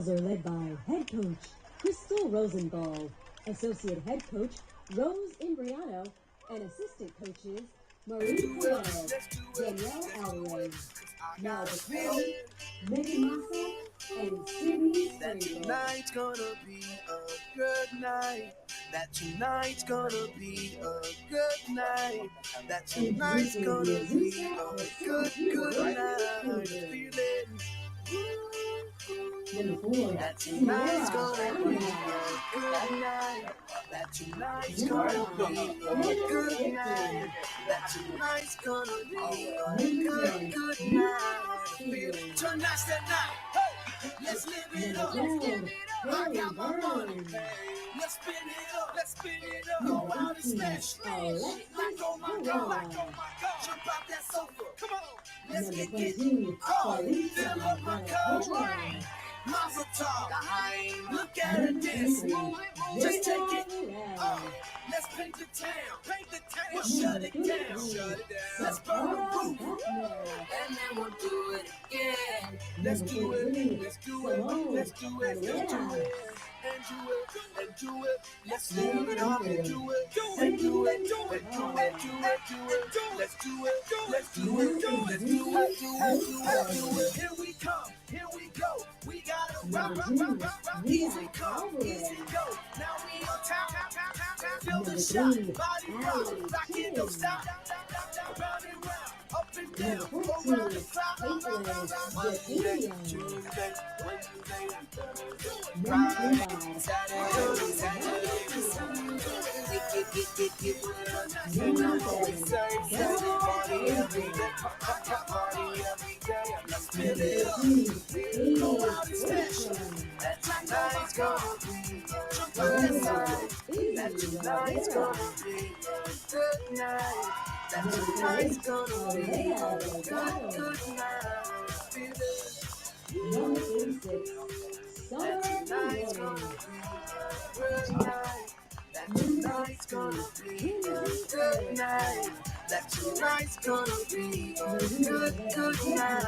Are led by head coach Crystal Rosenthal, associate head coach Rose Imbriano, and assistant coaches Marie Perez, Danielle Alvarez, now the Kelly, Megan Massa, and Sydney That Springfield. tonight's gonna be a good night. That tonight's gonna be a good night. That tonight's gonna be a good night. Feel it. That tonight's gonna be a good night. That tonight's gonna be a good night. That tonight's gonna be a good night. Feel it. Tonight's the night. Hey, let's live it up. I got my money. Let's spin it up. Let's spin it up. Go out and smash. Like oh my God. Jump out that sofa. Come on. Let's get fill up my cup. Mazel tov. Look at her dance. Just take it. Let's paint the town. We'll shut it down. Let's burn the roof. And then we'll do it again. Let's do it. Let's do it. Let's do it. Let's do it. And do it. And do it. Let's live it up and do it. And do it. And do it. Do it. Do it. Let's do it. Let's do it. Let's do it. Do it. Here we come. Here we go. We gotta rock. Easy come. Easy go. Now we on top. Feel the shot. Body rock. Rock it. Don't stop. Round and round. Up and down. Go round the clock. Monday, Tuesday, Wednesday, Friday, Saturday, Sunday. Party every day. Party every day. Let's fill it up. Go out and smash. That tonight's gonna be a good night. That tonight's gonna be a good night. That tonight's gonna be a good night. Feel it. Number 36, That tonight's gonna be a good night. That tonight's gonna be a good night. That tonight's gonna be a good night.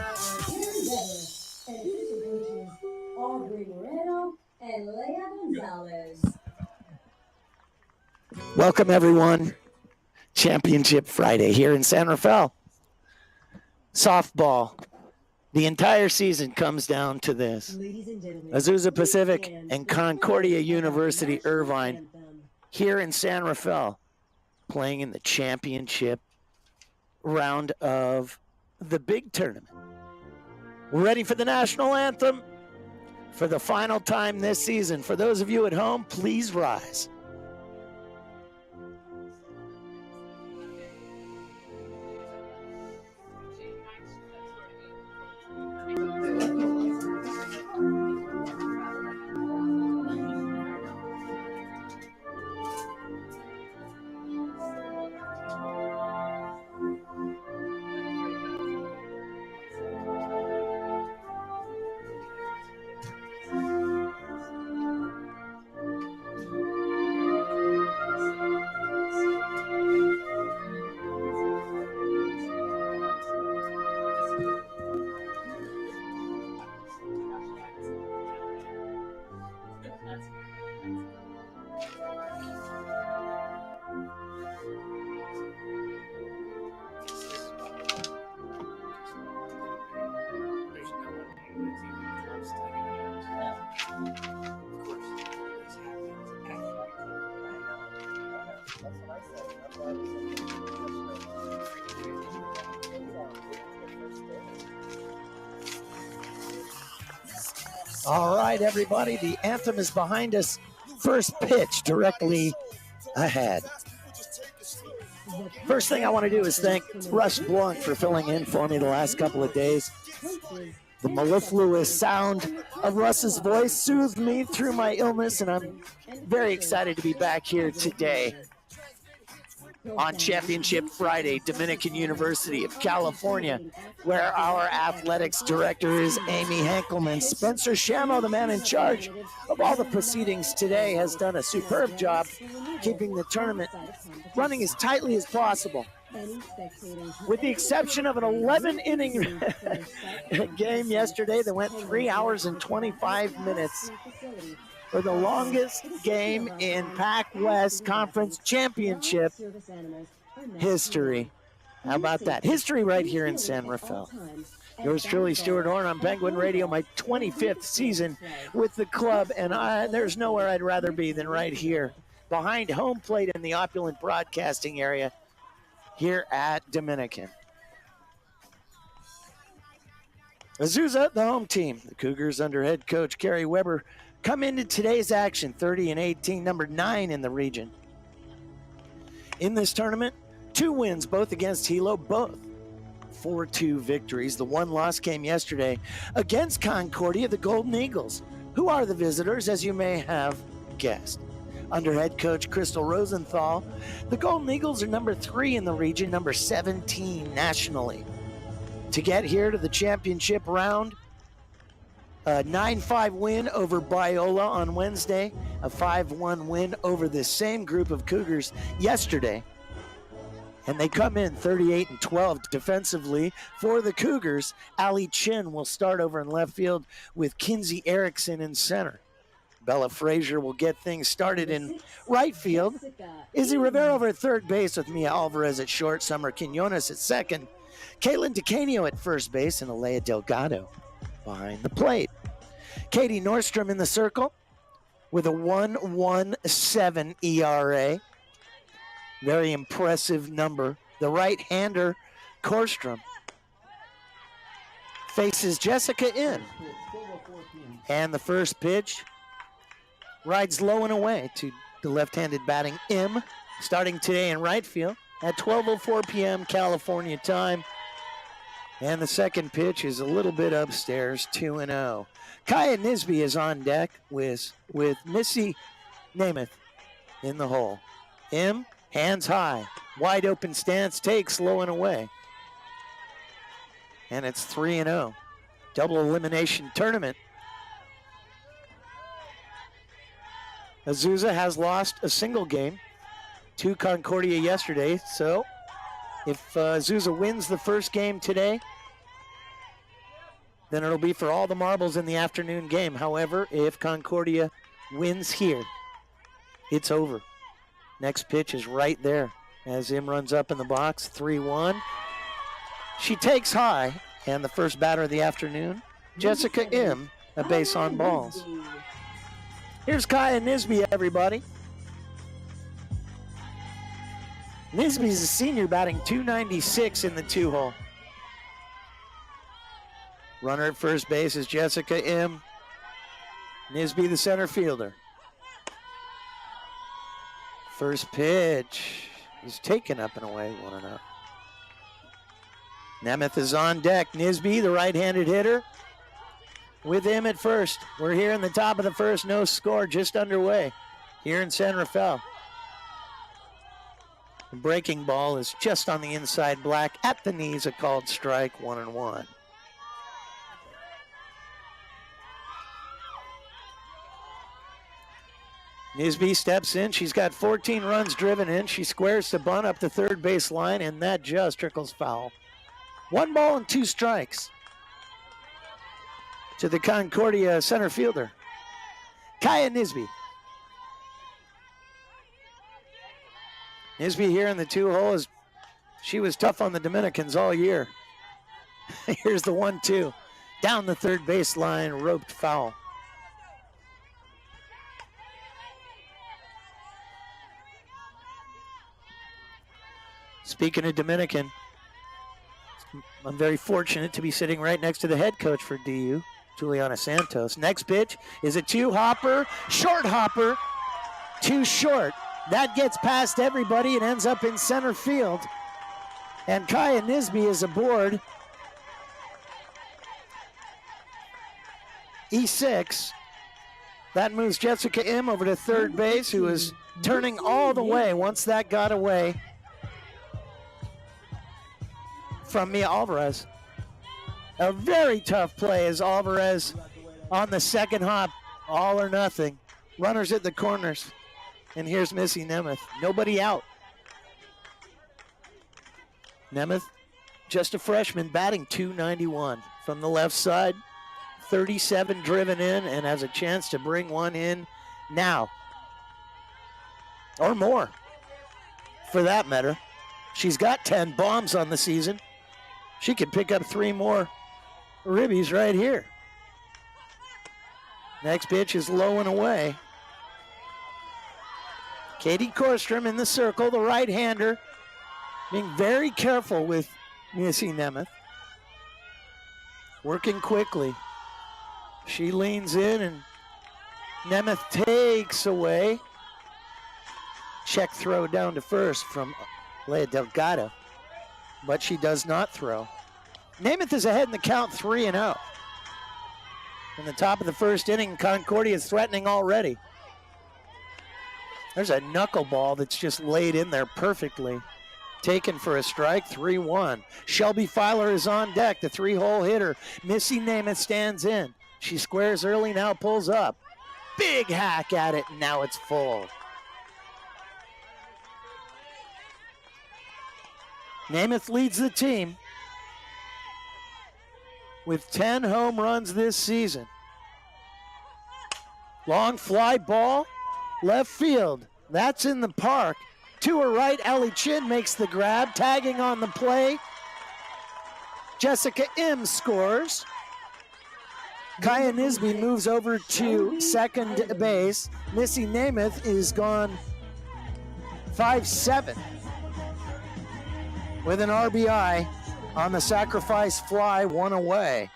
and assistant coaches Aubrey Moreno and Leah Gonzalez. Welcome, everyone. Championship Friday here in San Rafael. Softball. The entire season comes down to this. Ladies and gentlemen, Azusa Pacific and Concordia University Irvine here in San Rafael playing in the championship round of the big tournament. We're ready for the national anthem for the final time this season. For those of you at home, please rise. All right, everybody, the anthem is behind us. First pitch directly ahead. First thing I want to do is thank Russ Blunt for filling in for me the last couple of days. The mellifluous sound of Russ's voice soothed me through my illness, and I'm very excited to be back here today on Championship Friday, Dominican University of California, where our athletics director is Amy Henkelman. Spencer Shamo, the man in charge of all the proceedings today, has done a superb job keeping the tournament running as tightly as possible. With the exception of an 11-inning game yesterday that went 3 hours and 25 minutes for the longest game in PacWest Conference Championship history. How about that? History right here in San Rafael. Yours truly, Stuart Horn on Penguin Radio, my 25th season with the club, and there's nowhere I'd rather be than right here behind home plate in the opulent broadcasting area here at Dominican. Azusa, the home team. The Cougars under head coach Kerry Weber come into today's action 30-18, number 9 in the region. In this tournament, 2 wins, both against Hilo, both 4-2 victories. The one loss came yesterday against Concordia, the Golden Eagles, who are the visitors, as you may have guessed. Under head coach Crystal Rosenthal, the Golden Eagles are number 3 in the region, number 17 nationally. To get here to the championship round, a 9-5 win over Biola on Wednesday, a 5-1 win over this same group of Cougars yesterday. And they come in 38-12 defensively for the Cougars. Ali Chin will start over in left field with Kinsey Erickson in center. Bella Frazier will get things started in right field. Izzy Rivera over at third base with Mia Alvarez at short. Summer Quinones at second. Caitlin DeCanio at first base and Alea Delgado behind the plate. Katie Nordstrom in the circle with a 1.17 ERA. Very impressive number. The right-hander, Korstrom, faces Jessica in. And the first pitch rides low and away to the left-handed batting M, starting today in right field at 12:04 p.m. California time. And the second pitch is a little bit upstairs, 2-0. Kaya Nisby is on deck with Missy Namath in the hole. M, hands high, wide open stance, takes low and away. And it's 3-0. Double elimination tournament. Azusa has lost a single game to Concordia yesterday, so if Azusa wins the first game today, then it'll be for all the marbles in the afternoon game. However, if Concordia wins here, it's over. Next pitch is right there as Im runs up in the box, 3-1. She takes high, and the first batter of the afternoon, Jessica Im, a base on balls. Here's Kaya Nisby, everybody. Nisby's a senior batting .296 in the 2-hole. Runner at first base is Jessica Im. Nisby, the center fielder. First pitch is taken up and away, 1-0. Nemeth is on deck. Nisby, the right-handed hitter, with him at first. We're here in the top of the first, no score, just underway here in San Rafael. The breaking ball is just on the inside black at the knees, a called strike, 1-1. Nisby steps in. She's got 14 runs driven in. She squares the bunt up the third base line, and that just trickles foul. 1 ball and 2 strikes to the Concordia center fielder, Kaya Nisby. Nisby here in the 2-hole, she was tough on the Dominicans all year. Here's the 1-2. Down the third base line, roped foul. Speaking of Dominican, I'm very fortunate to be sitting right next to the head coach for DU, Juliana Santos. Next pitch is a 2-hopper, short hopper, too short. That gets past everybody and ends up in center field. And Kaya Nisby is aboard. E6. That moves Jessica Im over to third base, who is turning all the way once that got away from Mia Alvarez. A very tough play as Alvarez on the second hop, all or nothing. Runners at the corners. And here's Missy Nemeth. Nobody out. Nemeth, just a freshman, batting .291 from the left side. 37 driven in and has a chance to bring one in now. Or more, for that matter. She's got 10 bombs on the season. She could pick up 3 more ribbies right here. Next pitch is low and away. Katie Korstrom in the circle, the right-hander, being very careful with Missy Nemeth. Working quickly. She leans in and Nemeth takes away. Check throw down to first from Lea Delgado, but she does not throw. Nemeth is ahead in the count 3-0. In the top of the first inning, Concordia is threatening already. There's a knuckleball that's just laid in there perfectly. Taken for a strike, 3-1. Shelby Filer is on deck, the 3-hole hitter. Missy Nemeth stands in. She squares early, now pulls up. Big hack at it, and now it's full. Nemeth leads the team with 10 home runs this season. Long fly ball, left field. That's in the park. To her right, Ellie Chin makes the grab, tagging on the play. Jessica M scores. Kaya Nisby moves over to second base. Missy Nemeth is gone 5-7 with an RBI on the sacrifice fly, 1 away.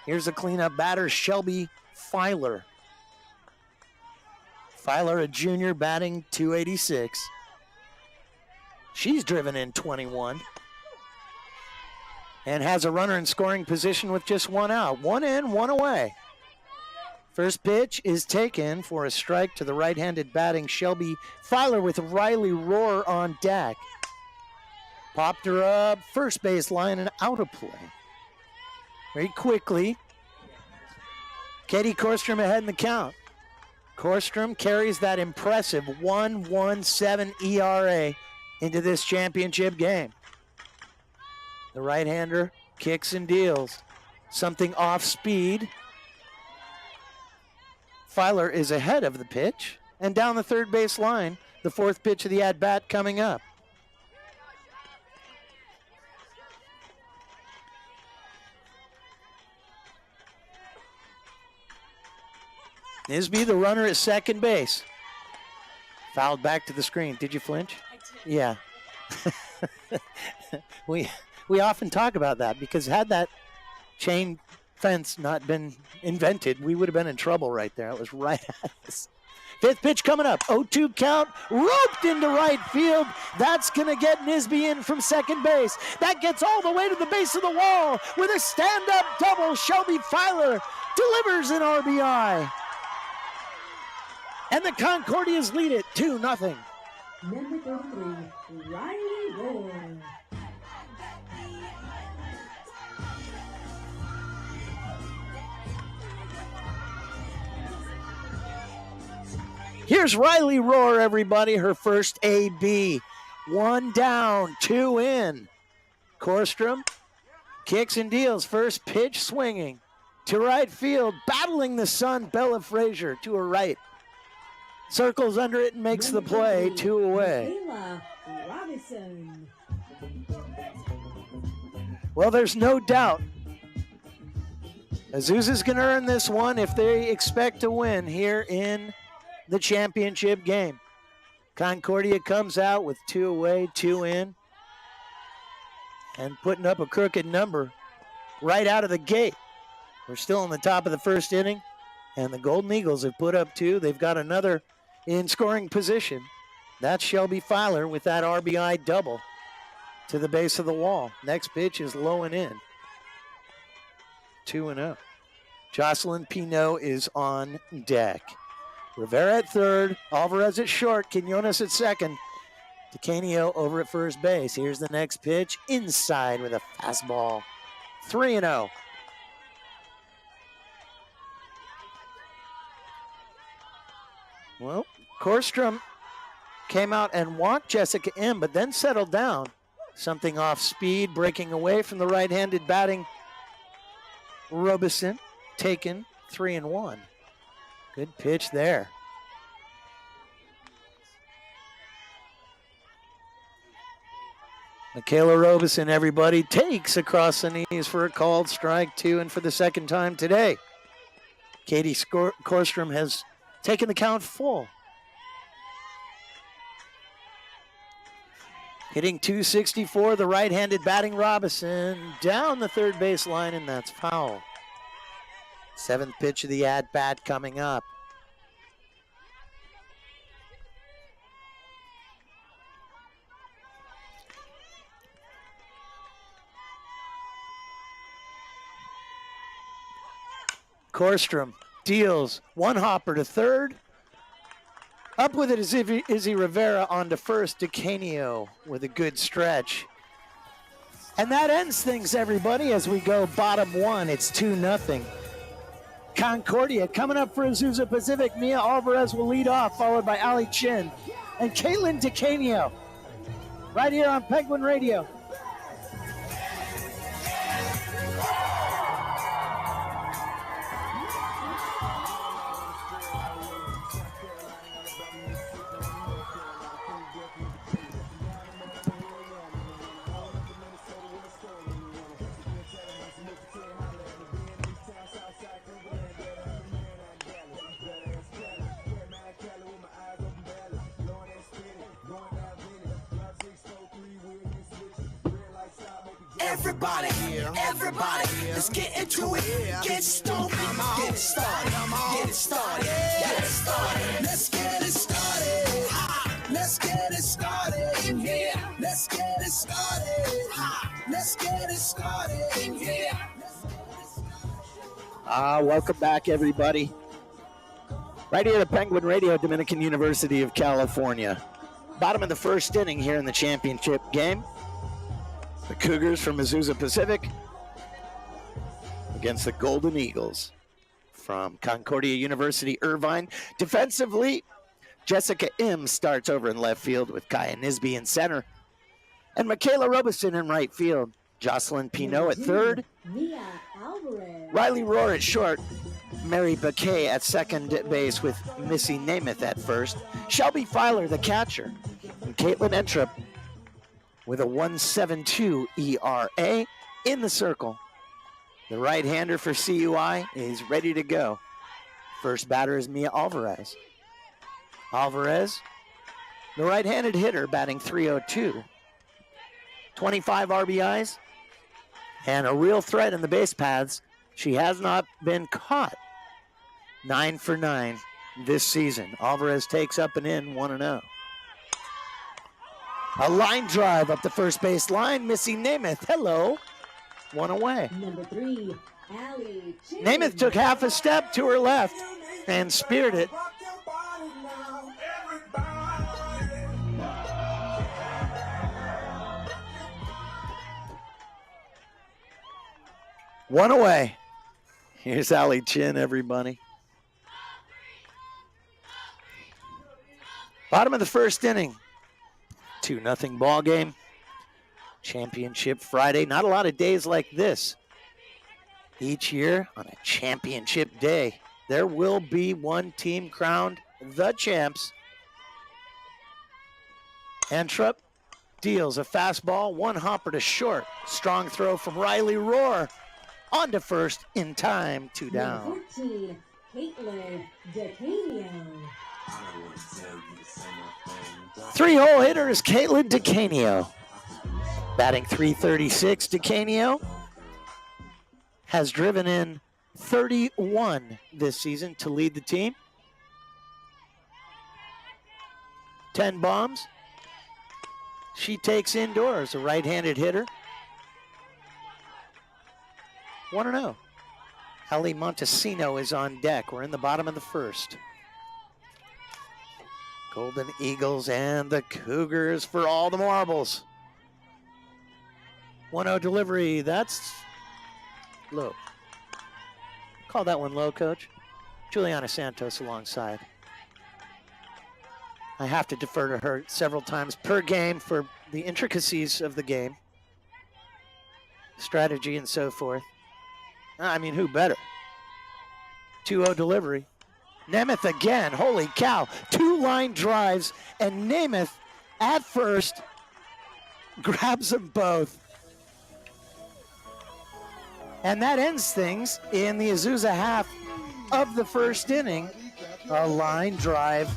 Here's a cleanup batter, Shelby Filer. Filer, a junior, batting .286. She's driven in 21 and has a runner in scoring position with just 1 out. 1 in, 1 away. First pitch is taken for a strike to the right-handed batting Shelby Filer with Riley Rohr on deck. Popped her up, first base line and out of play. Very quickly, Katie Korstrom ahead in the count. Korstrom carries that impressive 1.17 ERA into this championship game. The right-hander kicks and deals. Something off speed. Filer is ahead of the pitch and down the third base line. The fourth pitch of the at-bat coming up. Nisby, the runner at second base. Fouled back to the screen. Did you flinch? I did. Yeah. we often talk about that because had that chain fence not been invented, we would have been in trouble right there. It was right at us. Fifth pitch coming up. 0-2 count. Roped into right field. That's going to get Nisby in from second base. That gets all the way to the base of the wall with a stand-up double. Shelby Filer delivers an RBI. And the Concordias lead it 2-0. Number 33, Riley Rohr. Here's Riley Rohr, everybody, her first AB. 1 down, 2 in. Korstrom kicks and deals. First pitch swinging to right field, battling the sun, Bella Frazier to her right. Circles under it and makes the play, 2 away. Michaela Robinson. Well, there's no doubt Azusa's going to earn this one if they expect to win here in the championship game. Concordia comes out with 2 away, 2 in, and putting up a crooked number right out of the gate. We're still in the top of the first inning, and the Golden Eagles have put up 2. They've got another in scoring position. That's Shelby Filer with that RBI double to the base of the wall. Next pitch is low and in. 2-0. Jocelyn Pinot is on deck. Rivera at third, Alvarez at short, Quinones at second. DeCanio over at first base. Here's the next pitch, inside with a fastball. 3-0. Well, Korstrom came out and walked Jessica M, but then settled down. Something off speed, breaking away from the right-handed batting. Robeson, taken 3-1. Good pitch there. Michaela Robeson, everybody, takes across the knees for a called strike 2, and for the second time today. Katie Korstrom has taken the count full. Hitting .264, the right-handed batting Robinson down the third base line, and that's foul. 7th pitch of the at-bat coming up. Korstrom deals one hopper to third. Up with it is Izzy Rivera on to first. DeCanio with a good stretch. And that ends things, everybody, as we go bottom 1. It's 2-0. Concordia coming up for Azusa Pacific. Mia Alvarez will lead off, followed by Ali Chin and Caitlin DeCanio. Right here on Penguin Radio. Everybody, let's get into it. Get stoked, get it started, get it started, get it started. Let's get it started. Let's get it started in here. Let's get it started. Let's get it started in here. Welcome back, everybody. Right here at Penguin Radio, Dominican University of California. Bottom of the first inning here in the championship game. The Cougars from Azusa Pacific against the Golden Eagles from Concordia University, Irvine. Defensively, Jessica Im starts over in left field with Kaya Nisby in center. And Michaela Robeson in right field. Jocelyn Pinot at third. Mia Alvarez. Riley Rohr at short. Mary Baquet at second base with Missy Namath at first. Shelby Filer, the catcher. And Caitlin Entrup with a 1.72 ERA in the circle. The right-hander for CUI is ready to go. First batter is Mia Alvarez. Alvarez, the right-handed hitter, batting .302. 25 RBIs and a real threat in the base paths. She has not been caught. 9 for 9 this season. Alvarez takes up and in 1-0. A line drive up the first base line. Missy Namath, hello. One away. Number 3, Ali Chin. Namath took half a step to her left and speared it. One away. Here's Ali Chin, everybody. Bottom of the first inning. 2-0 ball game. Championship Friday. Not a lot of days like this. Each year on a championship day, there will be one team crowned the champs. Entrup deals a fastball, one hopper to short. Strong throw from Riley Rohr. On to first in time, 2 down. Number 14, Caitlin DeCanio. 3-hole hitter is Caitlin DeCanio. Batting .336, DeCanio has driven in 31 this season to lead the team. 10 bombs. She takes indoors, a right-handed hitter. 1-0. Ali Montesino is on deck. We're in the bottom of the first. Golden Eagles and the Cougars for all the marbles. 1-0 delivery. That's low. Call that one low, Coach. Juliana Santos alongside. I have to defer to her several times per game for the intricacies of the game, strategy, and so forth. I mean, who better? 2-0 delivery. Nemeth again. Holy cow. 2 line drives, and Nemeth at first grabs them both. And that ends things in the Azusa half of the first inning. A line drive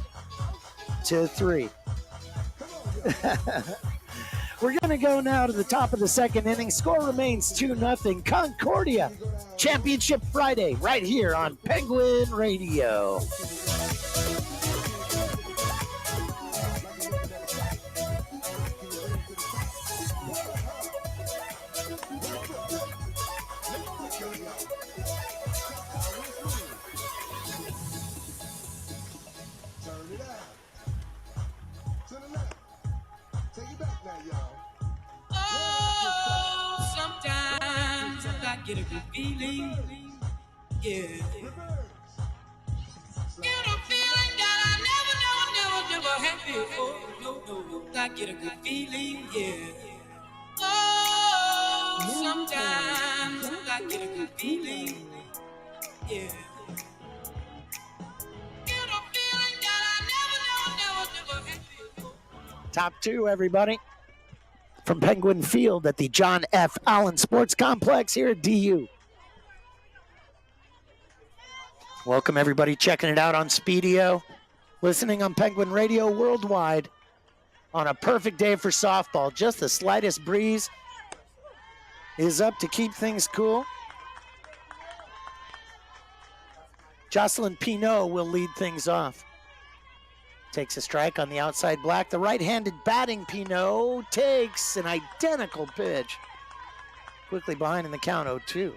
to 3. We're going to go now to the top of the second inning. Score remains 2-0. Concordia, Championship Friday, right here on Penguin Radio. Get a good feeling, yeah. Get a feeling that I never had before. No, I get a good feeling, yeah. Oh, sometimes I get a good feeling, yeah. Get a feeling that I never had before. Top 2, everybody. From Penguin Field at the John F. Allen Sports Complex here at DU. Welcome everybody checking it out on Speedio, listening on Penguin Radio worldwide on a perfect day for softball. Just the slightest breeze is up to keep things cool. Jocelyn Pinault will lead things off. Takes a strike on the outside black. The right-handed batting Pinault takes an identical pitch. Quickly behind in the count, 0-2.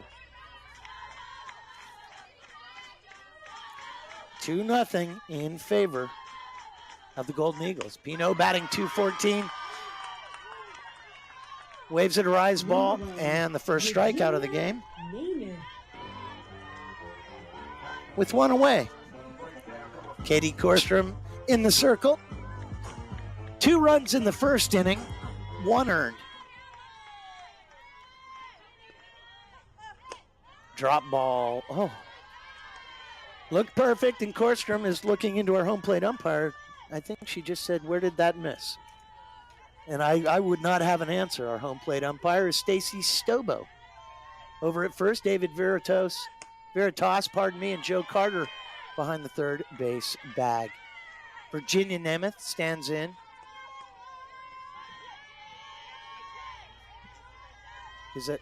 2-0 in favor of the Golden Eagles. Pinault batting .214. Waves it a rise ball, and the first strikeout of the game. With 1 away. Katie Korstrom in the circle. 2 runs in the first inning, 1 earned. Drop ball. Oh. Looked perfect, and Korstrom is looking into her home plate umpire. I think she just said, "Where did that miss?" And I would not have an answer. Our home plate umpire is Stacy Stobo. Over at first, David Veritas, and Joe Carter behind the third base bag. Virginia Nemeth stands in. Is it?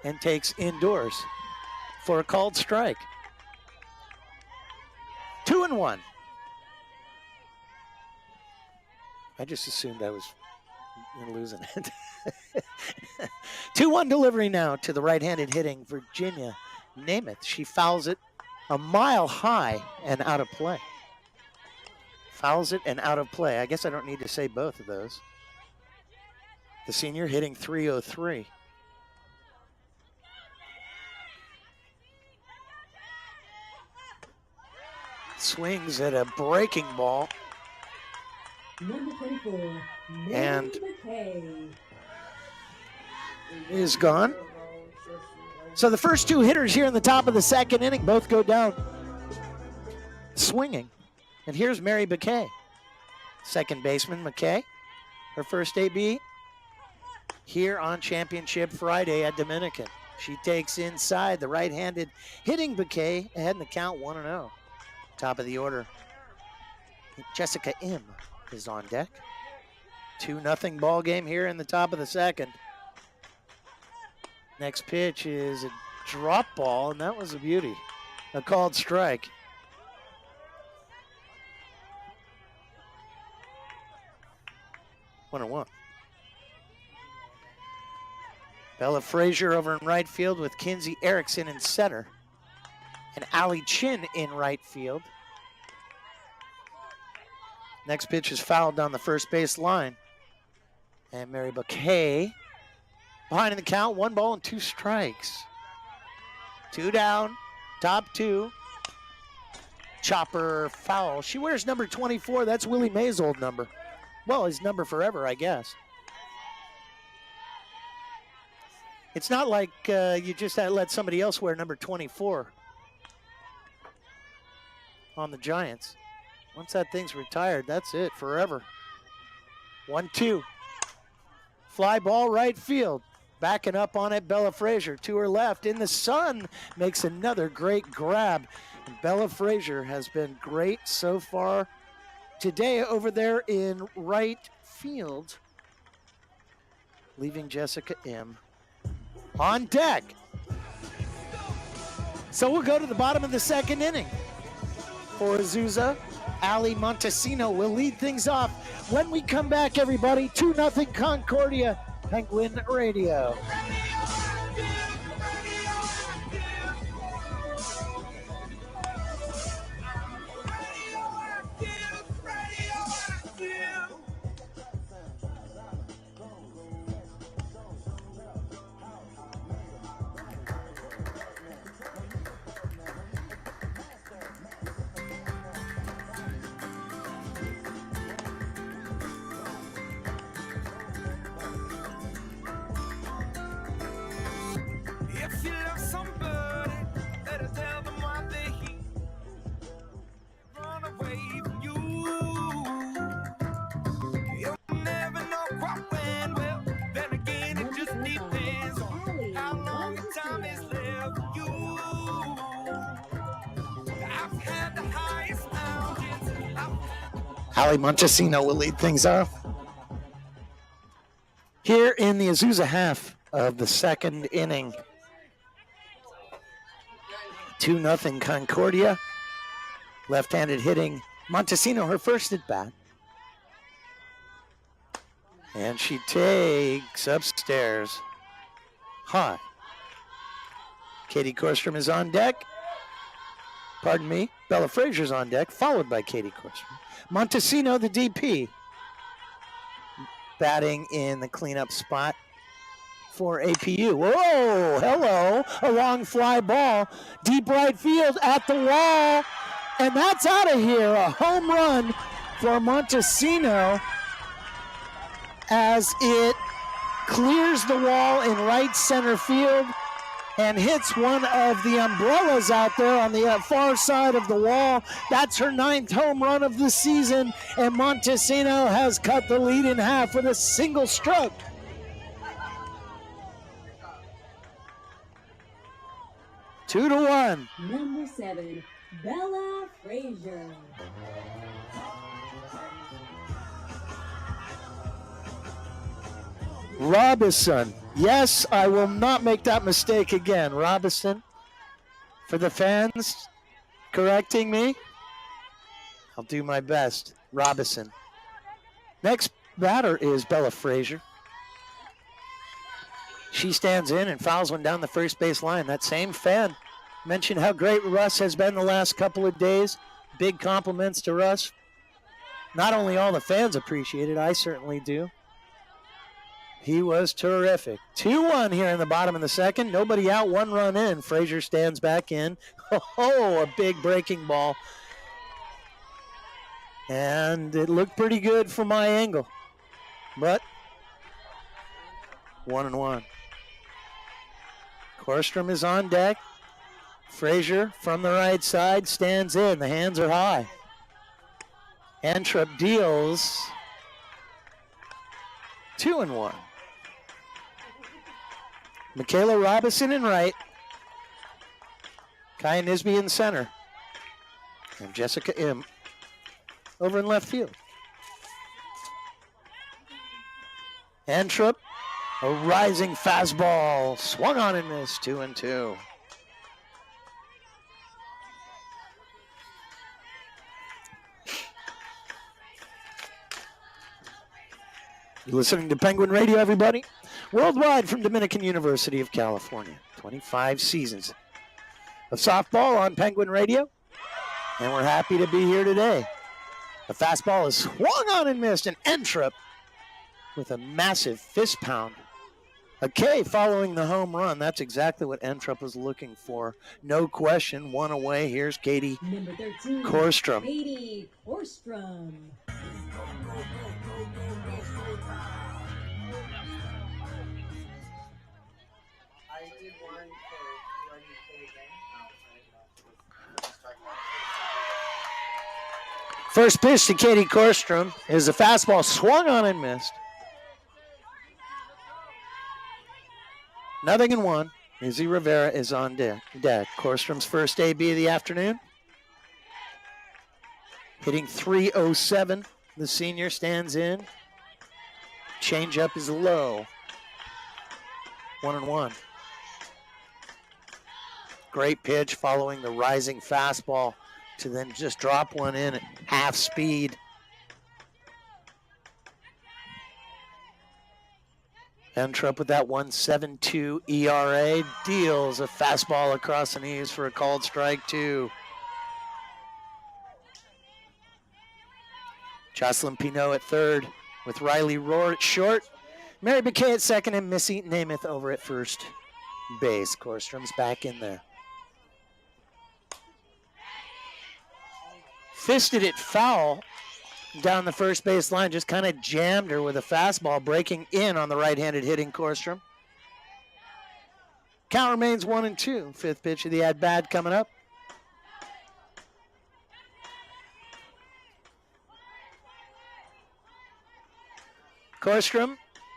And takes indoors for a called strike. 2-1. I just assumed I was losing it. 2-1 delivery now to the right-handed hitting Virginia Nemeth. She fouls it a mile high and out of play. Fouls it and out of play. I guess I don't need to say both of those. The senior hitting .303. Swings at a breaking ball. Number 24, And McKay. is gone. So the first 2 hitters here in the top of the second inning both go down swinging. And here's Mary McKay, second baseman McKay, her first AB here on Championship Friday at Dominican. She takes inside the right-handed hitting McKay ahead in the count 1-0. Top of the order, Jessica M. is on deck. 2-0 ball game here in the top of the second. Next pitch is a drop ball, and that was a beauty. A called strike. One and one. Bella Frazier over in right field with Kinsey Erickson in center. And Allie Chin in right field. Next pitch is fouled down the first base line. And Mary McKay behind in the count, 1 ball and 2 strikes. 2 down, top 2. chopper foul. She wears number 24. That's Willie Mays' old number. Well, his number forever, I guess. It's not like you just let somebody else wear number 24 on the Giants. Once that thing's retired, that's it forever. 1-2. Fly ball right field. Backing up on it, Bella Frazier to her left. In the sun, makes another great grab. And Bella Frazier has been great so far today over there in right field. Leaving Jessica M. on deck. So we'll go to the bottom of the second inning. For Azusa, Ali Montesino will lead things off. When we come back, everybody, 2-0 Concordia, Penguin Radio. If you love somebody, better tell them why they run away from you. You'll never know quite when. Well, then again, it just depends on how long the time is left for you. I've had the highest mountains. Ali Montesino will lead things off. Here in the Azusa half of the second inning. 2-0 Concordia. Left-handed hitting. Montesino, her first at bat. And she takes upstairs. High. Katie Korstrom is on deck. Pardon me. Bella Frazier's on deck, followed by Katie Korstrom. Montesino, the DP, batting in the cleanup spot for APU. Whoa, hello, a long fly ball, deep right field at the wall, and that's out of here. A home run for Montesino as it clears the wall in right center field and hits one of the umbrellas out there on the far side of the wall. That's her 9th home run of the season, and Montesino has cut the lead in half with a single stroke. Two to one. Number 7, Bella Frazier. Robinson. Yes, I will not make that mistake again. Robinson, for the fans correcting me, I'll do my best. Robinson. Next batter is Bella Frazier. She stands in and fouls one down the first base line. That same fan mentioned how great Russ has been the last couple of days. Big compliments to Russ. Not only all the fans appreciate it, I certainly do. He was terrific. 2-1 here in the bottom of the second. Nobody out, 1 run in. Frazier stands back in. Oh, a big breaking ball. And it looked pretty good from my angle. But 1-1. Korstrom is on deck. Frazier from the right side stands in. The hands are high. Antrup deals. 2-1. Michaela Robinson in right. Kaya Nisby in center. And Jessica M. over in left field. Antrup, a rising fastball, swung on and missed, 2-2. You're listening to Penguin Radio, everybody. Worldwide from Dominican University of California. 25 seasons of softball on Penguin Radio. And we're happy to be here today. The fastball is swung on and missed, and Antrup with a massive fist pound A K following the home run. That's exactly what Entrup was looking for. No question. One away. Here's Katie Number 13, Korstrom. Katie Korstrom. First pitch to Katie Korstrom is a fastball swung on and missed. 0-1. Izzy Rivera is on deck. Korstrom's first AB of the afternoon. Hitting .307. The senior stands in. Changeup is low. 1-1. Great pitch following the rising fastball to then just drop one in at half speed. Entrup with that 1.72 ERA deals a fastball across the knees for a called strike 2. Jocelyn Pinot at third with Riley Rohr at short. Mary McKay at second and Missy Namath over at first base. Korstrom's back in there. Fisted it foul down the first base line, just kind of jammed her with a fastball breaking in on the right-handed hitting Korstrom. Count remains 1-2. Fifth pitch of the at-bat coming up. Korstrom,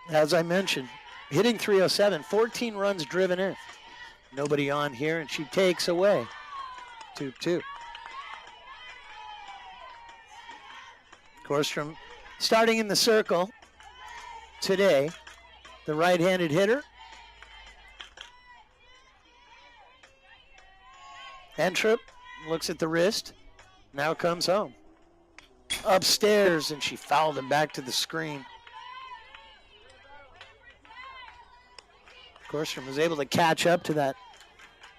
as I mentioned, hitting .307, 14 runs driven in. Nobody on here, and she takes away 2-2. Korstrom starting in the circle today, the right-handed hitter. Entrup looks at the wrist, now comes home. Upstairs, and she fouled him back to the screen. Korstrom was able to catch up to that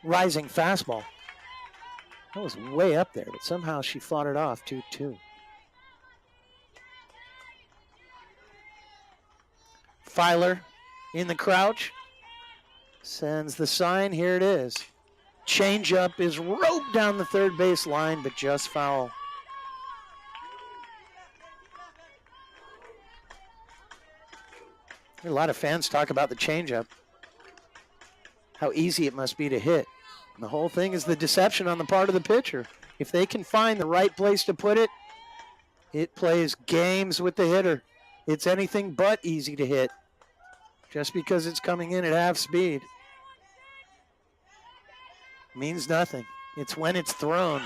rising fastball. That was way up there, but somehow she fought it off 2-2. Filer in the crouch, sends the sign, here it is. Changeup is roped down the third base line, but just foul. A lot of fans talk about the changeup, how easy it must be to hit. And the whole thing is the deception on the part of the pitcher. If they can find the right place to put it, it plays games with the hitter. It's anything but easy to hit, just because it's coming in at half speed. Means nothing. It's when it's thrown.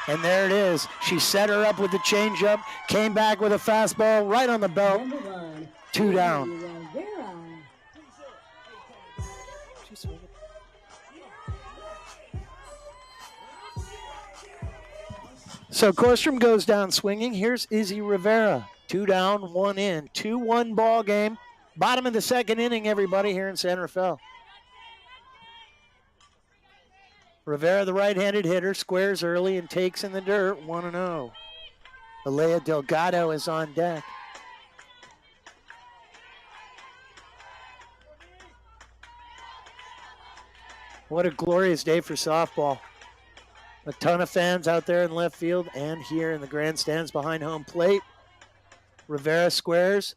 And there it is. She set her up with the changeup, came back with a fastball right on the belt. 2 down. So Korstrom goes down swinging. Here's Izzy Rivera. 2 down, 1 in. 2-1 ball game. Bottom of the second inning, everybody, here in San Rafael. Rivera, the right-handed hitter, squares early and takes in the dirt, 1-0. Alea Delgado is on deck. What a glorious day for softball. A ton of fans out there in left field and here in the grandstands behind home plate. Rivera squares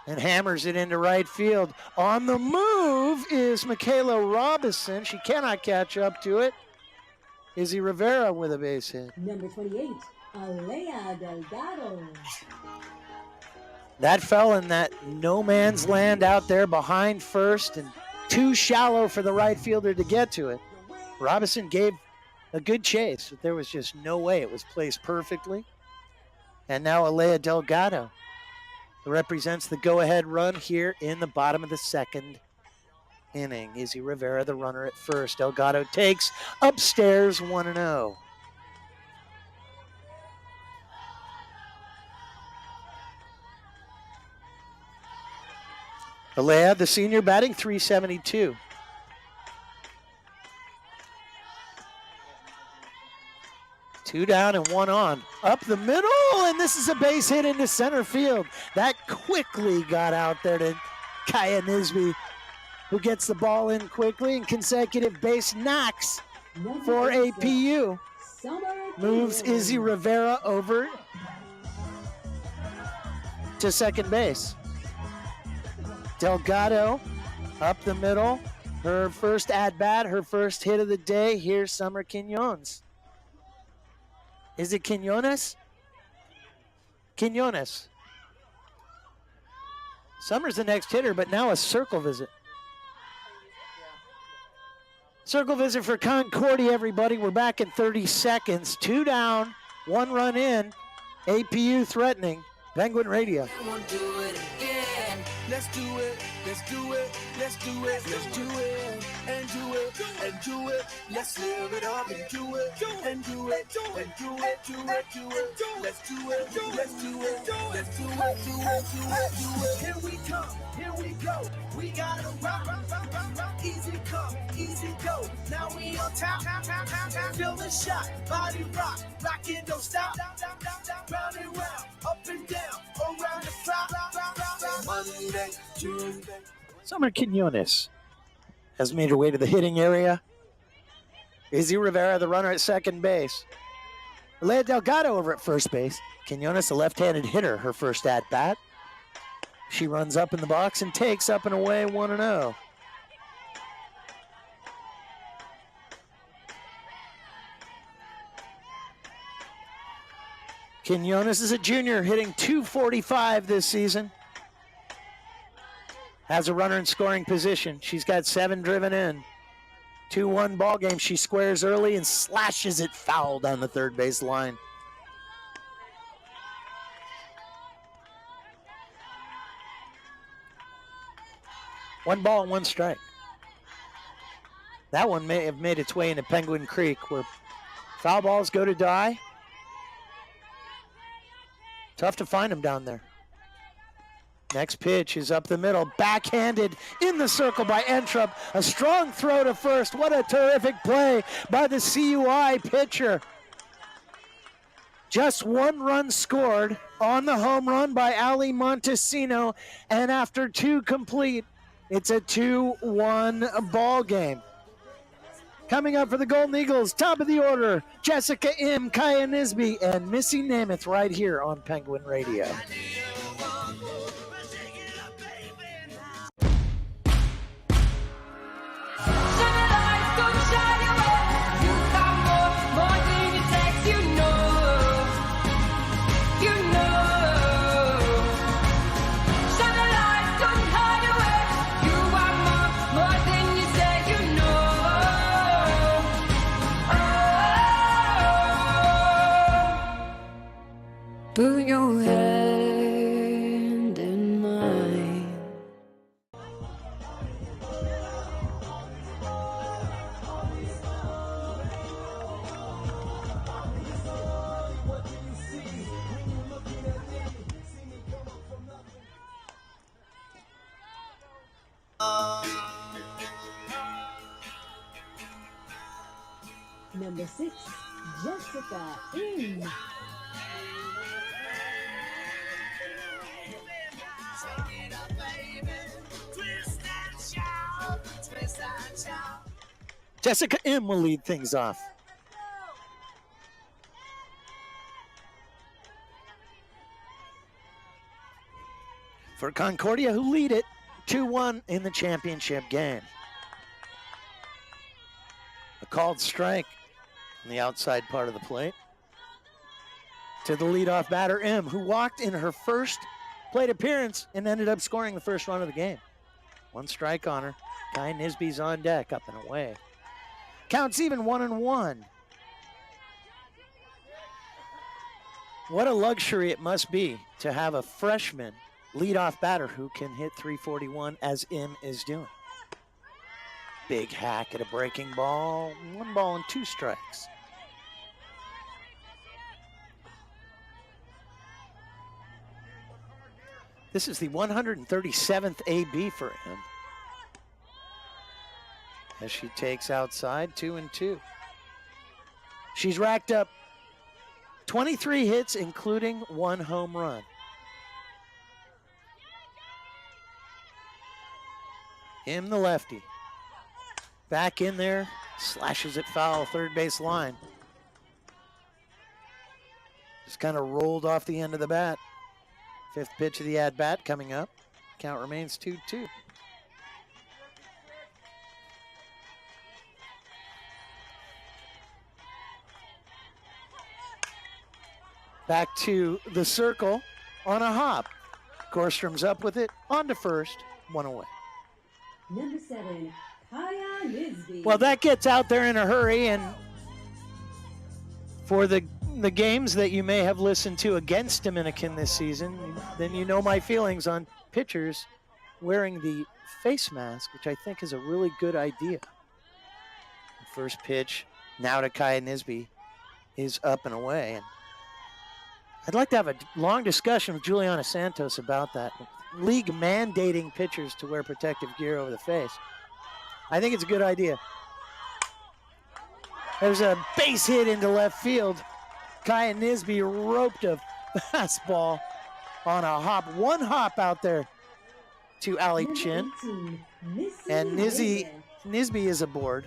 and hammers it into right field. On the move is Michaela Robinson. She cannot catch up to it. Izzy Rivera with a base hit. Number 28, Alea Delgado. That fell in that no man's land out there behind first and too shallow for the right fielder to get to it. Robinson gave a good chase, but there was just no way. It was placed perfectly. And now Alea Delgado represents the go-ahead run here in the bottom of the second inning. Izzy Rivera, the runner at first. Delgado takes upstairs 1-0. Alea, the senior, batting .372. Two down and 1 on. Up the middle, and this is a base hit into center field. That quickly got out there to Kaya Nisby who gets the ball in quickly, and consecutive base knocks for APU. Moves Izzy Rivera over to second base. Delgado up the middle. Her first at-bat, her first hit of the day. Here's Summer Quinones. Is it Quinones? Quinones. Summer's the next hitter, but now a circle visit. Circle visit for Concordia, everybody. We're back in 30 seconds. 2 down, 1 run in. APU threatening. Penguin Radio. Let's do it, let's do it, let's do it, let's do it, and do it, and do it. Let's live it up and do it, and do it, and do it, do it, do it. Let's do it, let's do it, let's do it, do it, do it, do it. Here we come, here we go. We gotta rock, rock, rock, rock, rock. Easy come, easy go. Now we on top, feel the shot, body rock, rock it, don't stop. Round and round, up and down, around the clock. Monday, Tuesday. Summer Quinones has made her way to the hitting area. Izzy Rivera, the runner at second base. Lea Delgado over at first base. Quinones, a left-handed hitter, her first at-bat. She runs up in the box and takes up and away 1-0. Quinones is a junior, hitting .245 this season. Has a runner in scoring position. She's got 7 driven in. 2-1 ball game. She squares early and slashes it foul down the third base line. One ball and 1 strike. That one may have made its way into Penguin Creek, where foul balls go to die. Tough to find them down there. Next pitch is up the middle, backhanded in the circle by Entrup. A strong throw to first. What a terrific play by the CUI pitcher. Just 1 run scored on the home run by Ali Montesino, and after 2 complete, it's a 2-1 ball game. Coming up for the Golden Eagles, top of the order, Jessica M., Kaya Nisby, and Missy Namath right here on Penguin Radio. Put your hand in mine. Number 6, Jessica M. Jessica M. will lead things off. For Concordia, who lead it 2-1 in the championship game. A called strike on the outside part of the plate to the leadoff batter, M., who walked in her first plate appearance and ended up scoring the first run of the game. 1 strike on her. Kai Nisby's on deck, up and away. Counts even 1-1. What a luxury it must be to have a freshman leadoff batter who can hit .341 as M is doing. Big hack at a breaking ball. 1 ball and 2 strikes. This is the 137th AB for M, as she takes outside 2-2. She's racked up 23 hits, including 1 home run. Him, the lefty. Back in there, slashes it foul, third base line. Just kind of rolled off the end of the bat. Fifth pitch of the at-bat coming up. Count remains 2-2. Back to the circle on a hop. Korstrom's up with it, on to first, one away. Number 7, Kaya Nisby. Well, that gets out there in a hurry, and for the games that you may have listened to against Dominican this season, then you know my feelings on pitchers wearing the face mask, which I think is a really good idea. First pitch, now to Kaya Nisby, is up and away. And I'd like to have a long discussion with Juliana Santos about that. League mandating pitchers to wear protective gear over the face. I think it's a good idea. There's a base hit into left field. Kaya Nisby roped a fastball on a hop. One hop out there to Ali Chin. And Nisby is aboard.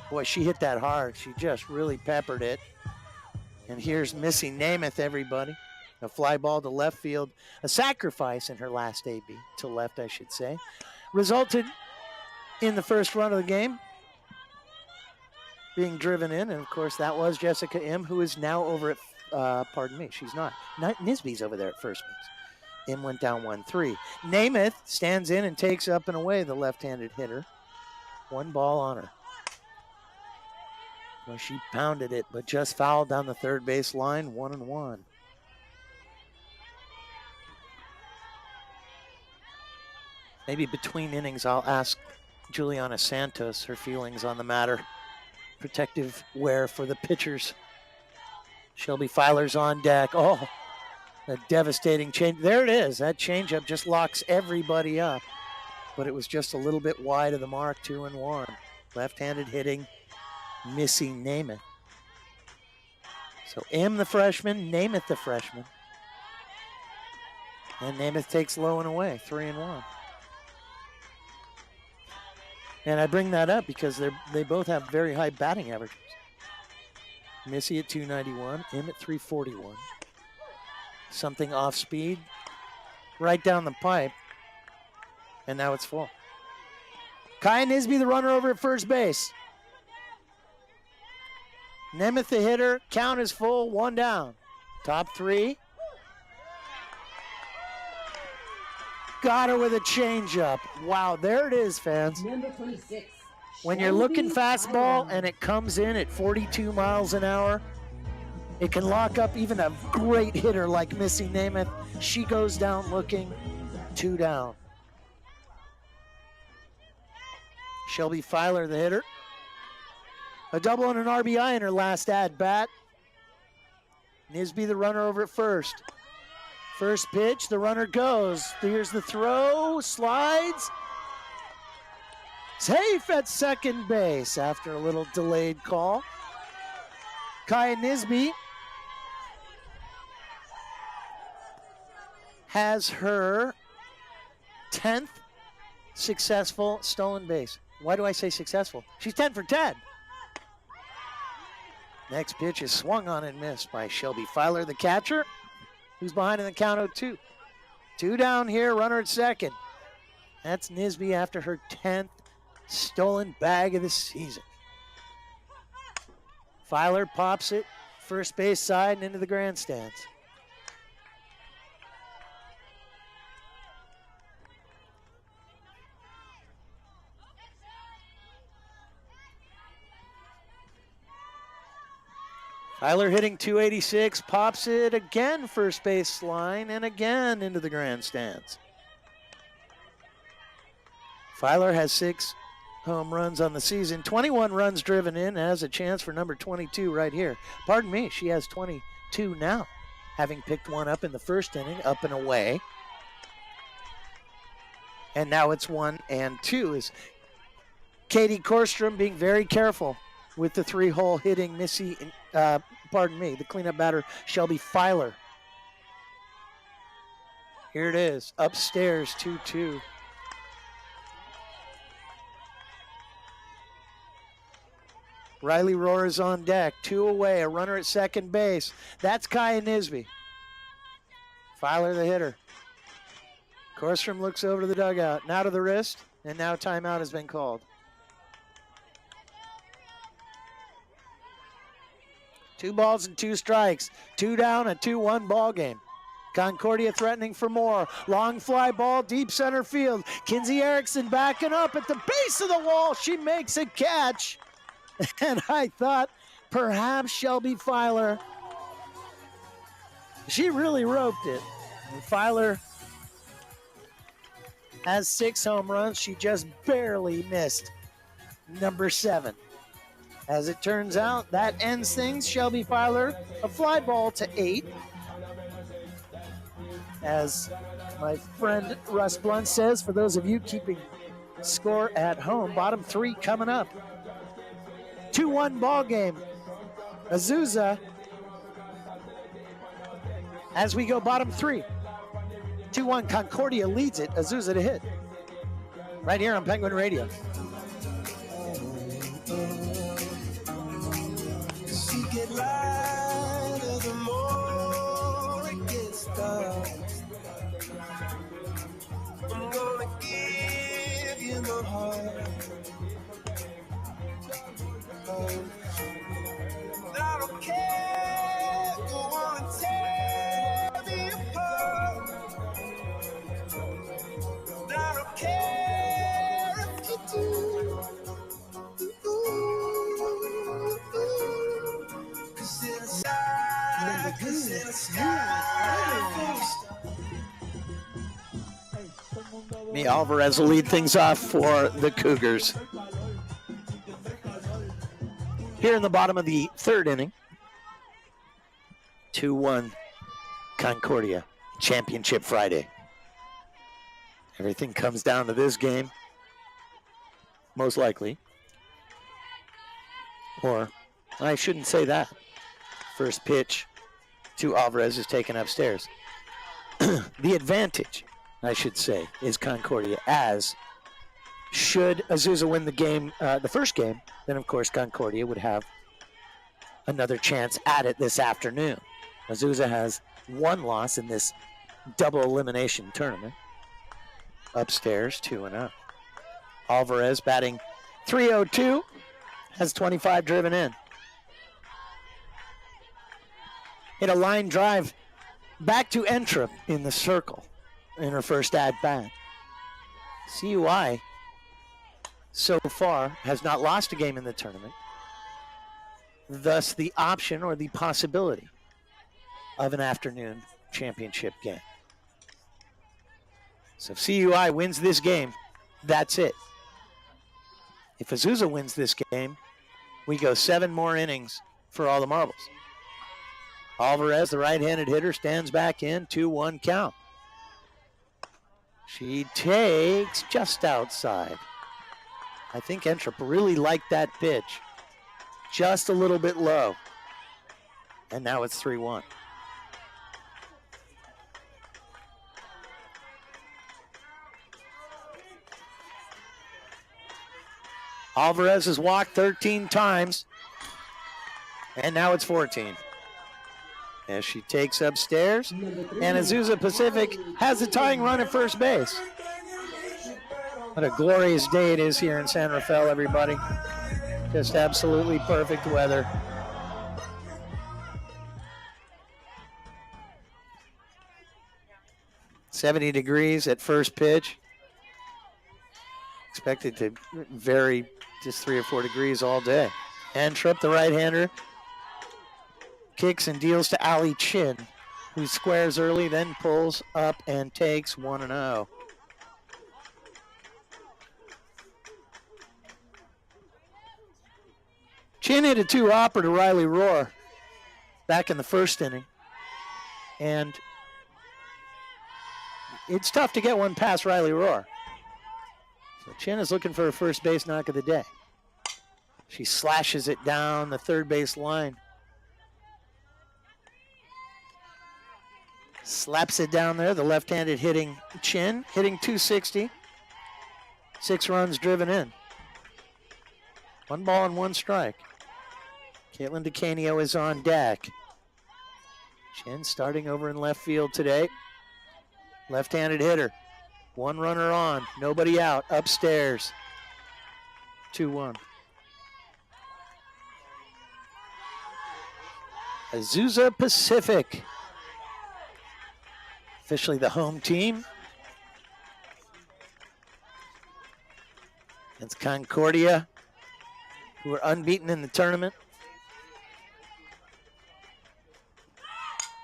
Boy, she hit that hard. She just really peppered it. And here's Missy Namath, everybody. A fly ball to left field. A sacrifice in her last AB, to left, I should say. Resulted in the first run of the game being driven in. And, of course, that was Jessica M., who is now over at, pardon me, she's not. Nisby's over there at first base. M went down 1-3. Namath stands in and takes up and away the left-handed hitter. One ball on her. Well, she pounded it, but just fouled down the third base line, 1-1. Maybe between innings, I'll ask Juliana Santos her feelings on the matter. Protective wear for the pitchers. Shelby Filer's on deck. Oh, a devastating change. There it is. That changeup just locks everybody up. But it was just a little bit wide of the mark, 2-1. Left-handed hitting. Missy Namath. So M the freshman, Namath the freshman. And Namath takes low and away, 3-1. And I bring that up because they both have very high batting averages. Missy at 291, M at 341. Something off speed, right down the pipe, and now it's full. Kaya Nisby, the runner over at first base. Namath the hitter, count is full, one down. Top three. Got her with a changeup. Wow, there it is, fans. Number 26. When you're looking fastball and it comes in at 42 miles an hour, it can lock up even a great hitter like Missy Namath. She goes down looking, 2 down. Shelby Filer, the hitter. A double and an RBI in her last at-bat. Nisby, the runner over at first. First pitch, the runner goes. Here's the throw, slides. Safe at second base after a little delayed call. Kaya Nisby has her 10th successful stolen base. Why do I say successful? She's 10 for 10. Next pitch is swung on and missed by Shelby Filer, the catcher, who's behind in the count 0-2. 2 down here, runner at second. That's Nisby after her 10th stolen bag of the season. Filer pops it, first base side and into the grandstands. Filer hitting 286, pops it again first base line and again into the grandstands. Filer has 6 home runs on the season, 21 runs driven in, has a chance for number 22 right here. Pardon me, she has 22 now, having picked one up in the first inning, up and away. And now it's 1 and 2 is Katie Korstrom being very careful with the 3-hole hitting Missy, the cleanup batter, Shelby Filer. Here it is, upstairs 2-2. Riley Rohr is on deck, 2 away, a runner at second base. That's Kaya Nisby. Filer the hitter. Korstrom looks over to the dugout, now to the wrist, and now timeout has been called. 2 balls and 2 strikes, 2 down, a 2-1 ball game. Concordia threatening for more. Long fly ball, deep center field. Kinsey Erickson backing up at the base of the wall. She makes a catch. And I thought perhaps Shelby Filer, she really roped it. And Filer has 6 home runs. She just barely missed number 7. As it turns out, that ends things. Shelby Filer, a fly ball to 8. As my friend Russ Blunt says, for those of you keeping score at home, bottom 3 coming up. 2-1 ball game. Azusa, as we go bottom 3. 2-1, Concordia leads it. Azusa to hit. Right here on Penguin Radio. She get lighter the more it gets dark. I'm gonna give you my heart. I don't care, go on and tear me apart. I don't care if you do. Cause in the sky, cause in the sky. Me Alvarez will lead things off for the Cougars. Here in the bottom of the 3rd inning, 2-1 Concordia, Championship Friday. Everything comes down to this game, most likely. Or, I shouldn't say that. First pitch to Alvarez is taken upstairs. The advantage, I should say, is Concordia, as should Azusa win the game, the first game, then of course Concordia would have another chance at it this afternoon. Azusa has 1 loss in this double elimination tournament. Upstairs, 2-0. Alvarez batting .302, has 25 driven in. Hit a line drive back to Entrup in the circle in her first at-bat. CUI so far has not lost a game in the tournament, thus the option or the possibility of an afternoon championship game. So if CUI wins this game, that's it. If Azusa wins this game, we go 7 more innings for all the marbles. Alvarez, the right-handed hitter, stands back in, 2-1 count. She takes just outside. I think Entrup really liked that pitch. Just a little bit low. And now it's 3-1. Alvarez has walked 13 times. And now it's 14. As she takes upstairs. And Azusa Pacific has a tying run at first base. What a glorious day it is here in San Rafael, everybody. Just absolutely perfect weather. .70 degrees at first pitch. Expected to vary just 3 or 4 degrees all day. Entrup, the right-hander, kicks and deals to Ali Chin, who squares early, then pulls up and takes 1-0. Chin hit a 2-hopper to Riley Rohr back in the first inning. And it's tough to get one past Riley Rohr. So Chin is looking for a first base knock of the day. She slashes it down the third base line. Slaps it down there. The left-handed hitting Chin, hitting 260. 6 runs driven in. 1 ball and 1 strike. Caitlin DeCanio is on deck. Chin starting over in left field today. Left-handed hitter. 1 runner on. Nobody out. Upstairs. 2-1. Azusa Pacific. Officially the home team. It's Concordia, who are unbeaten in the tournament.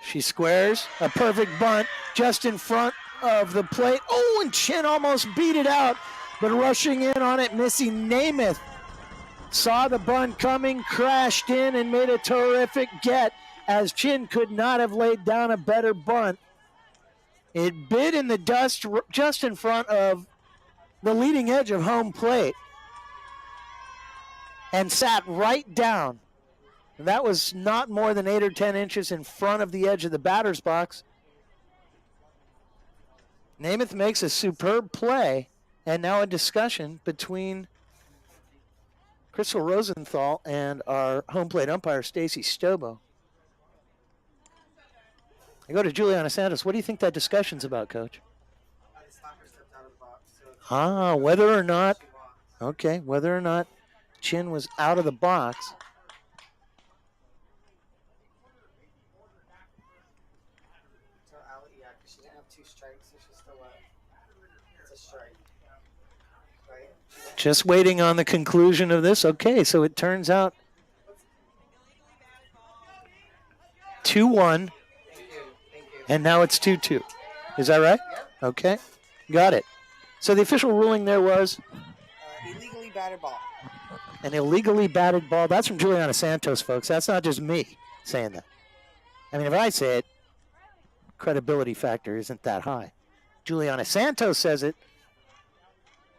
She squares. A perfect bunt just in front of the plate. Oh, and Chin almost beat it out, but rushing in on it, Missy Namath saw the bunt coming, crashed in, and made a terrific get, as Chin could not have laid down a better bunt. It bit in the dust just in front of the leading edge of home plate and sat right down. And that was not more than 8 or 10 inches in front of the edge of the batter's box. Namath makes a superb play, and now a discussion between Crystal Rosenthal and our home plate umpire, Stacy Stobo. I go to Juliana Santos. What do you think that discussion's about, Coach? Whether or not, okay, whether or not Chin was out of the box. She didn't have 2 strikes, so she's still it's a strike. Right? Just waiting on the conclusion of this. Okay, so it turns out 2-1, and now it's 2-2. Is that right? Yep. Okay, got it. So the official ruling there was? Illegally batted ball. An illegally batted ball. That's from Juliana Santos, folks. That's not just me saying that. I mean, if I say it, credibility factor isn't that high. Juliana Santos says it,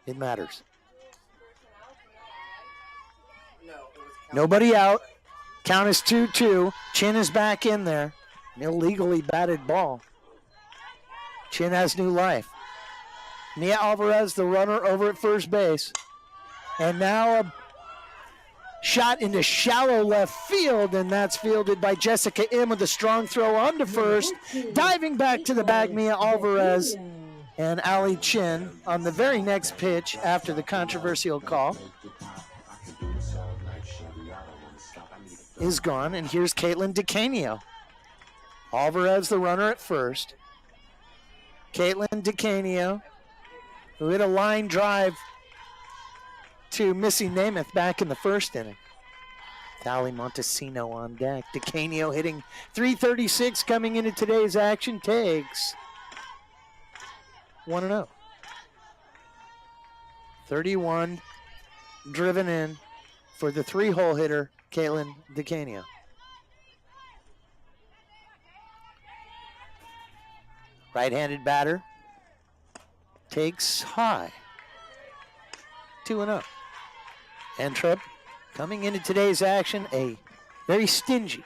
it matters. No, it was Nobody out. Count is 2-2. Chin is back in there. An illegally batted ball. Chin has new life. Mia Alvarez, the runner, over at first base. And now a shot into shallow left field, and that's fielded by Jessica Im with a strong throw onto first. Diving back to the bag, Mia Alvarez and Ali Chin on the very next pitch after the controversial call is gone, and here's Caitlin DeCanio. Alvarez, the runner at first. Caitlin DeCanio, who hit a line drive to Missy Namath back in the first inning. Ali Montesino on deck. DeCanio hitting .336 coming into today's action. Takes 1-0. 31 driven in for the 3-hole hitter, Caitlin DeCanio. Right-handed batter takes high. 2-0. Entrup coming into today's action, a very stingy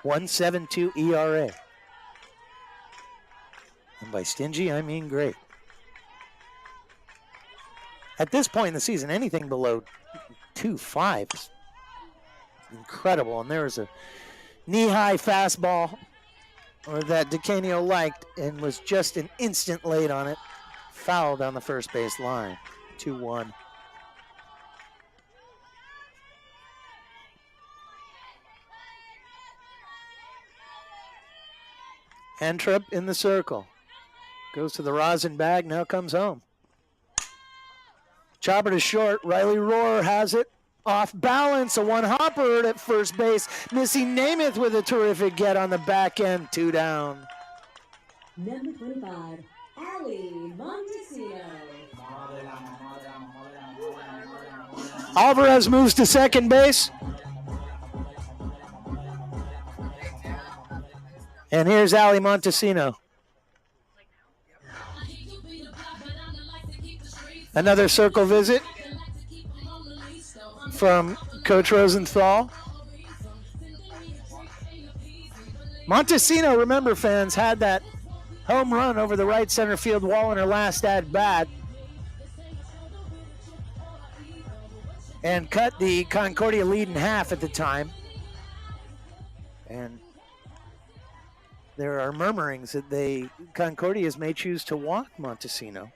1.72 ERA. And by stingy, I mean great. At this point in the season, anything below 2.5 is incredible. And there was a knee-high fastball that DeCanio liked and was just an instant late on it. Foul down the first base line. 2-1. Entrup in the circle. Goes to the rosin bag, now comes home. Chopper to short. Riley Rohr has it. Off balance, a one-hopper at first base. Missy Namath with a terrific get on the back end. 2 down. Number 25, Ali Montesino. Alvarez moves to second base. And here's Ali Montesino. Another circle visit from Coach Rosenthal. Montesino, remember fans, had that home run over the right center field wall in her last at bat, and cut the Concordia lead in half at the time. And there are murmurings that Concordias may choose to walk Montesino.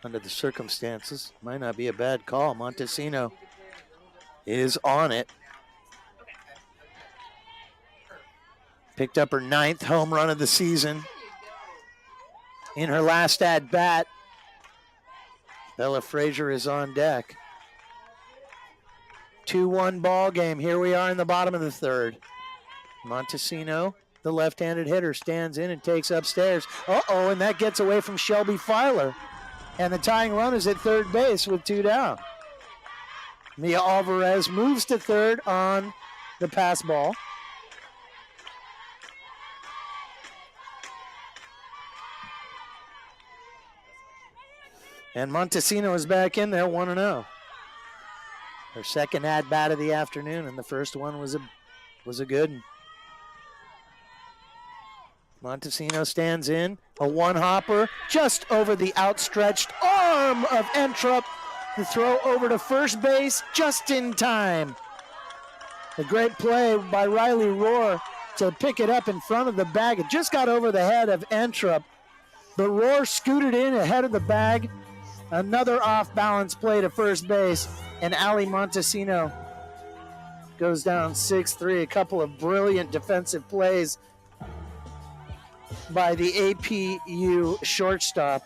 Under the circumstances, might not be a bad call. Montesino is on it. Picked up her 9th home run of the season. In her last at bat, Bella Frazier is on deck. 2-1 ball game. Here we are in the bottom of the 3rd. Montesino, the left-handed hitter, stands in and takes upstairs. Uh-oh, and that gets away from Shelby Filer. And the tying run is at 3rd base with 2 down. Mia Alvarez moves to 3rd on the pass ball. And Montesino is back in there, 1-0. Her second at-bat of the afternoon, and the first one was a good one. Montesino stands in, a one-hopper just over the outstretched arm of Entrup. The throw over to first base just in time. A great play by Riley Rohr to pick it up in front of the bag. It just got over the head of Entrup, but Rohr scooted in ahead of the bag. Another off-balance play to first base, and Ali Montesino goes down 6-3. A couple of brilliant defensive plays by the APU shortstop,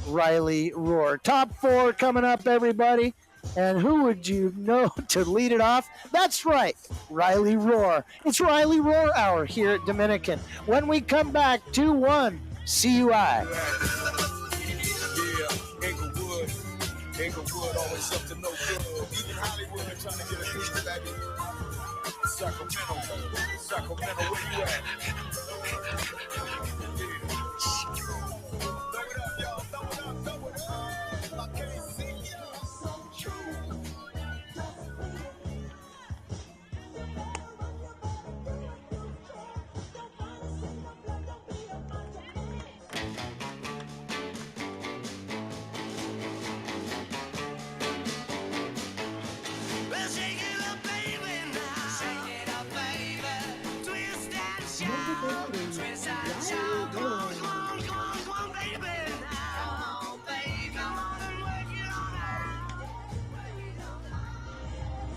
Riley Rohr. Top 4 coming up, everybody. And who would you know to lead it off? That's right, Riley Rohr. It's Riley Rohr hour here at Dominican. When we come back, 2-1 CUI. Inglewood always up to no good. Even Hollywood trying to get a piece of that. Sacramento, where you at? Throw it up, y'all. Throw it up. I can't see you.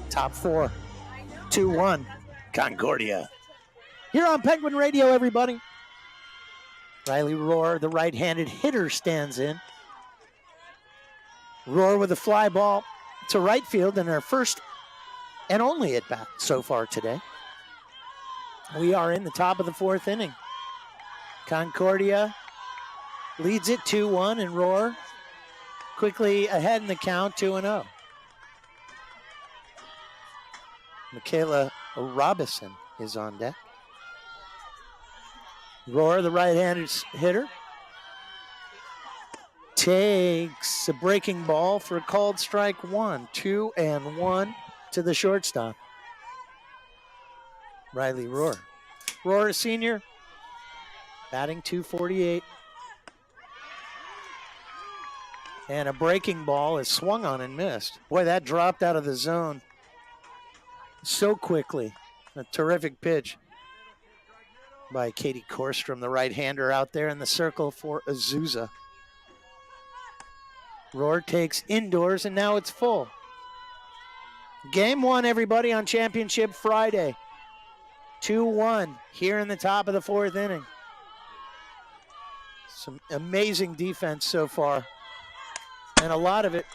Top 4, 2-1, Concordia. Here on Penguin Radio, everybody. Riley Rohr, the right-handed hitter, stands in. Rohr with a fly ball to right field in her first and only at-bat so far today. We are in the top of the 4th inning. Concordia leads it 2-1, and Rohr quickly ahead in the count, 2-0. Michaela Robison is on deck. Rohr, the right-handed hitter, takes a breaking ball for a called strike 1. 2-1 to the shortstop, Riley Rohr. Rohr, a senior, batting .248. And a breaking ball is swung on and missed. Boy, that dropped out of the zone so quickly. A terrific pitch by Katie Korstrom, the right-hander out there in the circle for Azusa. Rohr takes indoors, and now it's full. Game 1, everybody, on Championship Friday. 2-1 here in the top of the 4th inning. Some amazing defense so far, and a lot of it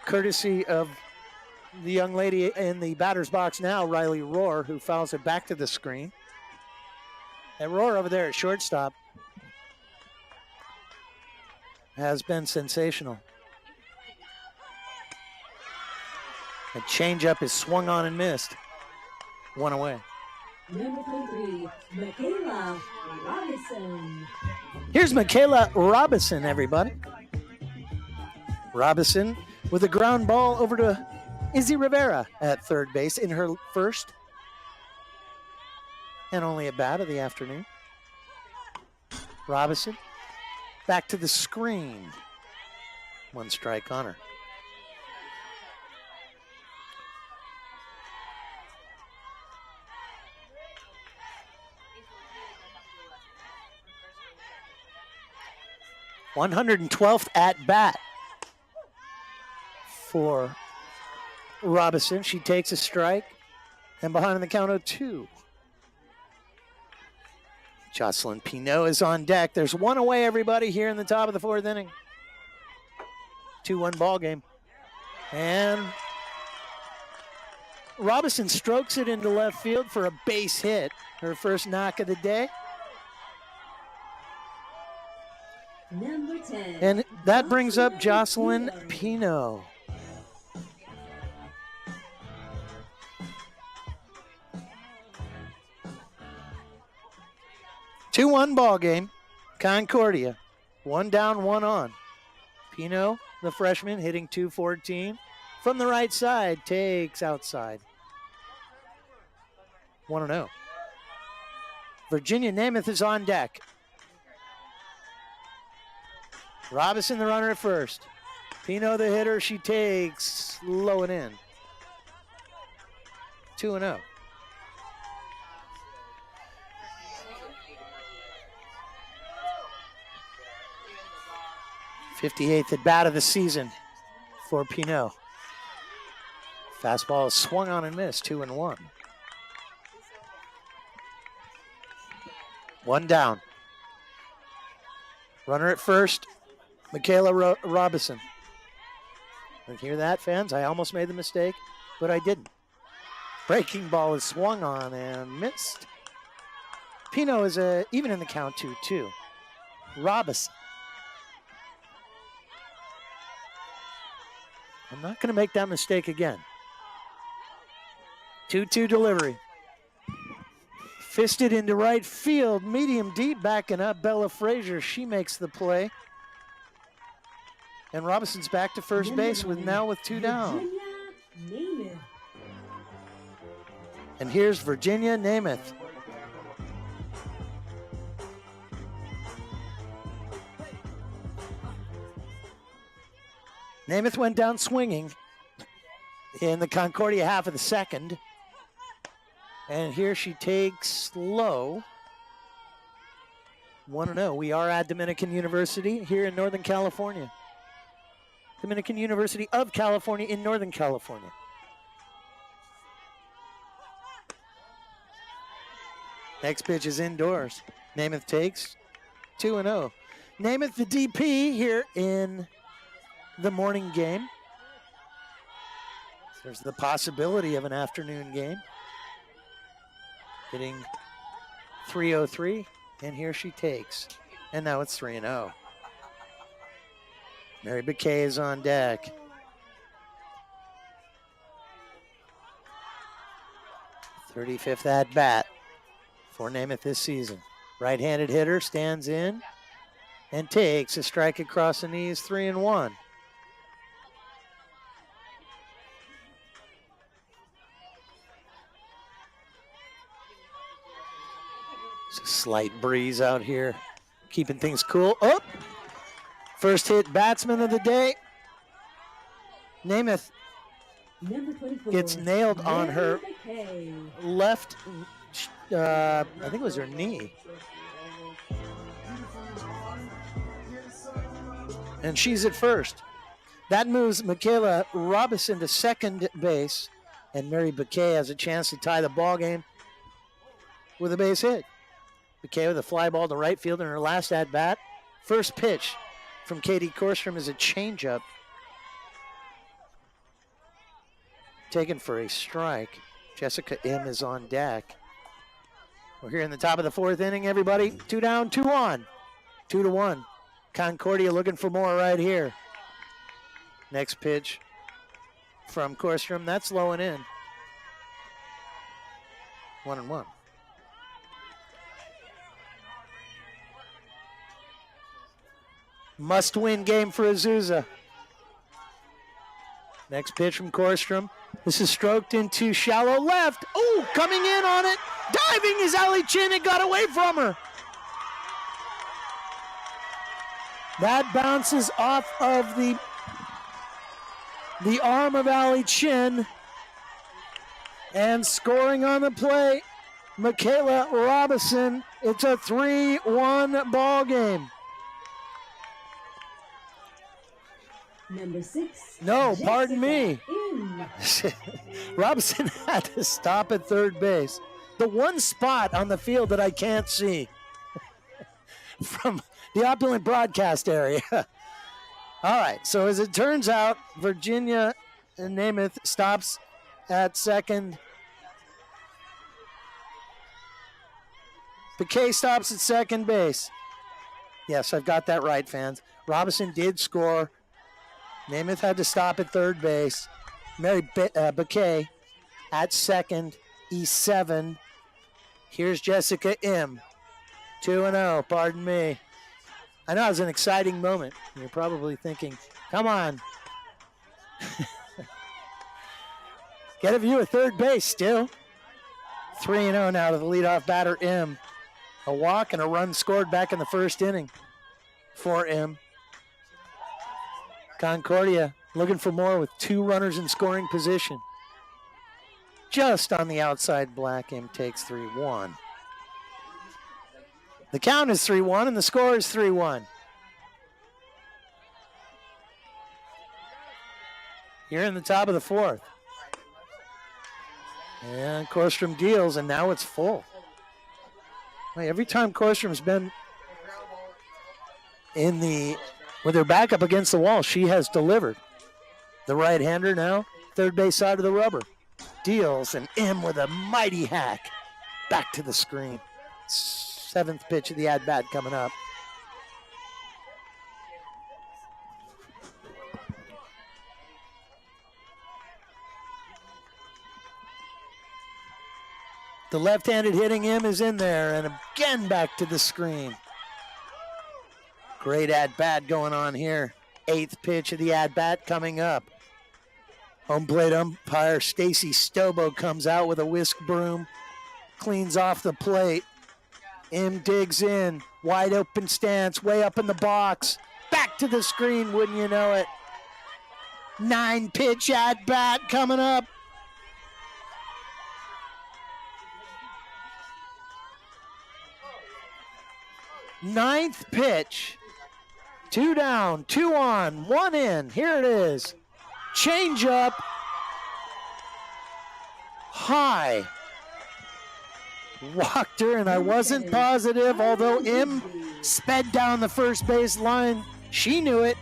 courtesy of the young lady in the batter's box now, Riley Rohr, who fouls it back to the screen. And Rohr over there at shortstop has been sensational. A changeup is swung on and missed. 1 away. Number 23, Michaela Robinson. Here's Michaela Robinson, everybody. Robinson with a ground ball over to Izzy Rivera at third base in her first and only at bat of the afternoon. Robinson back to the screen. 1 strike on her. .112th at bat for Robinson. She takes a strike and behind in the count 0-2. Jocelyn Pinot is on deck. There's 1 away, everybody, here in the top of the 4th inning. 2-1 ball game. And Robinson strokes it into left field for a base hit. Her first knock of the day. Number 10. And that brings up Jocelyn Pinot. Two-1 ball game. Concordia. 1 down, 1 on. Pinot, the freshman, hitting .214. From the right side, takes outside. 1-0. Virginia Namath is on deck. Robinson, the runner at first. Pinot, the hitter, she takes low and in. 2-0. .58th at bat of the season for Pinot. Fastball is swung on and missed, 2-1. 1 down. Runner at first. Michaela Robinson. You hear that, fans? I almost made the mistake, but I didn't. Breaking ball is swung on and missed. Pinot is even in the count 2-2. Robinson. I'm not going to make that mistake again. 2-2 delivery. Fisted into right field, medium deep, backing up. Bella Frazier, she makes the play. And Robinson's back to first base with 2 down. And here's Virginia Namath. Namath went down swinging in the Concordia half of the second. And here she takes low. 1-0. We are at Dominican University here in Northern California. Dominican University of California in Northern California. Next pitch is indoors. Namath takes 2-0. Namath, the DP here in the morning game. There's the possibility of an afternoon game. Hitting .303, and here she takes. And now it's 3-0. Mary Bouquet is on deck. .35th at bat for Namath this season. Right-handed hitter stands in and takes a strike across the knees, 3-1. It's a slight breeze out here, keeping things cool. Oh! First hit batsman of the day. Namath gets nailed on her left, I think it was her knee. And she's at first. That moves Michaela Robinson to second base, and Mary Bouquet has a chance to tie the ball game with a base hit. Bouquet with a fly ball to right field in her last at-bat. First pitch from Katie Korstrom is a changeup. Taken for a strike. Jessica M. is on deck. We're here in the top of the 4th inning, everybody. 2 down, 2 on. 2-1. Concordia looking for more right here. Next pitch from Korstrom. That's low and in. 1-1. Must-win game for Azusa. Next pitch from Korstrom. This is stroked into shallow left. Oh, coming in on it. Diving is Ali Chin. It got away from her. That bounces off of the arm of Ali Chin. And scoring on the play, Michaela Robinson. It's a 3-1 ball game. Number 6. No, pardon me. In. Robinson had to stop at third base. The one spot on the field that I can't see from the opulent broadcast area. All right, so as it turns out, Virginia Namath stops at second. Piquet stops at second base. Yes, I've got that right, fans. Robinson did score. Namath had to stop at third base. Mary Piquet at second, E7. Here's Jessica M. 2-0, pardon me. I know it was an exciting moment. You're probably thinking, come on. Get a view of third base still. 3-0 now to the leadoff batter, M. A walk and a run scored back in the first inning for M. Concordia looking for more with 2 runners in scoring position. Just on the outside, Black M takes 3-1. The count is 3-1 and the score is 3-1. Here in the top of the fourth. And Korstrom deals, and now it's full. Every time Korstrom's been with her back up against the wall, she has delivered. The right-hander now, third base side of the rubber. Deals, and M with a mighty hack. Back to the screen. 7th pitch of the at-bat coming up. The left-handed hitting M is in there, and again back to the screen. Great at-bat going on here. 8th pitch of the at-bat coming up. Home plate umpire Stacy Stobo comes out with a whisk broom, cleans off the plate. M digs in, wide open stance, way up in the box. Back to the screen, wouldn't you know it. 9-pitch at-bat coming up. Ninth pitch. 2 down, 2 on, 1 in. Here it is. Change up. High. Walked her, and I wasn't positive, although M sped down the first base line. She knew it.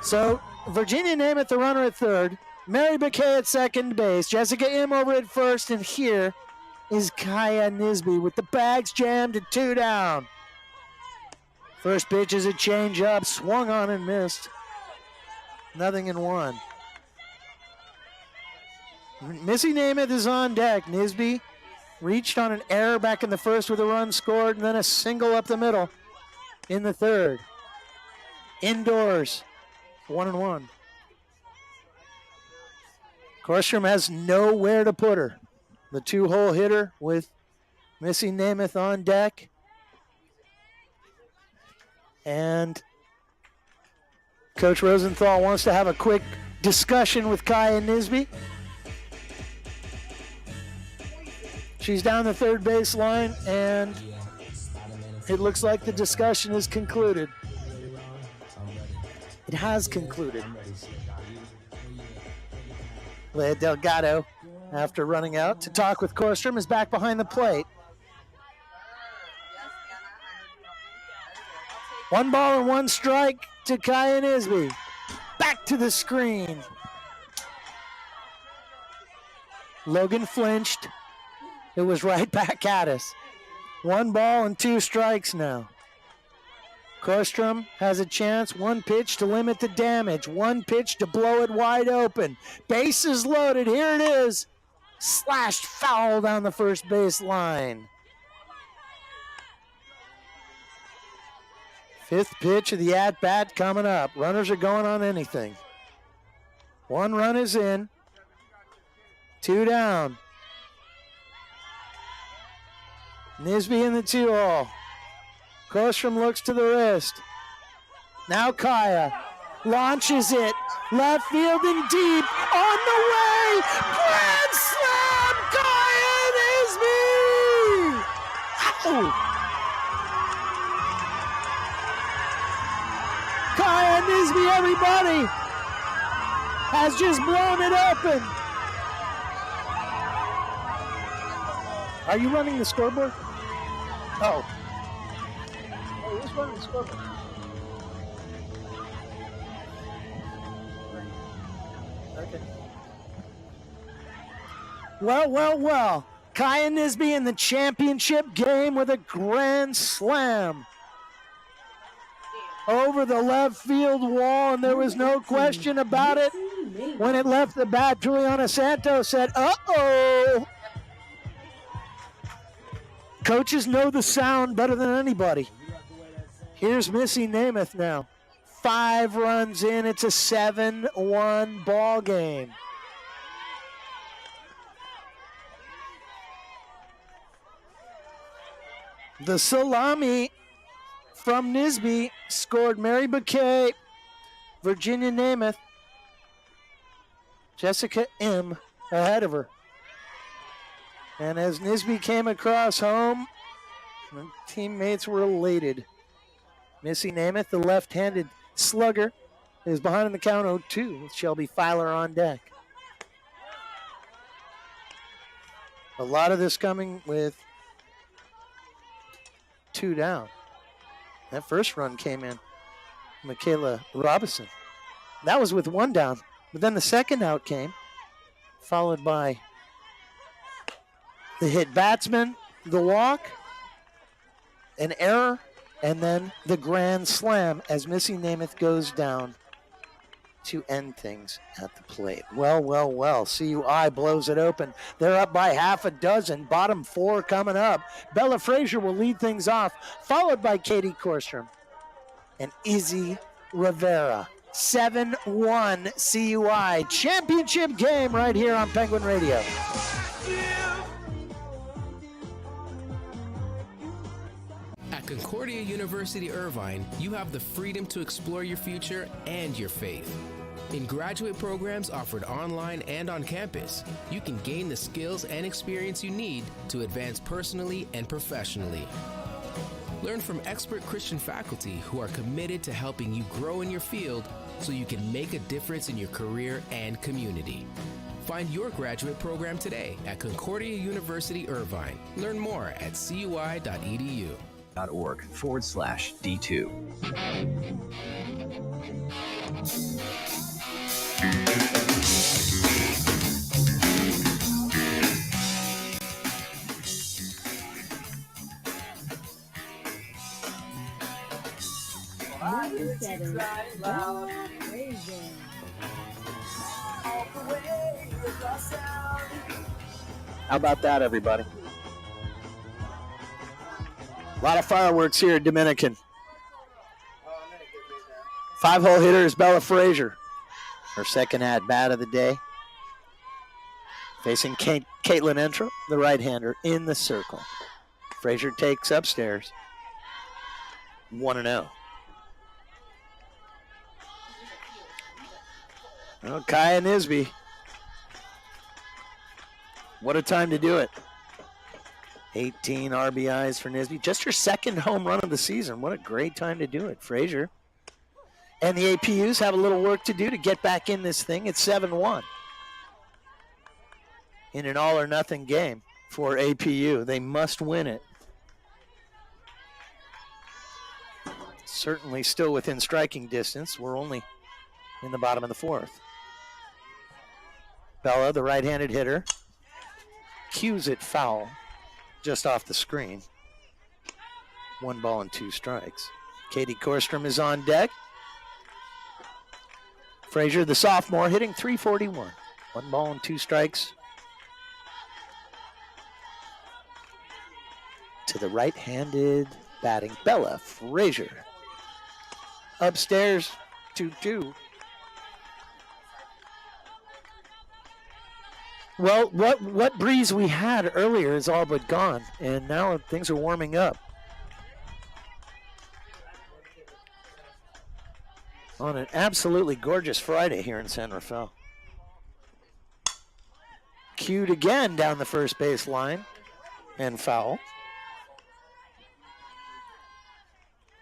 So Virginia Namath, the runner at third. Mary Piquet at second base. Jessica M over at first, and here is Kaya Nisby with the bags jammed at 2 down. First pitch is a change-up, swung on and missed. 0-1. Missy Namath is on deck. Nisby reached on an error back in the first with a run scored, and then a single up the middle in the third. Indoors, 1-1. Korstrom has nowhere to put her. The 2-hole hitter with Missy Namath on deck. And Coach Rosenthal wants to have a quick discussion with Kaya Nisby. She's down the third base line, and it looks like the discussion is concluded. It has concluded. Leah Delgado, after running out to talk with Korstrom, is back behind the plate. 1 ball and 1 strike to Kaya Nisby. Back to the screen. Logan flinched. It was right back at us. 1 ball and 2 strikes now. Korstrom has a chance. 1 pitch to limit the damage. 1 pitch to blow it wide open. Bases loaded. Here it is. Slashed foul down the first base line. 5th pitch of the at-bat coming up. Runners are going on anything. 1 run is in. 2 down. Nisby in the 2-hole. Kostrom looks to the wrist. Now Kaya launches it. Left field and deep. On the way. Grand slam. Kaya Nisby. Ow. Kaya Nisby, everybody, has just blown it open. Are you running the scoreboard? Oh. Oh, who's running the scoreboard? Okay. Well. Kaya Nisby in the championship game with a grand slam over the left field wall, and there was no question about it. When it left the bat, Juliana Santos said, uh-oh. Coaches know the sound better than anybody. Here's Missy Namath now. 5 runs in. It's a 7-1 ball game. The salami from Nisby scored Mary Bouquet, Virginia Namath, Jessica M. ahead of her. And as Nisby came across home, the teammates were elated. Missy Namath, the left-handed slugger, is behind in the count 0-2 with Shelby Filer on deck. A lot of this coming with 2 down. That first run came in, Michaela Robinson. That was with 1 down, but then the second out came, followed by the hit batsman, the walk, an error, and then the grand slam as Missy Namath goes down to end things at the plate. Well. CUI blows it open. They're up by half a dozen. Bottom 4 coming up. Bella Frazier will lead things off, followed by Katie Korstrom and Izzy Rivera. 7-1 CUI championship game right here on Penguin Radio. At Concordia University Irvine, you have the freedom to explore your future and your faith. In graduate programs offered online and on campus, you can gain the skills and experience you need to advance personally and professionally. Learn from expert Christian faculty who are committed to helping you grow in your field so you can make a difference in your career and community. Find your graduate program today at Concordia University Irvine. Learn more at cui.edu. .org/D2. How about that, everybody? A lot of fireworks here at Dominican. 5-hole hitter is Bella Frazier. Her second at-bat of the day. Facing Caitlin Entrup, the right-hander, in the circle. Frazier takes upstairs. 1-0. Well, Kaya Nisby. What a time to do it. 18 RBIs for Nisby. Just her second home run of the season. What a great time to do it. Frazier and the APUs have a little work to do to get back in this thing. It's 7-1 in an all-or-nothing game for APU. They must win it. Certainly still within striking distance. We're only in the bottom of the 4th. Bella, the right-handed hitter, cues it foul just off the screen. 1 ball and 2 strikes. Katie Korstrom is on deck. Frazier, the sophomore, hitting .341. 1 ball and 2 strikes. To the right-handed batting Bella Frazier. Upstairs, 2-2. Well, what breeze we had earlier is all but gone, and now things are warming up. On an absolutely gorgeous Friday here in San Rafael. Cued again down the first base line, and foul.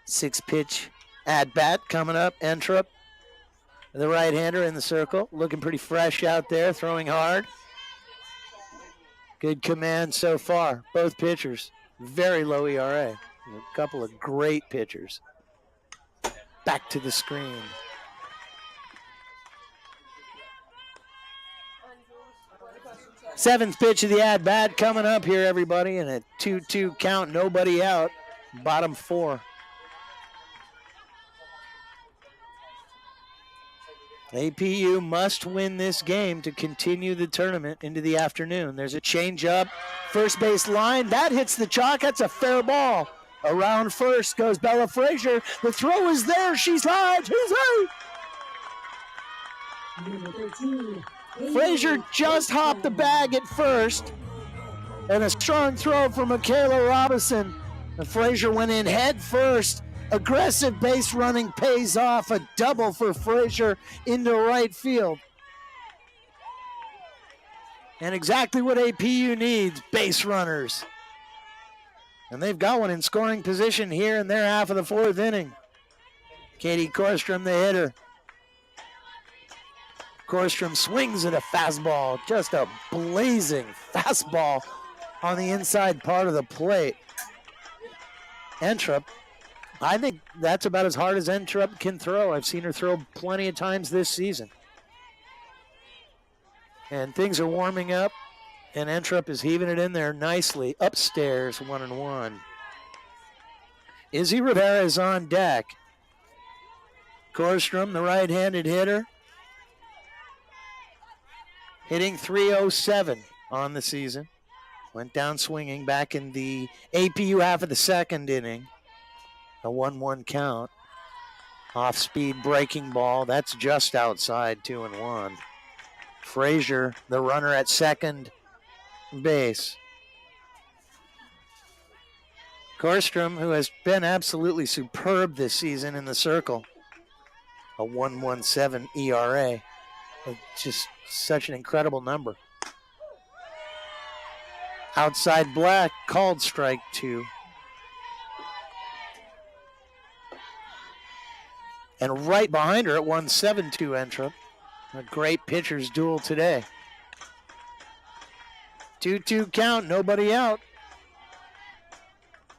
6-pitch at bat coming up. Entrup, the right-hander in the circle, looking pretty fresh out there, throwing hard. Good command so far. Both pitchers, very low ERA. A couple of great pitchers. Back to the screen. Seventh pitch of the at-bat coming up here, everybody, and a 2-2 count, nobody out. Bottom 4. APU must win this game to continue the tournament into the afternoon. There's a change-up, first base line. That hits the chalk. That's a fair ball. Around first goes Bella Frazier. The throw is there. She's high. She's high. Number 13. Frazier just hopped the bag at first. And a strong throw from Michaela Robinson. And Frazier went in head first. Aggressive base running pays off. A double for Frazier into right field. And exactly what APU needs, base runners. And they've got one in scoring position here in their half of the 4th inning. Katie Korstrom, the hitter. Korstrom swings at a fastball, just a blazing fastball on the inside part of the plate. Entrup, I think that's about as hard as Entrup can throw. I've seen her throw plenty of times this season. And things are warming up, and Entrup is heaving it in there nicely. Upstairs, 1-1. Izzy Rivera is on deck. Korstrom, the right-handed hitter, hitting .307 on the season. Went down swinging back in the APU half of the 2nd inning. A 1-1 count. Off-speed breaking ball. That's just outside, 2-1. Frazier, the runner at second base. Korstrom, who has been absolutely superb this season in the circle. A 1.17 ERA. It's just such an incredible number. Outside black, called strike 2. And right behind her at 1.72 Entrup. A great pitcher's duel today. 2-2 count, nobody out.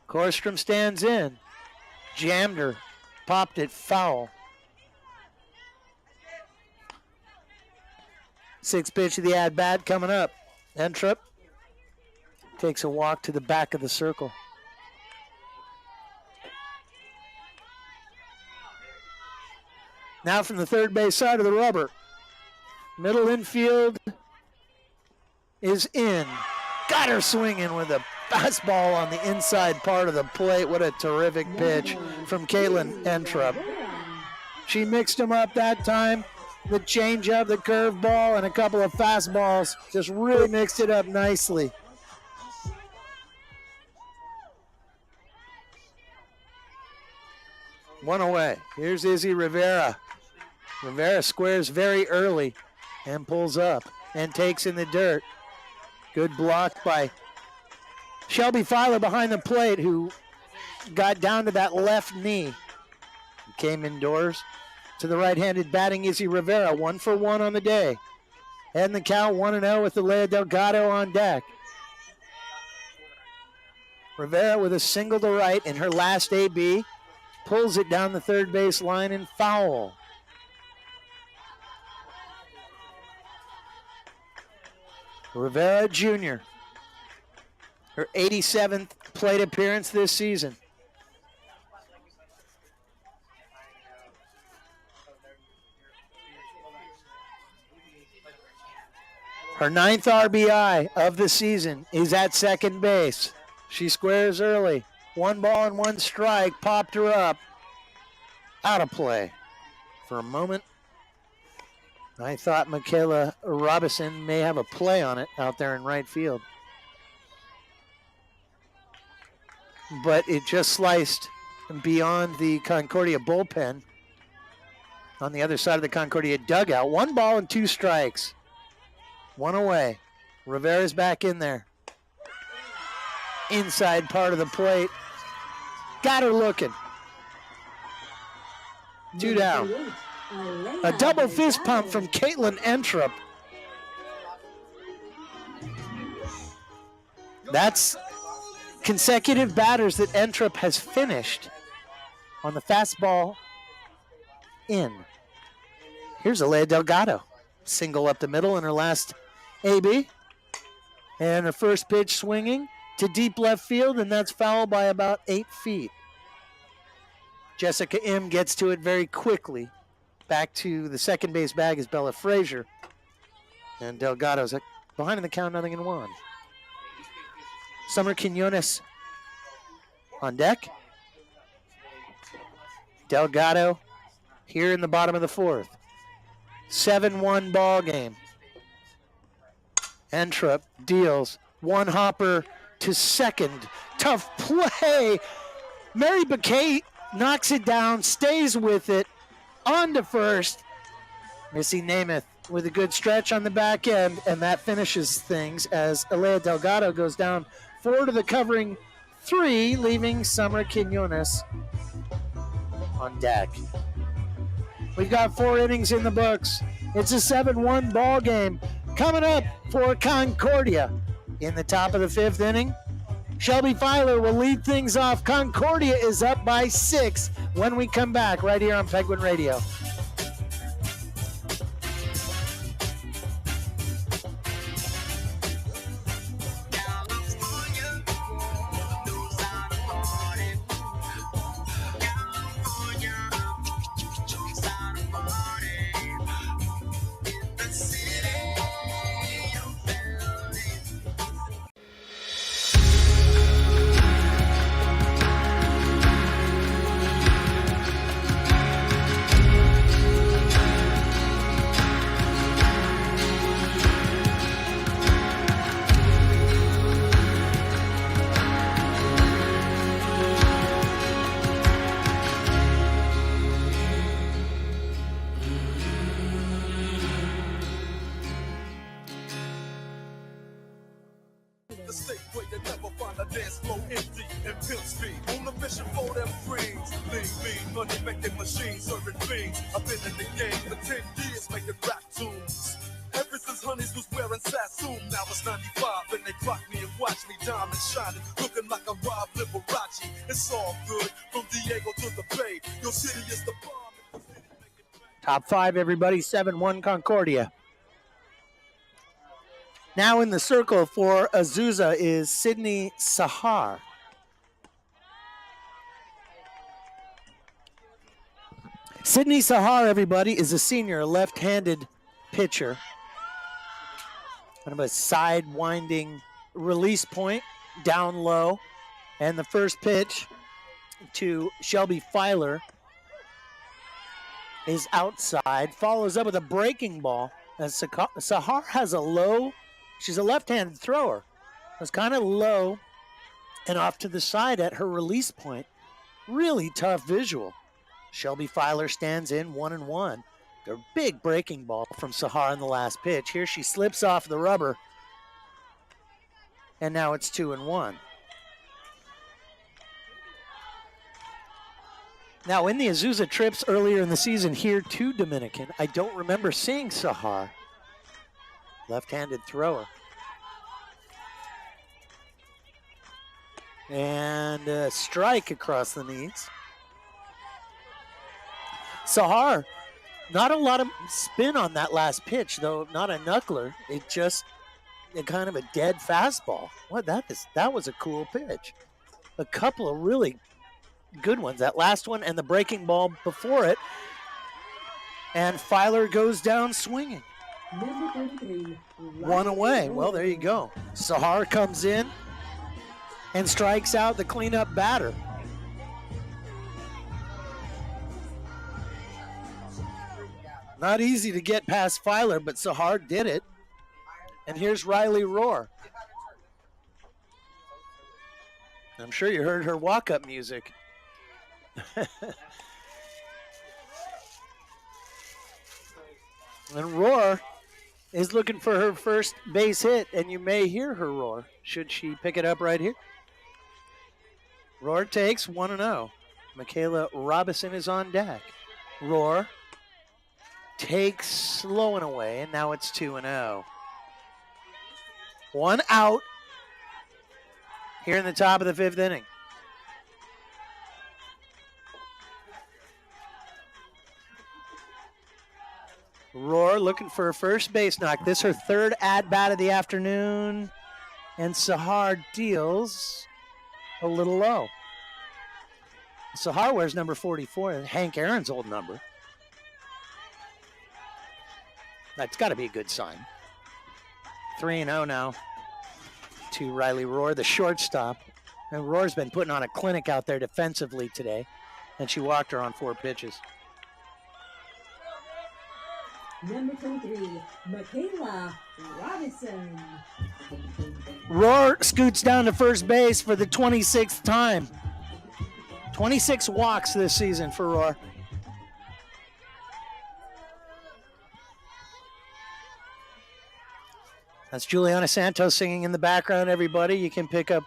Korstrom stands in. Jammed her, popped it foul. 6th pitch of the at-bat coming up. Entrup takes a walk to the back of the circle. Now from the third base side of the rubber. Middle infield is in. Got her swinging with a fastball on the inside part of the plate. What a terrific pitch from Caitlin Entrup. She mixed them up that time. The changeup, the curveball, and a couple of fastballs. Just really mixed it up nicely. One away. Here's Izzy Rivera. Rivera squares very early and pulls up and takes in the dirt. Good block by Shelby Filer behind the plate, who got down to that left knee. Came indoors to the right-handed batting Izzy Rivera. 1 for 1 on the day. Heading the count 1-0 with the Lea Delgado on deck. Rivera with a single to right in her last AB. Pulls it down the third base line and foul. Rivera Jr., her 87th plate appearance this season. Her 9th RBI of the season is at second base. She squares early. 1 ball and 1 strike, popped her up. Out of play for a moment. I thought Michaela Robison may have a play on it out there in right field. But it just sliced beyond the Concordia bullpen on the other side of the Concordia dugout. 1 ball and 2 strikes. 1 away. Rivera's back in there. Inside part of the plate. Got her looking. 2 down. A double fist pump from Caitlin Entrup. That's consecutive batters that Entrup has finished on the fastball in. Here's Alea Delgado. Single up the middle in her last AB. And her first pitch swinging to deep left field, and that's foul by about 8 feet. Jessica M. gets to it very quickly. Back to the second base bag is Bella Frazier. And Delgado's behind in the count, 0-1. Summer Quinones on deck. Delgado here in the bottom of the 4th. 7-1 ball game. Entrup deals 1 hopper to second. Tough play. Mary Bakay knocks it down, stays with it, on to first. Missy Namath with a good stretch on the back end, and that finishes things as Alea Delgado goes down 4 to the covering 3, leaving Summer Quinones on deck. We've got 4 innings in the books. It's a 7-1 ball game. Coming up for Concordia in the top of the 5th inning, Shelby Filer will lead things off. Concordia is up by 6 when we come back right here on Penguin Radio. Top 5, everybody. 7-1 Concordia. Now in the circle for Azusa is Sydney Sahar. Sydney Sahar, everybody, is a senior left-handed pitcher. Kind of a side-winding release point, down low. And the first pitch to Shelby Filer is outside, follows up with a breaking ball. As Sahar has a low, she's a left-handed thrower. It's kind of low and off to the side at her release point. Really tough visual. Shelby Filer stands in 1-1. A big breaking ball from Sahar in the last pitch. Here she slips off the rubber. And now it's 2-1. Now, in the Azusa trips earlier in the season here to Dominican, I don't remember seeing Sahar. Left-handed thrower. And a strike across the knees. Sahar, not a lot of spin on that last pitch, though, not a knuckler. It just a kind of a dead fastball. What that was a cool pitch. A couple of really good ones. That last one and the breaking ball before it. And Filer goes down swinging. Number 33. 1 away. Well, there you go. Sahar comes in and strikes out the cleanup batter. Not easy to get past Filer, but Sahar did it. And here's Riley Rohr. I'm sure you heard her walk-up music. And Rohr is looking for her first base hit, and you may hear her roar. Should she pick it up right here? Rohr takes 1-0. Michaela Robinson is on deck. Rohr takes slow and away, and now it's 2-0. 1 out here in the top of the 5th inning. Rohr looking for a first base knock. This her 3rd at-bat of the afternoon. And Sahar deals a little low. Sahar wears number 44, Hank Aaron's old number. That's got to be a good sign. 3-0 now to Riley Rohr, the shortstop. And Rohr's been putting on a clinic out there defensively today. And she walked her on 4 pitches. Number 23, Michaela Robinson. Rohr scoots down to first base for the 26th time. 26 walks this season for Rohr. That's Juliana Santos singing in the background, everybody. You can pick up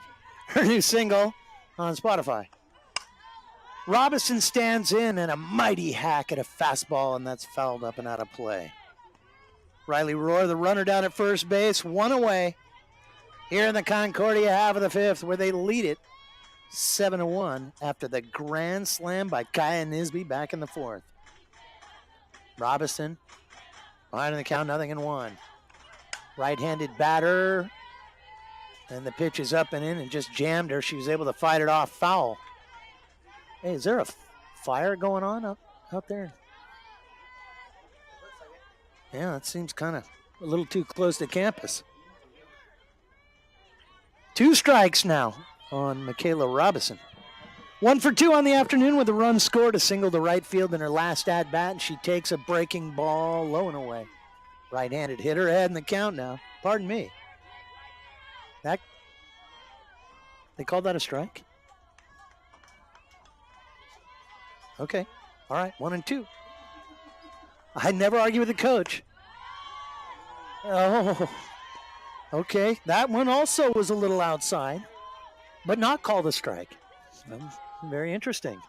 her new single on Spotify. Robinson stands in and a mighty hack at a fastball, and that's fouled up and out of play. Riley Rohr, the runner down at first base, 1 away here in the Concordia half of the 5th, where they lead it 7-1 after the grand slam by Kaya Nisby back in the 4th. Robinson behind in the count, 0-1. Right-handed batter, and the pitch is up and in and just jammed her. She was able to fight it off, foul. Hey, is there a fire going on out there? Yeah, it seems kind of a little too close to campus. 2 strikes now on Michaela Robinson. 1 for 2 on the afternoon with a run scored, a single to right field in her last at-bat, and she takes a breaking ball low and away. Right-handed hitter ahead in the count now. Pardon me. They called that a strike? Okay. All right. 1-2. I never argue with the coach. Oh. Okay. That one also was a little outside, but not called a strike. Very interesting.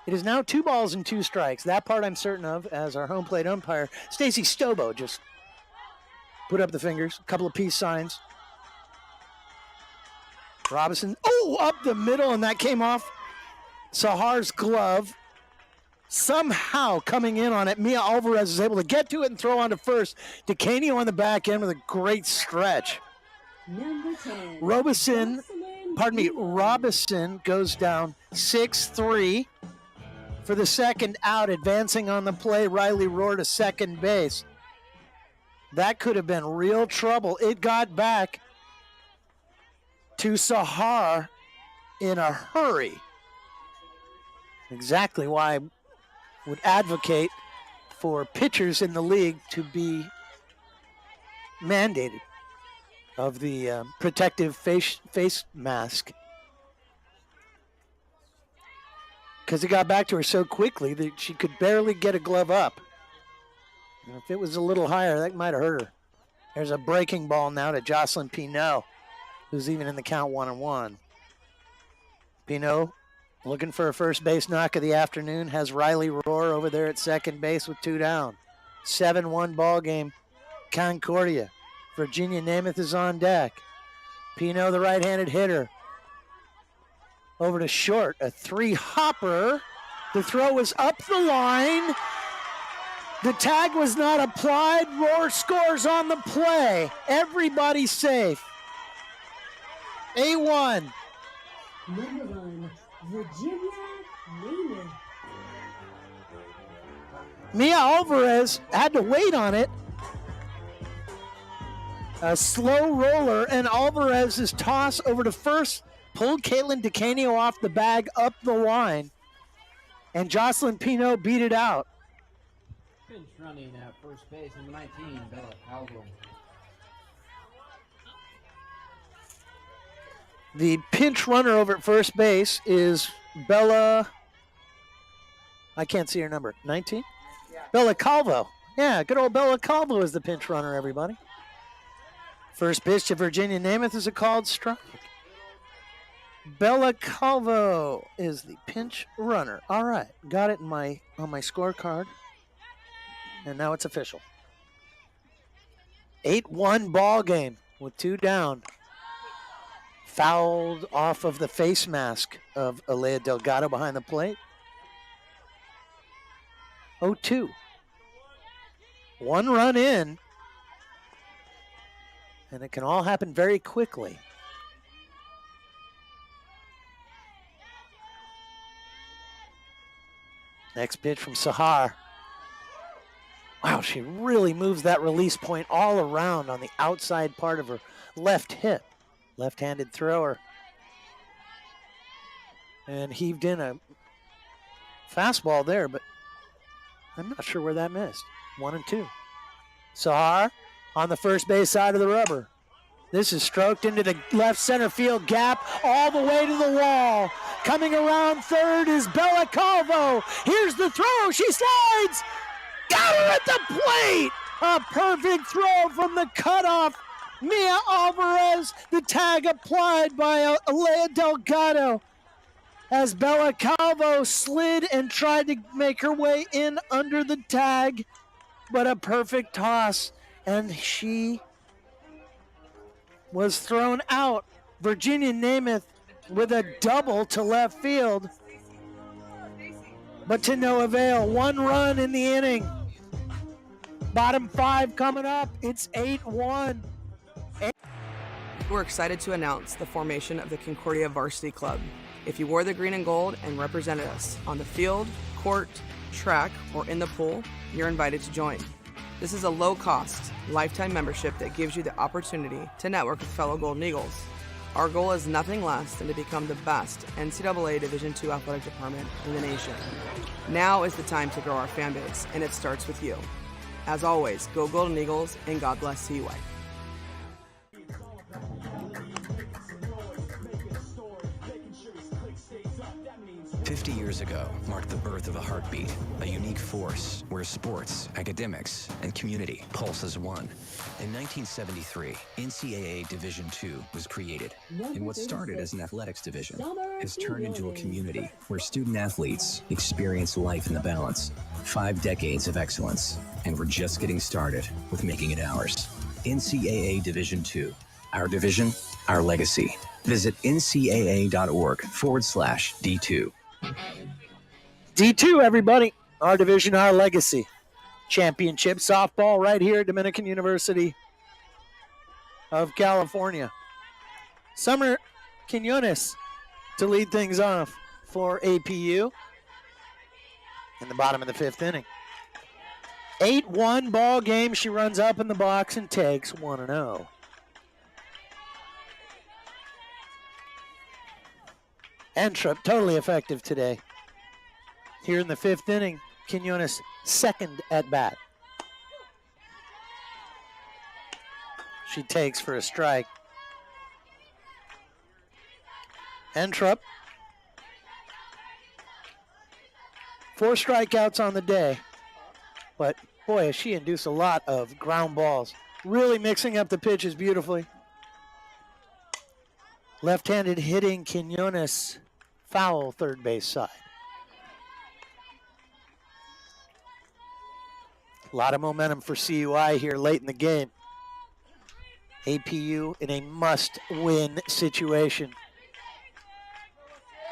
It is now 2 balls and 2 strikes. That part I'm certain of, as our home plate umpire, Stacy Stobo, just put up the fingers, a couple of peace signs. Robinson, up the middle, and that came off Sahar's glove. Somehow coming in on it, Mia Alvarez is able to get to it and throw on to first. DeCanio on the back end with a great stretch. Number 10, Robinson goes down 6-3 for the second out, advancing on the play. Riley Rohr to second base. That could have been real trouble. It got back to Sahar in a hurry. Exactly why I would advocate for pitchers in the league to be mandated of the protective face mask. Because it got back to her so quickly that she could barely get a glove up. And if it was a little higher, that might have hurt her. There's a breaking ball now to Jocelyn Pinot, who's even in the count 1-1. Pinot looking for a first base knock of the afternoon, has Riley Rohr over there at second base with 2 down. 7-1 ball game. Concordia. Virginia Namath is on deck. Pinot, the right-handed hitter. Over to short, a 3-hopper. The throw was up the line. The tag was not applied. Rohr scores on the play. Everybody's safe. A1. Number 1, Virginia Namath. Mia Alvarez had to wait on it. A slow roller, and Alvarez's toss over to first pulled Caitlin DeCanio off the bag up the line, and Jocelyn Pinot beat it out. Pinch running at first base, number 19, Bella Calvo. The pinch runner over at first base is Bella. I can't see her number. 19? Yeah. Bella Calvo. Yeah, good old Bella Calvo is the pinch runner, everybody. First pitch to Virginia Namath is a called strike. Bella Calvo is the pinch runner. All right, got it on my scorecard. And now it's official. 8-1 ball game with 2 down. Fouled off of the face mask of Alea Delgado behind the plate. 0-2. 1 run in. And it can all happen very quickly. Next pitch from Sahar. Wow, she really moves that release point all around on the outside part of her left hip. Left-handed thrower. And heaved in a fastball there, but I'm not sure where that missed. 1-2. Sahar on the first base side of the rubber. This is stroked into the left center field gap all the way to the wall. Coming around third is Bella Calvo. Here's the throw. She slides. Got her at the plate. A perfect throw from the cutoff. Mia Alvarez, the tag applied by Alea Delgado as Bella Calvo slid and tried to make her way in under the tag, but a perfect toss, and she was thrown out. Virginia Namath with a double to left field, but to no avail. 1 run in the inning. Bottom 5 coming up. It's 8-1. We're excited to announce the formation of the Concordia Varsity Club. If you wore the green and gold and represented us on the field, court, track, or in the pool, you're invited to join. This is a low-cost, lifetime membership that gives you the opportunity to network with fellow Golden Eagles. Our goal is nothing less than to become the best NCAA Division II athletic department in the nation. Now is the time to grow our fan base, and it starts with you. As always, go Golden Eagles, and God bless CUI. 50 years ago marked the birth of a heartbeat, a unique force where sports, academics, and community pulse as one. In 1973, NCAA Division II was created, and what started as an athletics division has turned into a community where student athletes experience life in the balance. 5 decades of excellence, and we're just getting started with making it ours. NCAA Division II, our division, our legacy. Visit ncaa.org/D2. D2, everybody. Our division, our legacy. Championship softball right here at Dominican University of California. Summer Quinones to lead things off for APU in the bottom of the 5th inning. 8-1 ball game. She runs up in the box and takes 1-0. Entrup totally effective today. Here in the 5th inning, Quinones' second at bat. She takes for a strike. Entrup, 4 strikeouts on the day, but boy, has she induced a lot of ground balls. Really mixing up the pitches beautifully. Left-handed hitting Quinones, foul third base side. A lot of momentum for CUI here late in the game. APU in a must-win situation.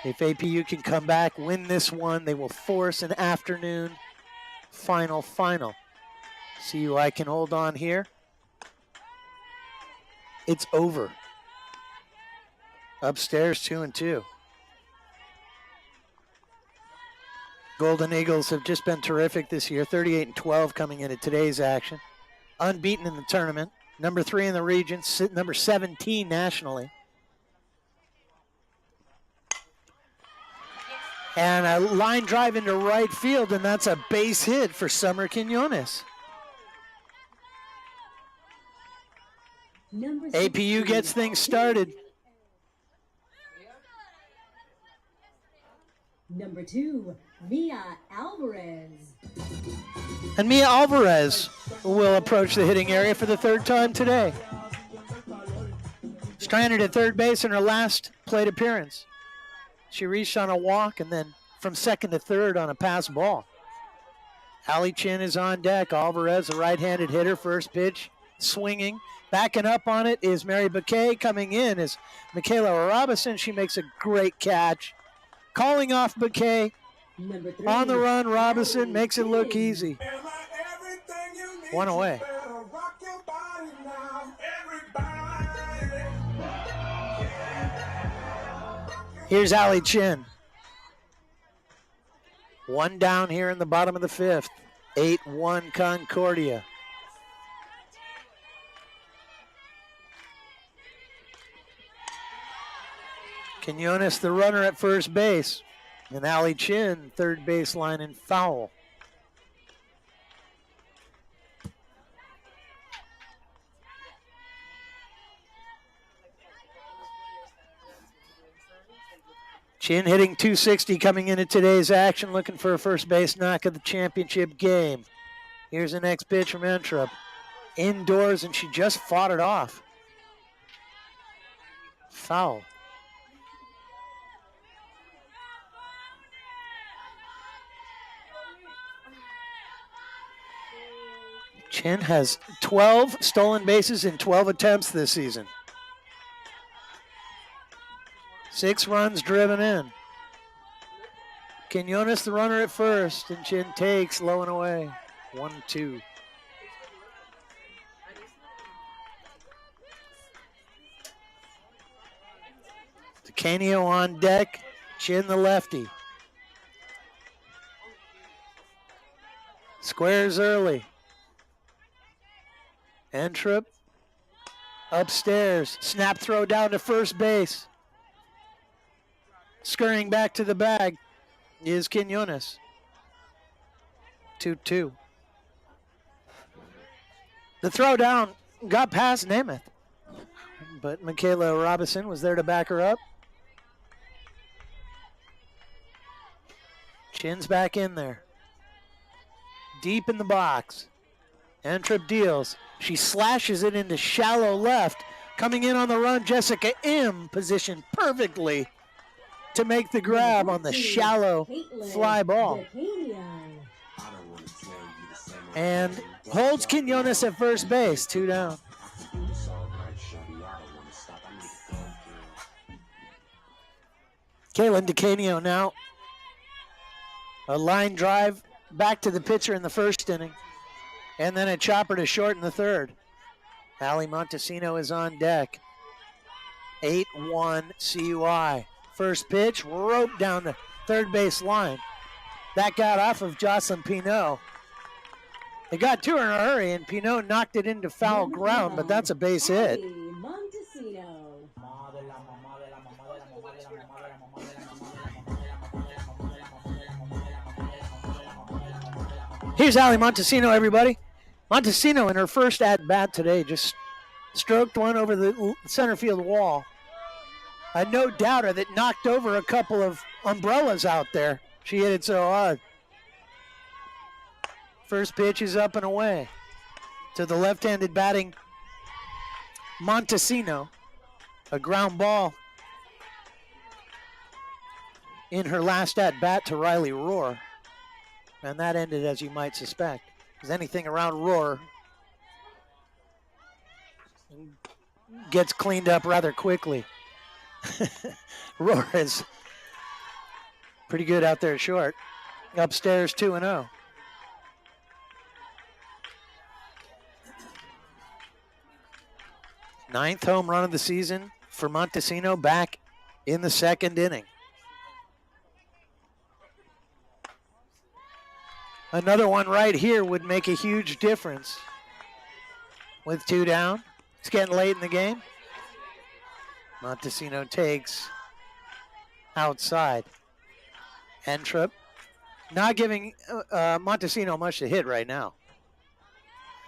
If APU can come back, win this one, they will force an afternoon final. CUI can hold on here. It's over. Upstairs 2-2. Golden Eagles have just been terrific this year, 38-12 coming into today's action. Unbeaten in the tournament, number 3 in the region, number 17 nationally. And a line drive into right field, and that's a base hit for Summer Quinones. APU gets things started. Number 2, Mia Alvarez. And Mia Alvarez will approach the hitting area for the third time today. Stranded at third base in her last plate appearance. She reached on a walk and then from second to third on a pass ball. Allie Chin is on deck. Alvarez, a right-handed hitter, first pitch, swinging. Backing up on it is Mary Bouquet. Coming in is Michaela Robinson. She makes a great catch. Calling off Bouquet. On the run, Robinson makes it look easy. One away. Here's Allie Chin. One down here in the bottom of the fifth. 8-1 Concordia. Quinones, the runner at first base. And Allie Chin, third baseline and foul. Chin hitting .260 coming into today's action, looking for a first base knock of the championship game. Here's the next pitch from Entrup. Indoors, and she just fought it off. Foul. Chin has 12 stolen bases in 12 attempts this season. 6 runs driven in. Quinones the runner at first, and Chin takes low and away. 1-2. Canio on deck, Chin the lefty. Squares early. Entrup upstairs. Snap throw down to first base. Scurrying back to the bag is Quinones. 2-2. The throw down got past Nemeth, but Michaela Robinson was there to back her up. Chin's back in there. Deep in the box. Entrup deals. She slashes it into shallow left. Coming in on the run, Jessica M. positioned perfectly to make the grab on the shallow fly ball. And holds Quinones at first base, 2 down. Kaylin DeCanio now. A line drive back to the pitcher in the first inning. And then a chopper to short in the third. Allie Montesino is on deck. 8-1 CUI. First pitch, roped down the third base line. That got off of Jocelyn Pinot. They got to her in a hurry, and Pinot knocked it into foul ground, but that's a base hit. Here's Allie Montesino, everybody. Montesino in her first at-bat today just stroked one over the center field wall. I no doubter that knocked over a couple of umbrellas out there. She hit it so hard. First pitch is up and away to the left-handed batting Montesino. A ground ball in her last at-bat to Riley Rohr. And that ended as you might suspect. Because anything around Rohr gets cleaned up rather quickly. Rohr is pretty good out there short. Upstairs 2-0. Ninth home run of the season for Montesino, back in the second inning. Another one right here would make a huge difference. With 2 down, it's getting late in the game. Montesino takes outside. Entrup not giving Montesino much to hit right now.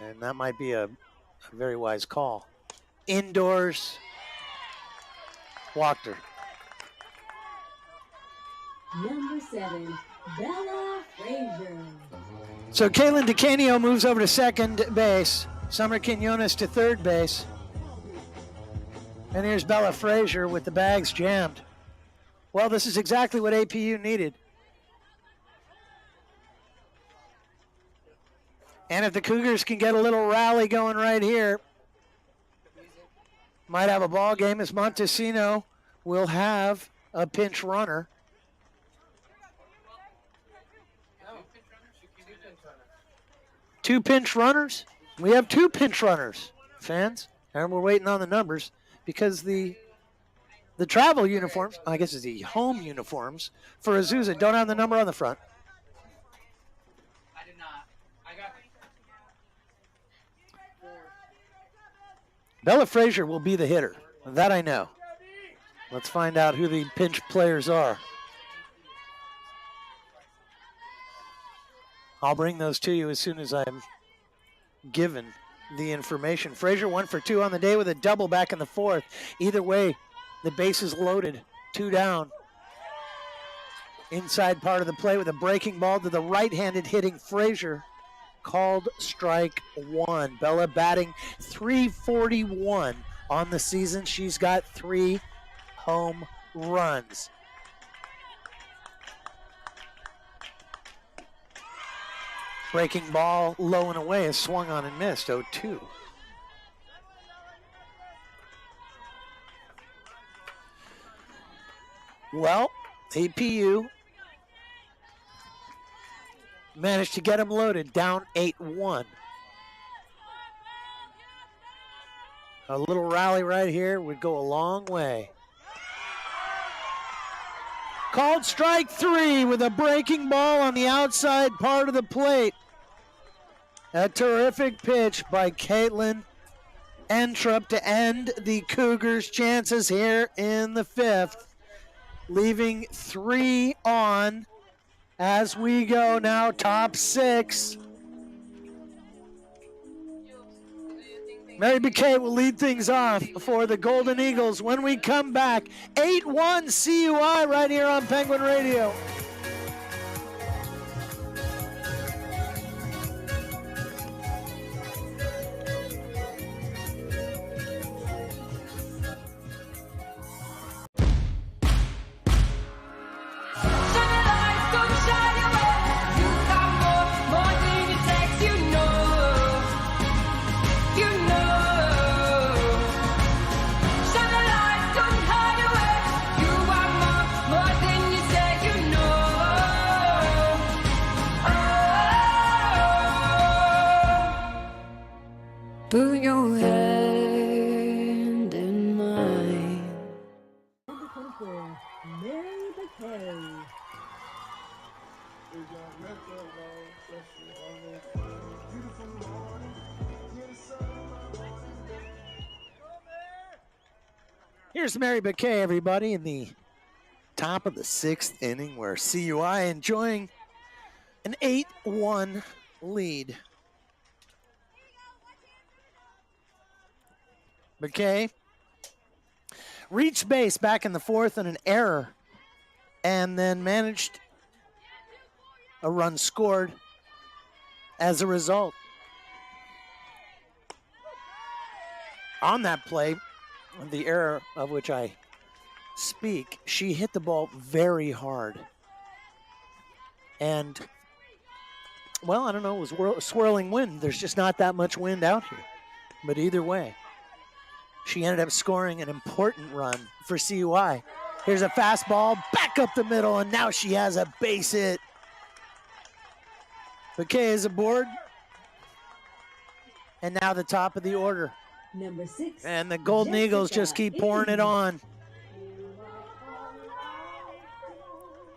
And that might be a very wise call. Indoors, walked her. Number 7, Bella Frazier. So Kaylin DeCanio moves over to second base. Summer Quinones to third base. And here's Bella Frazier with the bags jammed. Well, this is exactly what APU needed. And if the Cougars can get a little rally going right here, might have a ball game as Montesino will have a pinch runner. Two pinch runners? We have two pinch runners, fans. And we're waiting on the numbers because the travel uniforms, I guess it's the home uniforms for Azusa, don't have the number on the front. I did not. I got Bella Frazier will be the hitter. That I know. Let's find out who the pinch players are. I'll bring those to you as soon as I'm given the information. Frazier 1 for 2 on the day with a double back in the fourth. Either way, the base is loaded. 2 down. Inside part of the play with a breaking ball to the right-handed hitting Frazier. Called strike 1. Bella batting .341 on the season. She's got 3 home runs. Breaking ball low and away is swung on and missed. 0-2. Well, APU managed to get him loaded, down 8-1. A little rally right here would go a long way. Called strike 3 with a breaking ball on the outside part of the plate. A terrific pitch by Caitlin Entrup to end the Cougars' chances here in the 5th. Leaving 3 on as we go now, top 6. Mary Bouquet will lead things off for the Golden Eagles when we come back. 8-1 CUI right here on Penguin Radio. Put your hand in mine. Number 24, Mary Bouquet. Here's Mary Bouquet, everybody, in the top of the 6th inning where CUI enjoying an 8-1 lead. Bouquet reached base back in the 4th on an error and then managed a run scored as a result. On that play, the error of which I speak, she hit the ball very hard. And, well, I don't know, it was swirling wind. There's just not that much wind out here. But either way, she ended up scoring an important run for CUI. Here's a fastball back up the middle, and now she has a base hit. Bouquet is aboard. And now the top of the order. Number 6. And the Golden Eagles just keep pouring it on.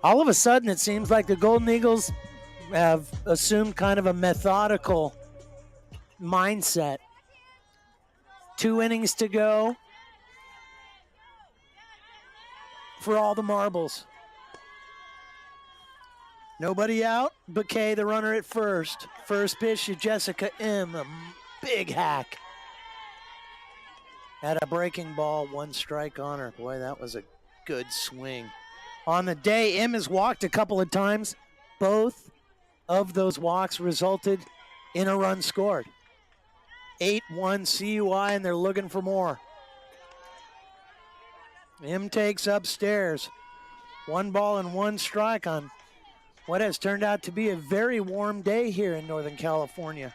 All of a sudden, it seems like the Golden Eagles have assumed kind of a methodical mindset. 2 innings to go for all the marbles. Nobody out. Bouquet, the runner at first. First pitch to Jessica M. A big hack. Had a breaking ball, 1 strike on her. Boy, that was a good swing. On the day, M has walked a couple of times. Both of those walks resulted in a run scored. 8-1 CUI, and they're looking for more. M takes upstairs. 1 ball and 1 strike on what has turned out to be a very warm day here in Northern California.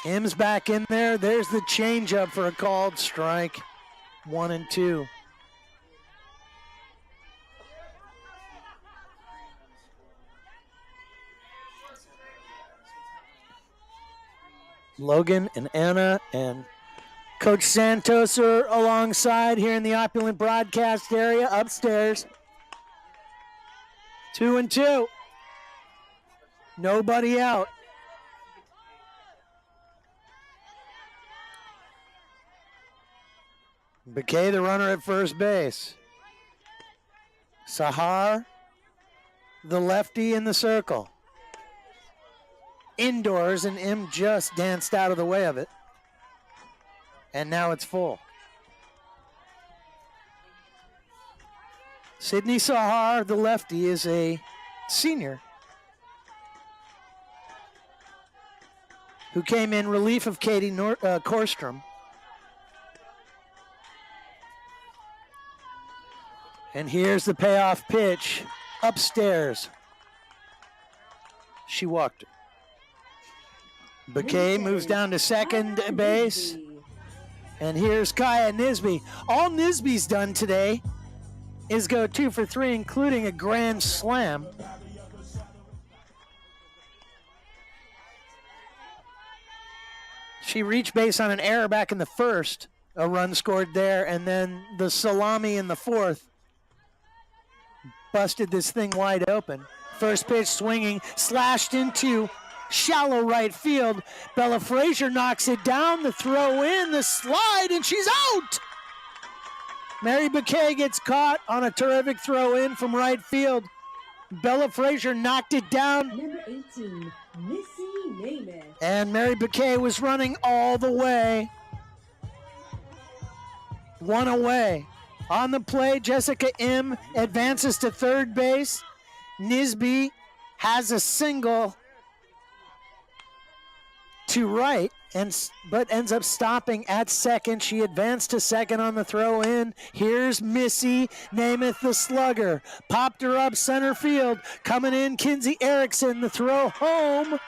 M's back in there. There's the changeup for a called strike. 1-2. Logan and Anna and Coach Santos are alongside here in the opulent broadcast area upstairs. 2-2. Nobody out. Bouquet, the runner at first base. Sahar, the lefty in the circle. Indoors, and M just danced out of the way of it. And now it's full. Sydney Sahar, the lefty, is a senior who came in relief of Katie Korstrom. And here's the payoff pitch upstairs. She walked it. Bouquet moves down to second base. And here's Kaya Nisby. All Nisby's done today is go 2 for 3, including a grand slam. She reached base on an error back in the first. A run scored there, and then the salami in the fourth busted this thing wide open. First pitch swinging, slashed into shallow right field. Bella Frazier knocks it down, the throw in, the slide, and she's out! Mary Bouquet gets caught on a terrific throw in from right field. Bella Frazier knocked it down. Number 18, Missy Namath. And Mary Bouquet was running all the way. 1 away. On the play, Jessica M. advances to third base. Nisby has a single to right, but ends up stopping at second. She advanced to second on the throw in. Here's Missy Namath, the slugger. Popped her up center field. Coming in, Kinsey Erickson, the throw home.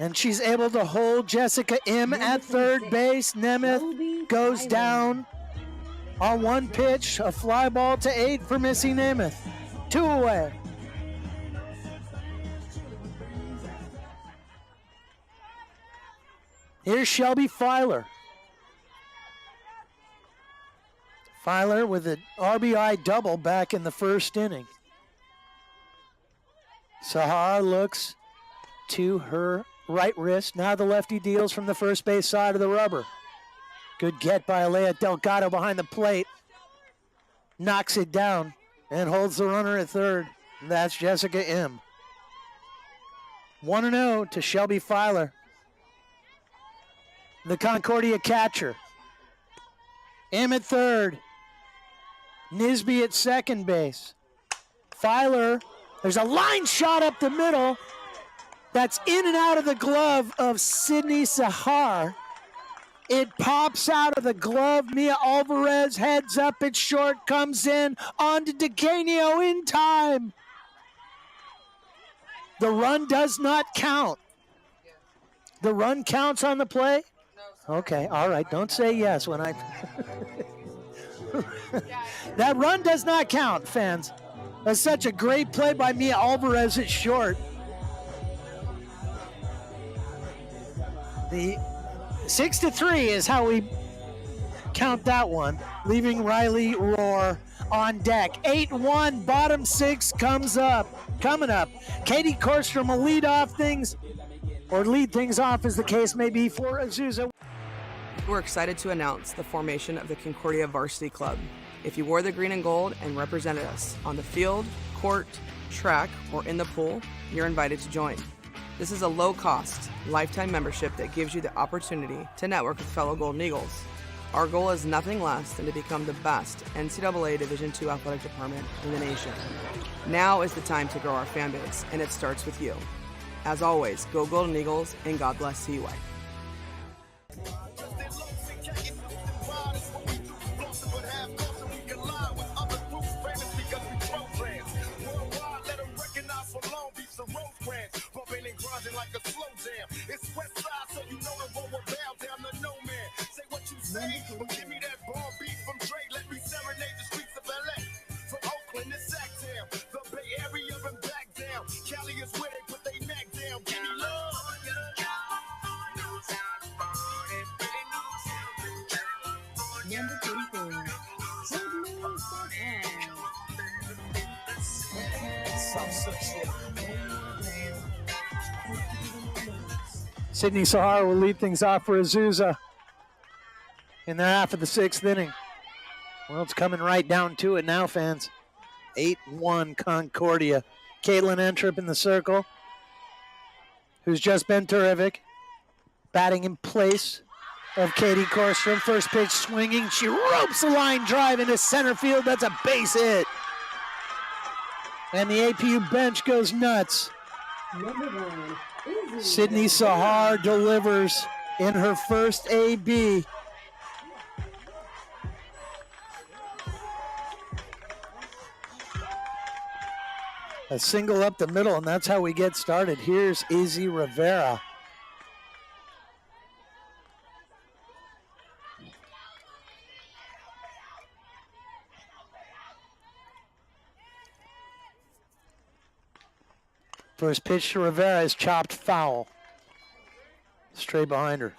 And she's able to hold Jessica M. at third base. Namath goes down on 1 pitch. A fly ball to 8 for Missy Namath. 2 away. Here's Shelby Filer. Filer with an RBI double back in the first inning. Sahar looks to her right wrist. Now the lefty deals from the first base side of the rubber. Good get by Alea Delgado behind the plate. Knocks it down and holds the runner at third. And that's Jessica M. 1-0 to Shelby Filer, the Concordia catcher. M at third. Nisby at second base. Filer, there's a line shot up the middle. That's in and out of the glove of Sydney Sahar. It pops out of the glove. Mia Alvarez heads up, it's short, comes in, on to DeCanio in time. The run does not count. The run counts on the play? Okay, all right, don't say yes when I... That run does not count, fans. That's such a great play by Mia Alvarez at short. The 6-3 is how we count that one, leaving Riley Rohr on deck. 8-1, bottom 6 coming up. Katie Korstrom will lead things off as the case may be for Azusa. We're excited to announce the formation of the Concordia Varsity Club. If you wore the green and gold and represented us on the field, court, track, or in the pool, you're invited to join. This is a low-cost, lifetime membership that gives you the opportunity to network with fellow Golden Eagles. Our goal is nothing less than to become the best NCAA Division II athletic department in the nation. Now is the time to grow our fan base, and it starts with you. As always, go Golden Eagles, and God bless CUI. Like a slow jam. It's West Side, so you know it won't bow down to no man. Say what you say, but give me that ball beat from Dre. Let me serenade the streets of LA. From Oakland to Sacktown, the Bay Area and back down. Cali is where they put their neck down. Give me love. Number 34. Sydney Sahara will lead things off for Azusa in the half of the 6th inning. Well, it's coming right down to it now, fans. 8-1 Concordia. Caitlin Entrup in the circle, who's just been terrific. Batting in place of Katie Korstrom. First pitch swinging. She ropes the line drive into center field. That's a base hit. And the APU bench goes nuts. Number 1. Sydney Sahar delivers in her first AB. A single up the middle, and that's how we get started. Here's Izzy Rivera. First pitch to Rivera is chopped foul. Straight behind her.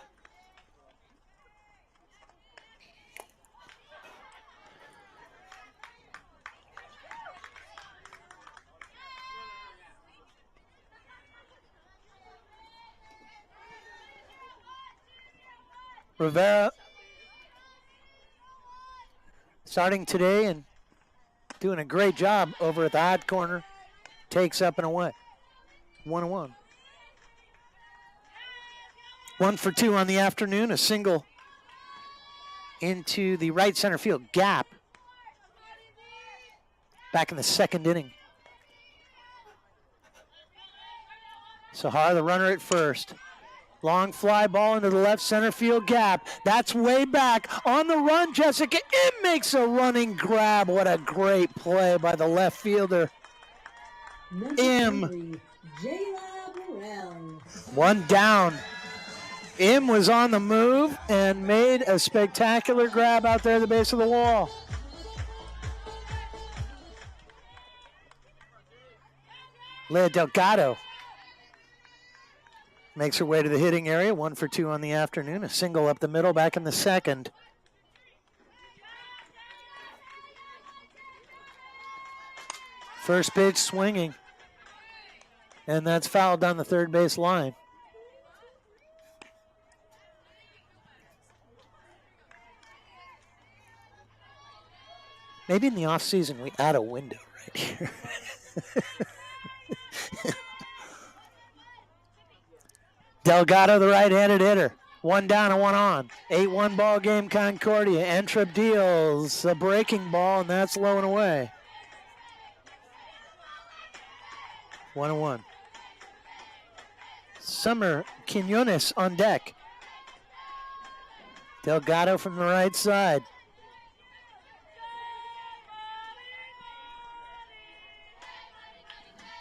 Rivera starting today and doing a great job over at the hot corner. Takes up and away. 1-1. 1 for 2 on the afternoon. A single into the right center field gap. Back in the 2nd inning. Sahar, the runner at first. Long fly ball into the left center field gap. That's way back. On the run, Jessica Im makes a running grab. What a great play by the left fielder. Im. One down. Im was on the move and made a spectacular grab out there at the base of the wall. Leah Delgado makes her way to the hitting area. 1 for 2 on the afternoon. A single up the middle back in the 2nd. First pitch swinging. And that's fouled down the third base line. Maybe in the offseason we add a window right here. Delgado, the right-handed hitter. 1 down and 1 on. 8-1 ball game, Concordia. Entrup deals a breaking ball, and that's low and away. 1-1. Summer Quinones on deck. Delgado from the right side.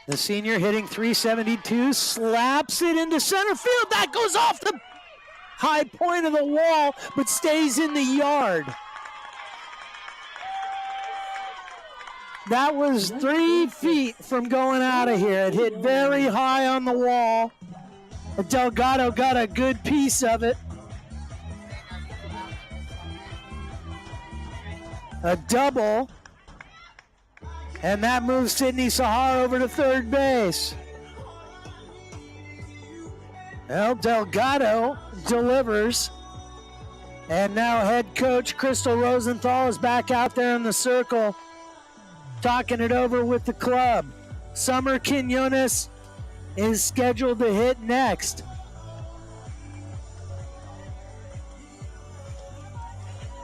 The senior hitting .372, slaps it into center field. That goes off the high point of the wall, but stays in the yard. That was 3 feet from going out of here. It hit very high on the wall. Delgado got a good piece of it. A double. And that moves Sydney Sahar over to third base. Well, Delgado delivers And now head coach Crystal Rosenthal is back out there in the circle, talking it over with the club. Summer Quinones is scheduled to hit next.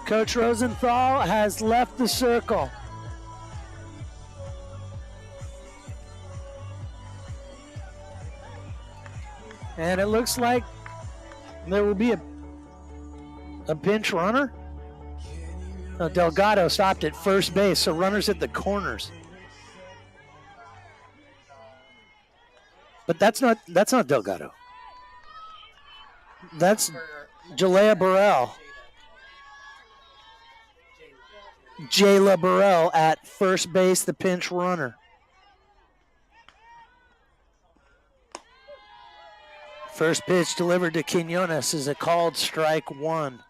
Coach Rosenthal has left the circle. And it looks like there will be a pinch runner. Delgado stopped at first base, so runners at the corners. But that's not Delgado. That's Jalea Burrell. Jayla Burrell at first base, the pinch runner. First pitch delivered to Quinones is a called strike one.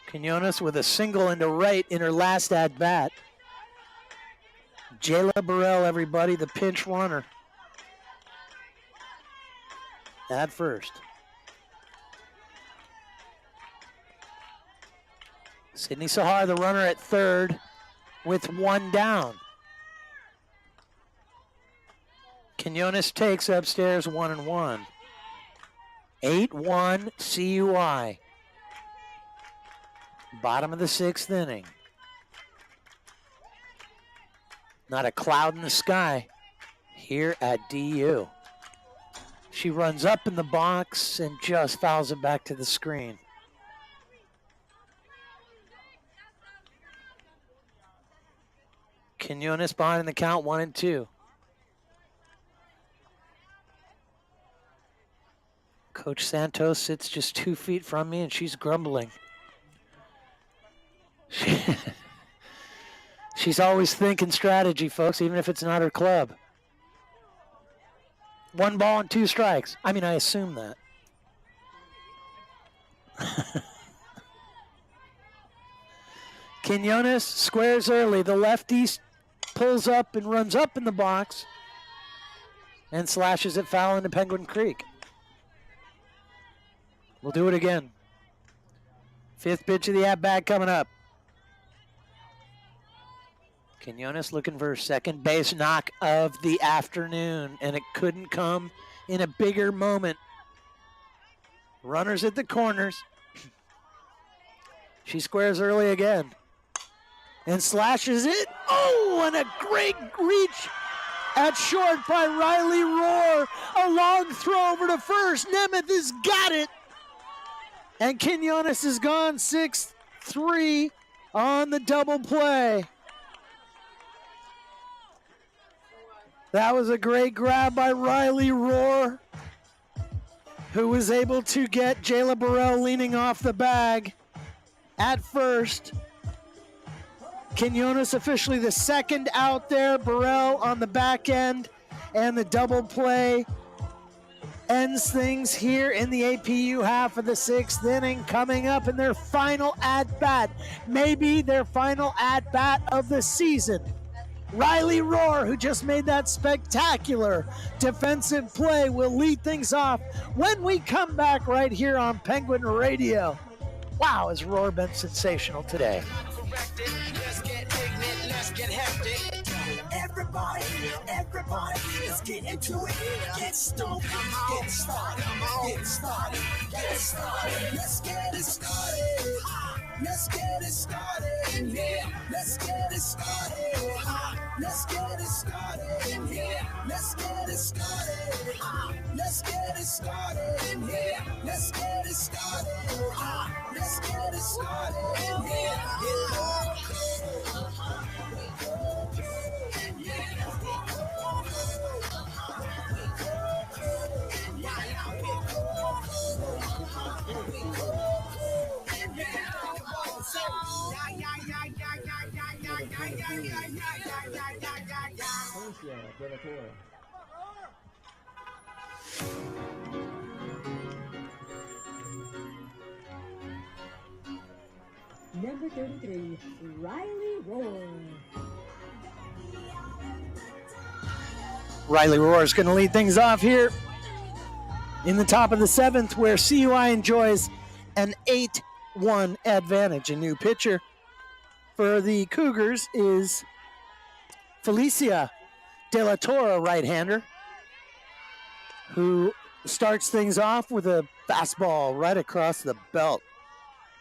Quinones with a single into right in her last at-bat. Jayla Burrell, everybody, the pinch runner. At first. Sydney Sahar, the runner at third, with one down. Quinones takes upstairs 1-1. 8-1 CUI. Bottom of the sixth inning. Not a cloud in the sky here at DU. She runs up in the box and just fouls it back to the screen. Quinones behind in the count, 1-2. Coach Santos sits just 2 feet from me and she's grumbling. She's always thinking strategy, folks, even if it's not her club. 1 ball and 2 strikes. I mean, I assume that. Quinones squares early. The lefty pulls up and runs up in the box and slashes it foul into Penguin Creek. We'll do it again. 5th pitch of the at-bat coming up. Quinones looking for her second base knock of the afternoon, and it couldn't come in a bigger moment. Runners at the corners. She squares early again and slashes it. Oh, and a great reach at short by Riley Rohr. A long throw over to first. Nemeth has got it. And Quinones is gone 6-3 on the double play. That was a great grab by Riley Rohr, who was able to get Jayla Burrell leaning off the bag at first. Quinones officially the second out there. Burrell on the back end, and the double play ends things here in the APU half of the 6th inning. Coming up in their final at-bat, maybe their final at-bat of the season. Riley Rohr, who just made that spectacular defensive play, will lead things off when we come back right here on Penguin Radio. Wow, has Rohr been sensational today. Let's get ignorant, let's get hectic. Everybody, let's get into it. Get stoned, get started, get started, get started. Let's get it started. Let's get it started in here. Let's get it started. Let's get it started in here. Let's get it started. Let's get it started in here. Let's get it started. Let's get it started in here. Number 33, Riley Rohr. Riley Rohr is going to lead things off here in the top of the 7th, where CUI enjoys an 8-1 advantage. A new pitcher for the Cougars is Felicia De La Torre, right-hander, who starts things off with a fastball right across the belt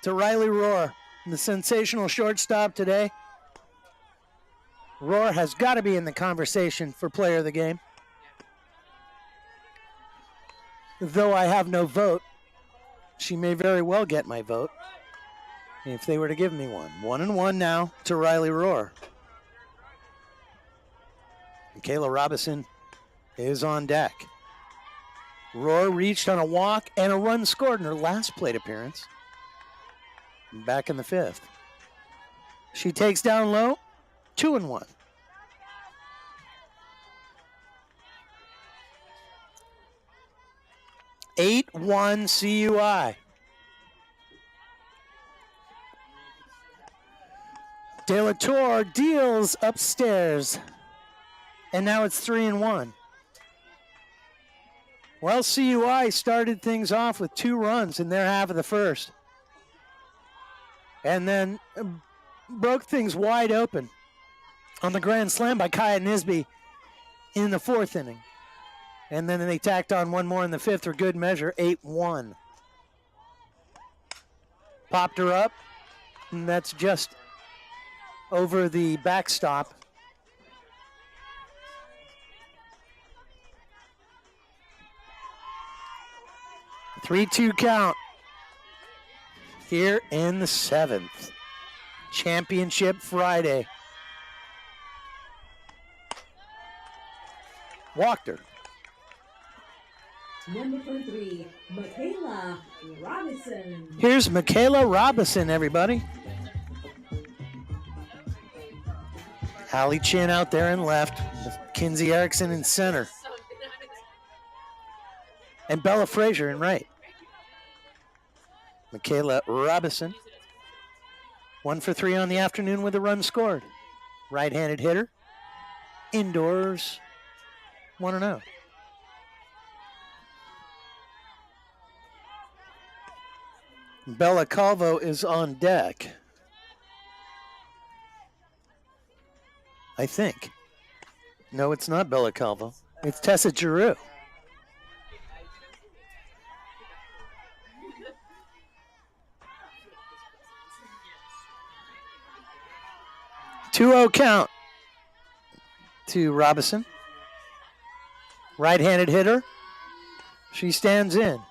to Riley Rohr, the sensational shortstop today. Rohr has got to be in the conversation for player of the game. Though I have no vote, she may very well get my vote if they were to give me one. 1-1 now to Riley Rohr. Michaela Robison is on deck. Rohr reached on a walk and a run scored in her last plate appearance. Back in the 5th. She takes down low, 2-1. (8-1) CUI. De La Torre deals upstairs. And now it's 3-1. Well, CUI started things off with 2 runs in their half of the first. And then broke things wide open on the grand slam by Kaya Nisby in the 4th inning. And then they tacked on one more in the 5th for good measure, 8-1. Popped her up, and that's just over the backstop. A 3-2 count here in the 7th. Championship Friday. Walked her. Number 3, Michaela Robinson. Here's Michaela Robinson, everybody. Hallie Chin out there in left. Kinsey Erickson in center. And Bella Frazier in right. Michaela Robinson. 1 for 3 on the afternoon with a run scored. Right-handed hitter. Indoors. 1-0. Bella Calvo is on deck. I think. No, it's not Bella Calvo. It's Tessa Giroux. Two-0 count to Robinson. Right-handed hitter. She stands in.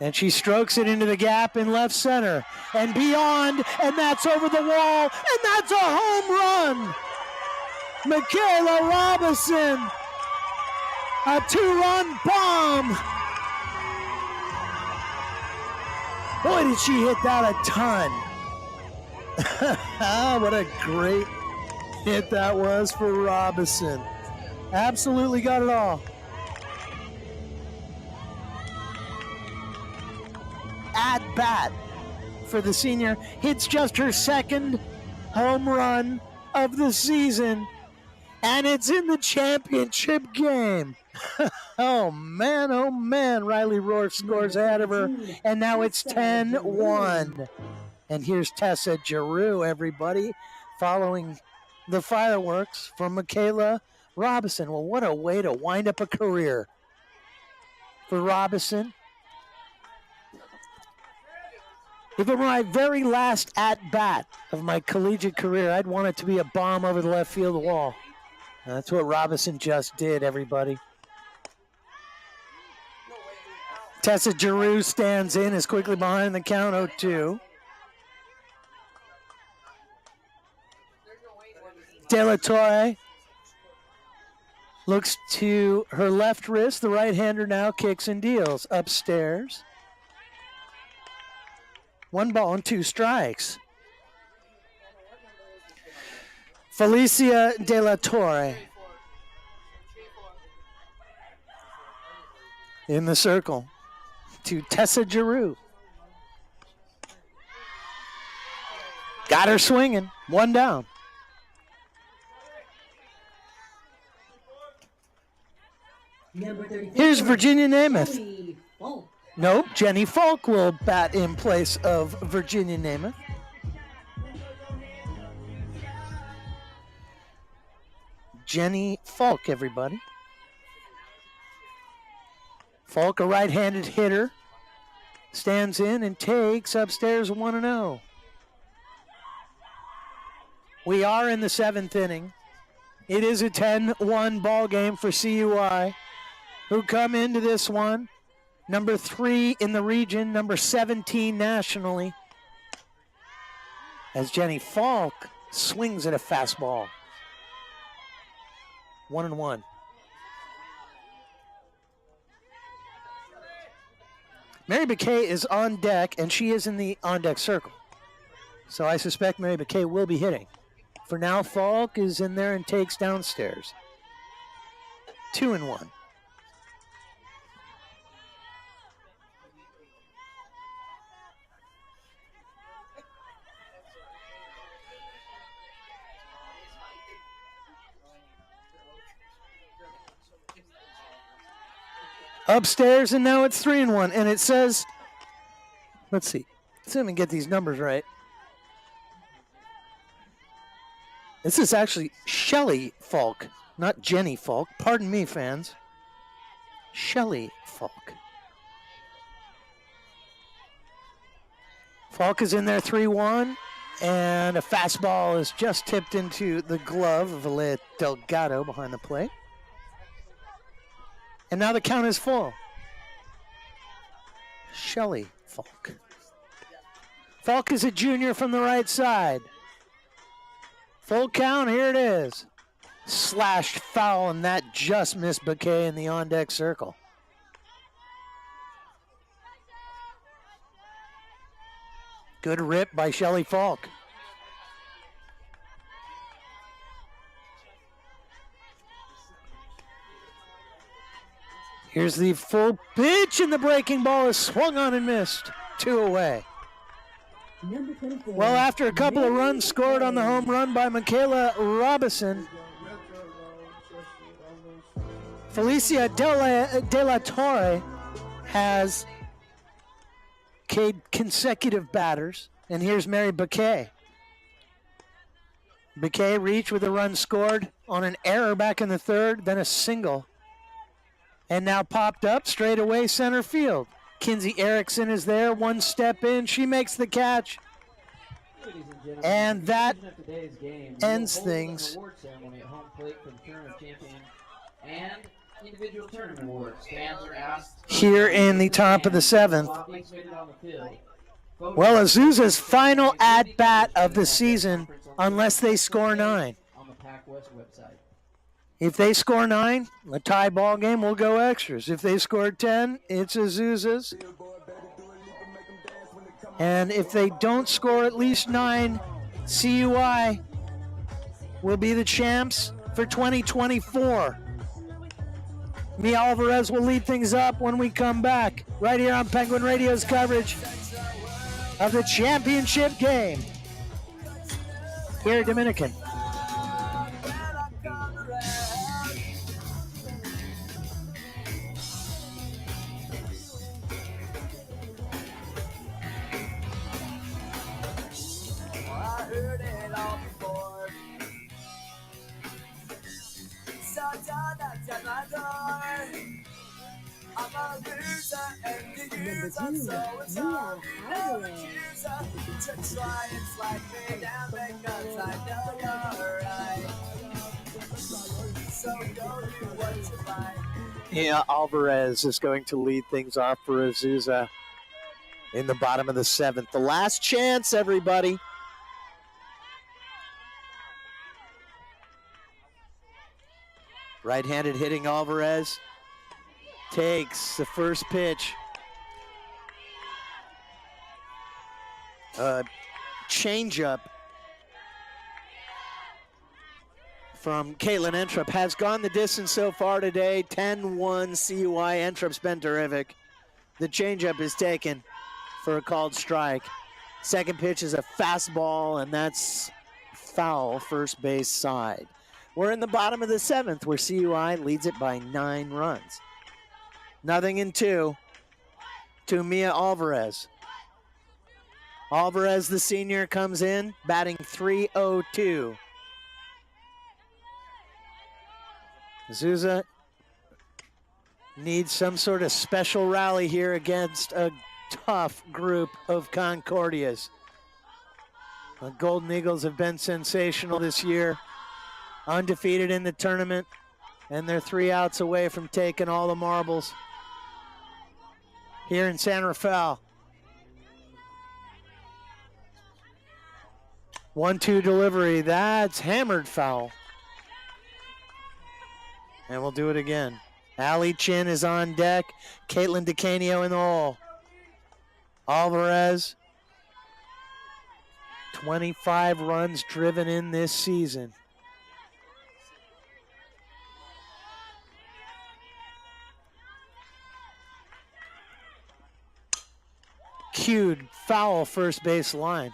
And she strokes it into the gap in left center and beyond, and that's over the wall, and that's a home run. Michaela Robinson, a 2-run bomb. Boy, did she hit that a ton. What a great hit that was for Robinson. Absolutely got it all. At bat for the senior. Hits just her 2nd home run of the season, and it's in the championship game. Oh man, Riley Rohr scores ahead of her, and now it's 10-1. And here's Tessa Giroux, everybody, following the fireworks from Michaela Robinson. Well, what a way to wind up a career for Robinson. If it were my very last at-bat of my collegiate career, I'd want it to be a bomb over the left field wall. And that's what Robinson just did, everybody. Tessa Giroux stands in, is quickly behind the count, 0-2. De La Torre looks to her left wrist. The right-hander now kicks and deals upstairs. 1 ball and 2 strikes. Felicia De La Torre in the circle to Tessa Giroux. Got her swinging. 1 down. Number 34, Here's Virginia Namath. Falk. Nope, Jenny Falk will bat in place of Virginia Namath. Jenny Falk, everybody. Falk, a right-handed hitter, stands in and takes upstairs 1-0. We are in the 7th inning. It is a 10-1 ball game for CUI, who come into this one number 3 in the region, number 17 nationally, as Jenny Falk swings at a fastball. 1-1. Mary Bakay is on deck, and she is in the on-deck circle. So I suspect Mary Bakay will be hitting. For now, Falk is in there and takes downstairs. 2-1. Upstairs, and now it's 3-1. And it says, let's see. Let's see if I can get these numbers right. This is actually Shelley Falk, not Jenny Falk. Pardon me, fans. Shelley Falk. Falk is in there 3-1, and a fastball is just tipped into the glove of Alea Delgado behind the plate. And now the count is full. Shelley Falk. Falk is a junior from the right side. Full count, here it is. Slashed foul, and that just missed Bakay in the on-deck circle. Good rip by Shelley Falk. Here's the full pitch, and the breaking ball is swung on and missed. 2 away. Well, after a couple of runs scored on the home run by Michaela Robison, Felicia De La Torre has consecutive batters, and here's Mary Bakay. Bakay reached with a run scored on an error back in the 3rd, then a single, and now popped up straight away center field. Kinsey Erickson is there, one step in, she makes the catch, and that ends things. Here in the top of the 7th. Well, Azusa's final at-bat of the season, unless they score 9. If they score 9, a tie ball game, will go extras. If they score 10, it's Azusa's. And if they don't score at least 9, CUI will be the champs for 2024. Me Alvarez will lead things up when we come back, right here on Penguin Radio's coverage of the championship game here at Dominican. Yeah, Alvarez is going to lead things off for Azusa in the bottom of the 7th. The last chance, everybody. Right-handed hitting Alvarez takes the first pitch. Changeup from Caitlin Entrup has gone the distance so far today. 10-1 CUI. Entrup's been terrific. The changeup is taken for a called strike. Second pitch is a fastball, and that's foul, first base side. We're in the bottom of the 7th, where CUI leads it by 9 runs. 0-2. to Mia Alvarez. Alvarez, the senior, comes in, batting .302. Azusa needs some sort of special rally here against a tough group of Concordias. The Golden Eagles have been sensational this year, undefeated in the tournament, and they're 3 outs away from taking all the marbles here in San Rafael. 1-2 delivery, that's hammered foul. And we'll do it again. Allie Chin is on deck. Caitlin DeCanio in the hole. Alvarez, 25 runs driven in this season. Cued foul first base line.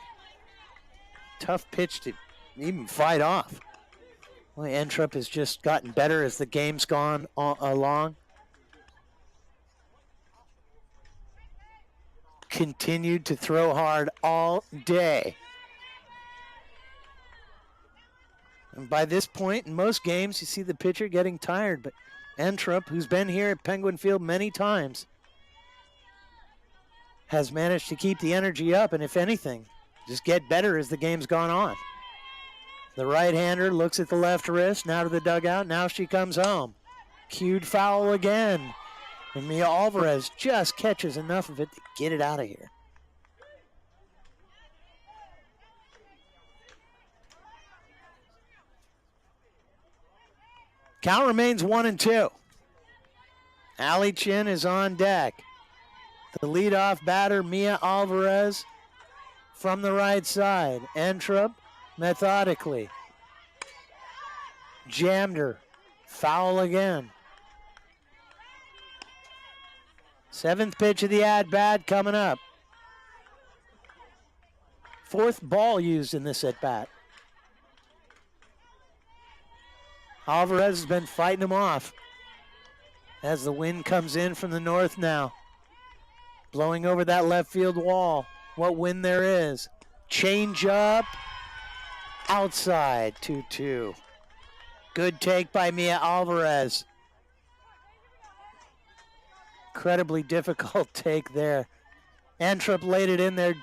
Tough pitch to even fight off. Well, Entrup has just gotten better as the game's gone along. Continued to throw hard all day. And by this point, in most games, you see the pitcher getting tired, but Entrup, who's been here at Penguin Field many times, has managed to keep the energy up, and if anything, just get better as the game's gone on. The right-hander looks at the left wrist, now to the dugout, now she comes home. Cued foul again. And Mia Alvarez just catches enough of it to get it out of here. Count remains 1-2. Allie Chin is on deck. The leadoff batter, Mia Alvarez, from the right side. Entrup methodically jammed her. Foul again. 7th pitch of the at-bat coming up. 4th ball used in this at-bat. Alvarez has been fighting him off as the wind comes in from the north now. Blowing over that left field wall. What wind there is. Change up. Outside, 2-2. Good take by Mia Alvarez. Incredibly difficult take there. Entrup laid it in there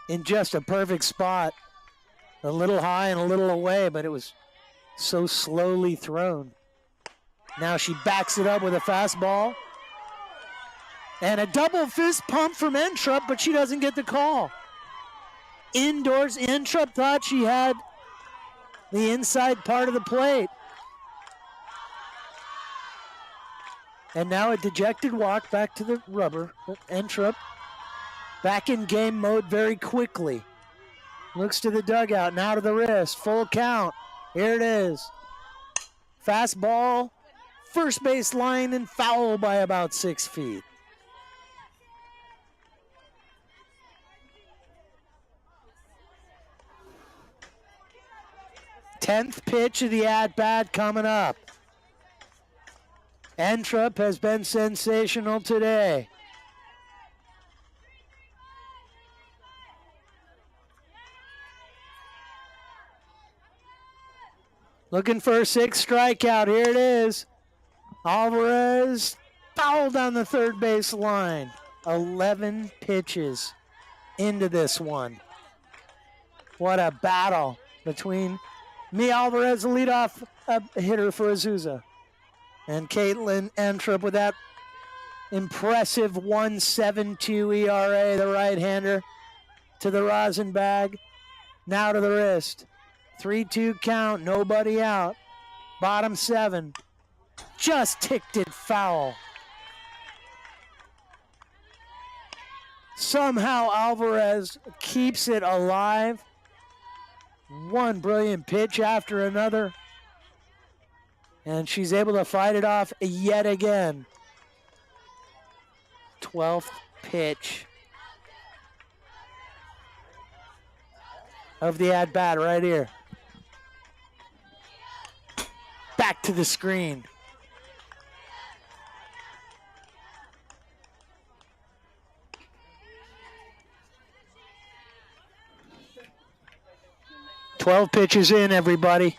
in just a perfect spot. A little high and a little away, but it was so slowly thrown. Now she backs it up with a fastball. And a double fist pump from Entrup, but she doesn't get the call. Indoors, Entrup thought she had the inside part of the plate. And now a dejected walk back to the rubber. Entrup back in game mode very quickly. Looks to the dugout, now to the wrist. Full count. Here it is. Fastball, first base line, and foul by about 6 feet. Tenth pitch of the at-bat coming up. Entrup has been sensational today. Looking for a 6th strikeout. Here it is. Alvarez foul down the third base line. 11 pitches into this one. What a battle between Mia Alvarez, the leadoff hitter for Azusa, and Caitlin Entrup with that impressive 1.72 ERA, the right-hander to the rosin bag, now to the wrist. 3-2 count, nobody out. Bottom 7, just ticked it foul. Somehow Alvarez keeps it alive. One brilliant pitch after another. And she's able to fight it off yet again. 12th pitch of the at-bat right here. Back to the screen. 12 pitches in, everybody.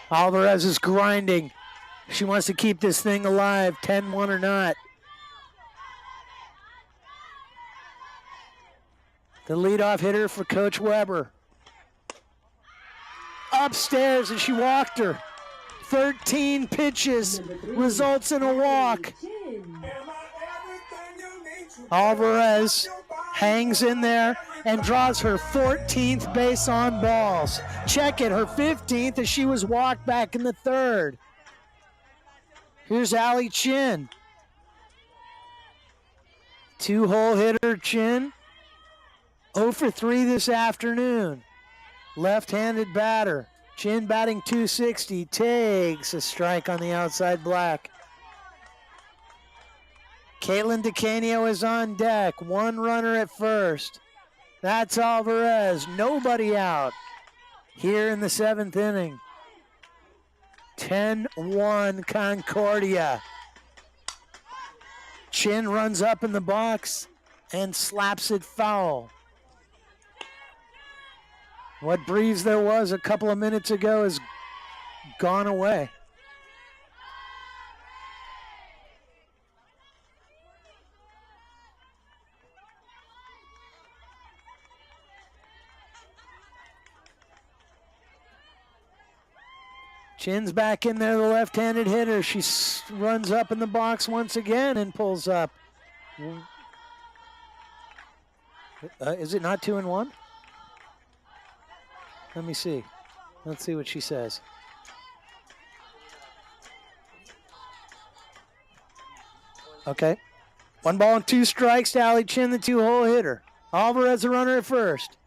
Alvarez is grinding. She wants to keep this thing alive, 10-1 or not. The leadoff hitter for Coach Weber. Upstairs, and she walked her. 13 pitches results in a walk. Alvarez hangs in there and draws her 14th base on balls. Check it, her 15th as she was walked back in the third. Here's Allie Chin. 2-hole hitter Chin. 0 for 3 this afternoon. Left-handed batter. Chin batting .260. Takes a strike on the outside black. Caitlin DeCanio is on deck. 1 runner at first. That's Alvarez. Nobody out here in the 7th inning. 10-1 Concordia. Chin runs up in the box and slaps it foul. What breeze there was a couple of minutes ago is gone away. Chin's back in there, the left-handed hitter. She runs up in the box once again and pulls up. Is it not 2-1? Let me see. Let's see what she says. Okay. 1 ball and 2 strikes to Allie Chin, the 2-hole hitter. Alvarez, the runner at first.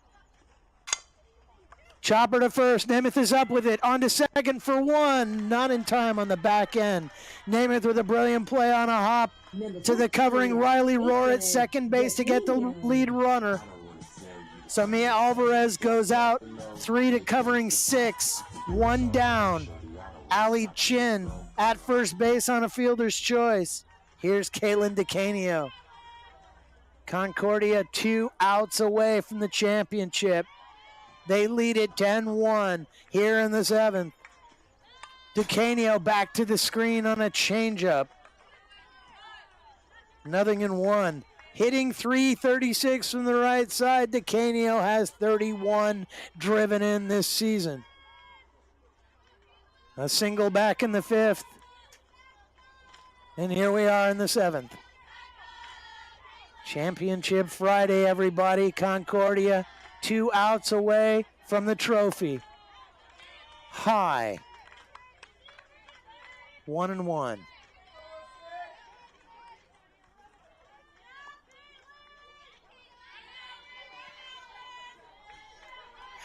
Chopper to first. Nemeth is up with it. On to second for 1. Not in time on the back end. Nemeth with a brilliant play on a hop to the covering Riley Rohr at second base to get the lead runner. So Mia Alvarez goes out. 3 to covering 6. 1 down. Allie Chin at first base on a fielder's choice. Here's Caitlin DeCanio. Concordia 2 outs away from the championship. They lead it 10-1 here in the 7th. DeCanio back to the screen on a changeup. 0-1. Hitting .336 from the right side. DeCanio has 31 driven in this season. A single back in the 5th. And here we are in the 7th. Championship Friday, everybody. Concordia 2 outs away from the trophy. High. 1-1.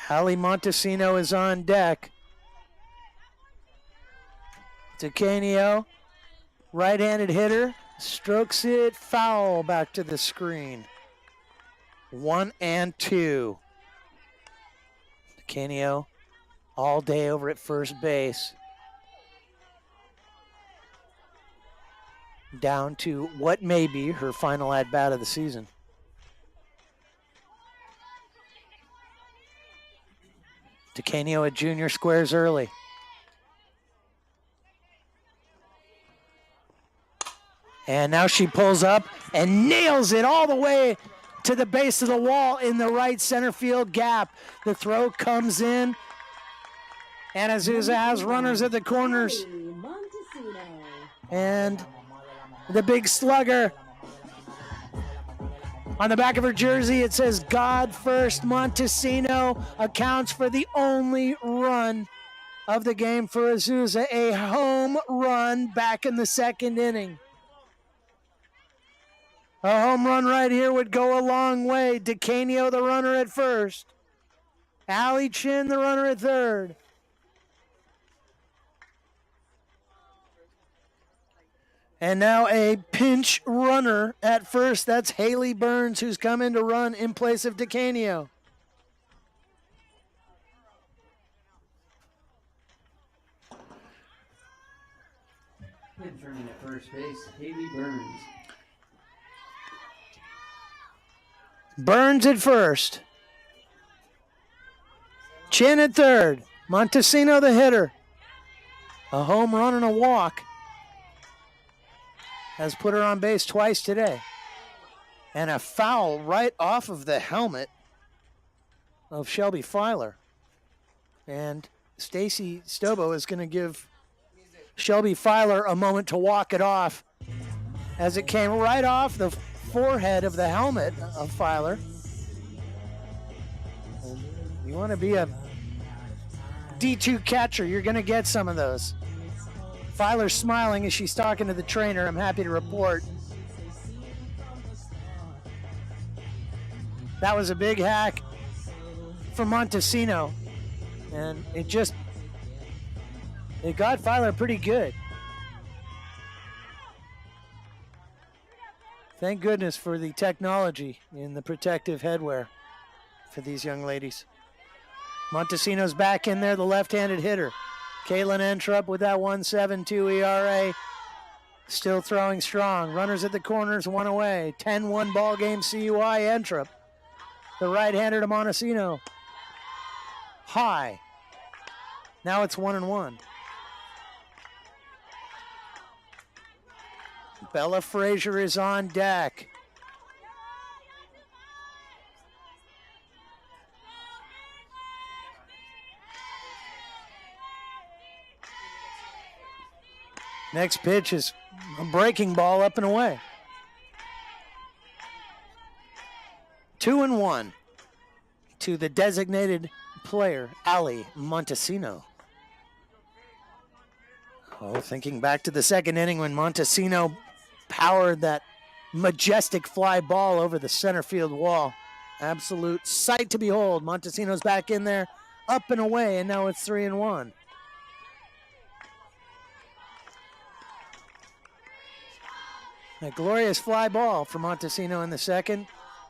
Hallie Montesino is on deck. DeCanio, right-handed hitter, strokes it foul back to the screen. 1-2. DeCanio all day over at first base. Down to what may be her final at-bat of the season. DeCanio at junior squares early. And now she pulls up and nails it all the way to the base of the wall in the right center field gap. The throw comes in. And Azusa has runners at the corners. And the big slugger. On the back of her jersey, it says, God first. Montesino accounts for the only run of the game for Azusa. A home run back in the 2nd inning. A home run right here would go a long way. DeCanio, the runner at first. Allie Chin, the runner at third. And now a pinch runner at first. That's Haley Burns, who's come in to run in place of DeCanio. Pinch running at first base, Haley Burns. Burns at first. Chin at third. Montesino the hitter. A home run and a walk. Has put her on base twice today. And a foul right off of the helmet of Shelby Filer. And Stacy Stobo is going to give Shelby Filer a moment to walk it off as it came right off the forehead of the helmet of Filer. You want to be a D2 catcher, you're going to get some of those. Filer's smiling as she's talking to the trainer, I'm happy to report. That was a big hack for Montesino, and it got Filer pretty good. Thank goodness for the technology in the protective headwear for these young ladies. Montesino's back in there, the left-handed hitter. Caitlin Entrup with that 1.72 ERA. Still throwing strong. Runners at the corners, one away. 10-1 ball game CUI Entrup. The right-hander to Montesino. High. Now it's 1-1. Bella Frazier is on deck. Next pitch is a breaking ball up and away. 2-1 to the designated player, Ali Montesino. Oh, thinking back to the second inning when Montesino powered that majestic fly ball over the center field wall. Absolute sight to behold. Montesino's back in there, up and away, and now it's 3-1. A glorious fly ball for Montesino in the second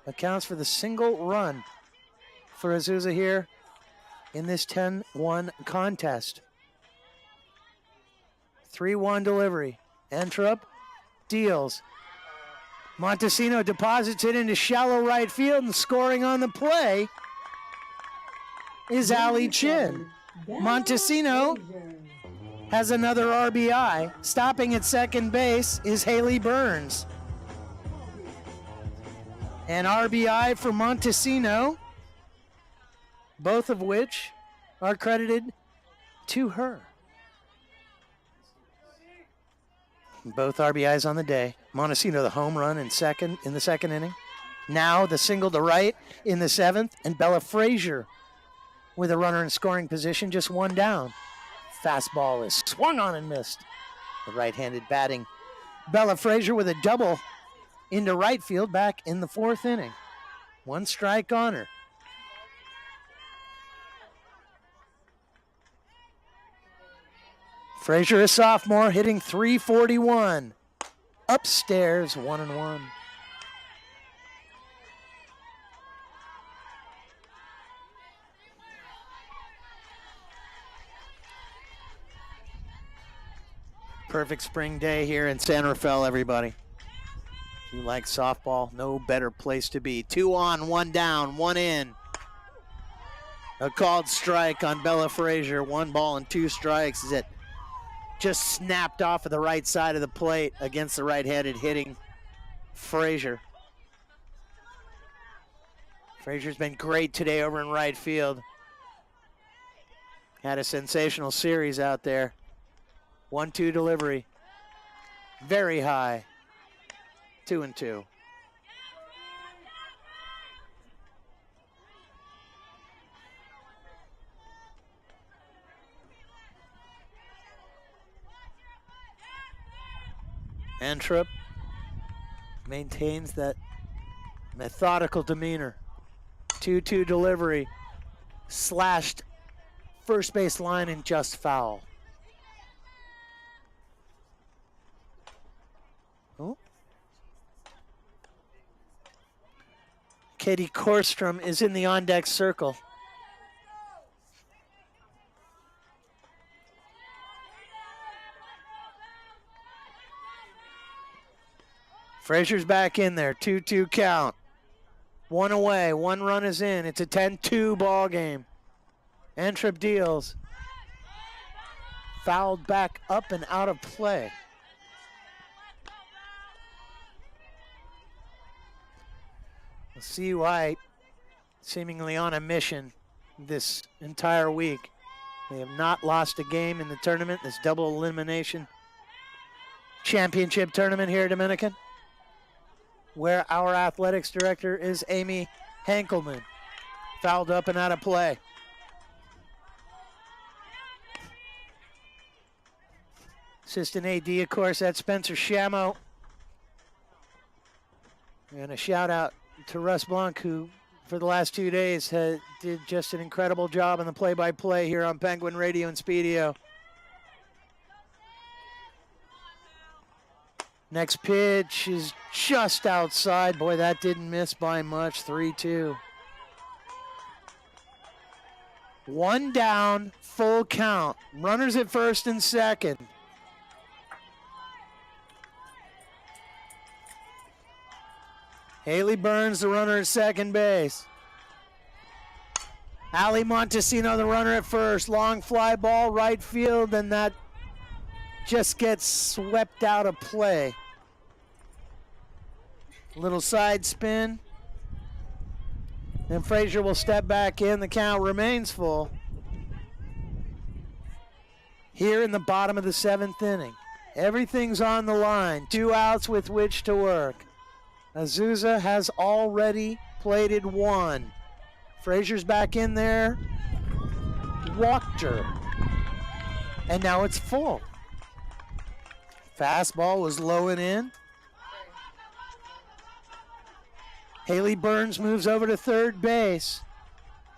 accounts for the single run for Azusa here in this 10-1 contest. 3-1 delivery. Entrup deals. Montesino deposits it into shallow right field, and scoring on the play is Ali Chin. Montesino has another RBI. Stopping at second base is Haley Burns. An RBI for Montesino, both of which are credited to her. Both RBIs on the day. Montesino the home run in the second inning. Now the single to right in the seventh, and Bella Frazier with a runner in scoring position, just one down. Fastball is swung on and missed. The right-handed batting. Bella Frazier with a double into right field back in the fourth inning. One strike on her. Frazier, a sophomore, hitting .341. Upstairs, 1-1. Perfect spring day here in San Rafael, everybody. If you like softball, no better place to be. 2 on, 1 down, 1 in. A called strike on Bella Frazier. 1 ball and 2 strikes as it just snapped off of the right side of the plate against the right-handed hitting Frazier. Frazier's been great today over in right field. Had a sensational series out there. 1-2 delivery. Very high. 2-2. Entrup maintains that methodical demeanor. 2-2 delivery. Slashed first base line and just foul. Oh. Katie Korstrom is in the on-deck circle. Frazier's back in there. 2-2 count. 1 away. 1 run is in. It's a 10-2 ball game. Entrup deals. Fouled back up and out of play. The CUI seemingly on a mission this entire week. They have not lost a game in the tournament, this double elimination championship tournament here at Dominican, where our athletics director is Amy Hankelman. Fouled up and out of play. Assistant AD, of course, that's Spencer Shamo. And a shout out to Russ Blanc, who for the last 2 days did just an incredible job on the play-by-play here on Penguin Radio and Speedio. Next pitch is just outside. Boy, that didn't miss by much. 3-2. One down, full count. Runners at first and second. Haley Burns, the runner at second base. Ali Montesino, the runner at first. Long fly ball, right field, and that just gets swept out of play. Little side spin. And Frazier will step back in. The count remains full. Here in the bottom of the 7th inning. Everything's on the line. 2 outs with which to work. Azusa has already plated 1. Frazier's back in there. Walked her. And now it's full. Fastball was low and in. Haley Burns moves over to third base.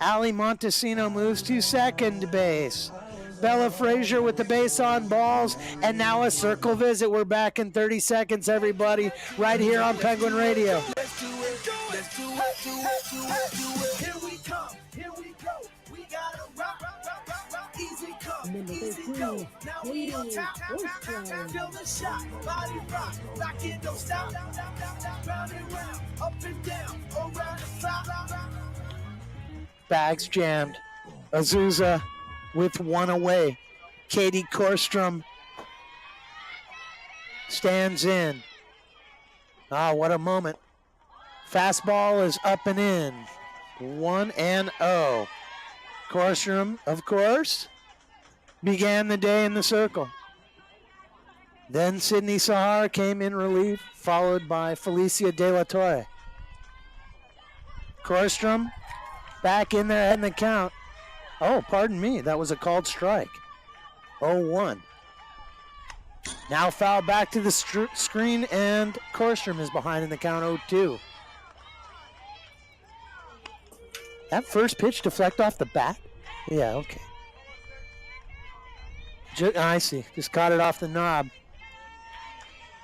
Ali Montesino moves to second base. Bella Frazier with the base on balls, and now a circle visit. We're back in 30 seconds, everybody, right here on Penguin Radio. Let's do it. Let's do it. Here we come. Here we go. We gotta rock. Easy come. Number Easy 13, go. Now we on Katie top. Ostrom. Feel the shot. Body rock. Lock in, don't stop. Round and round. Up and down. Around the clock. Bags jammed. Azusa with 1 away. Katie Korstrom stands in. Ah, what a moment. Fastball is up and in. 1-0. Korstrom, of course, began the day in the circle. Then Sydney Sahar came in relief, followed by Felicia De La Torre. Korstrom back in there in the count. Oh, pardon me. That was a called strike. 0-1. Now foul back to the screen, and Korstrom is behind in the count. 0-2. That first pitch deflect off the bat? Yeah, okay. I see. Just caught it off the knob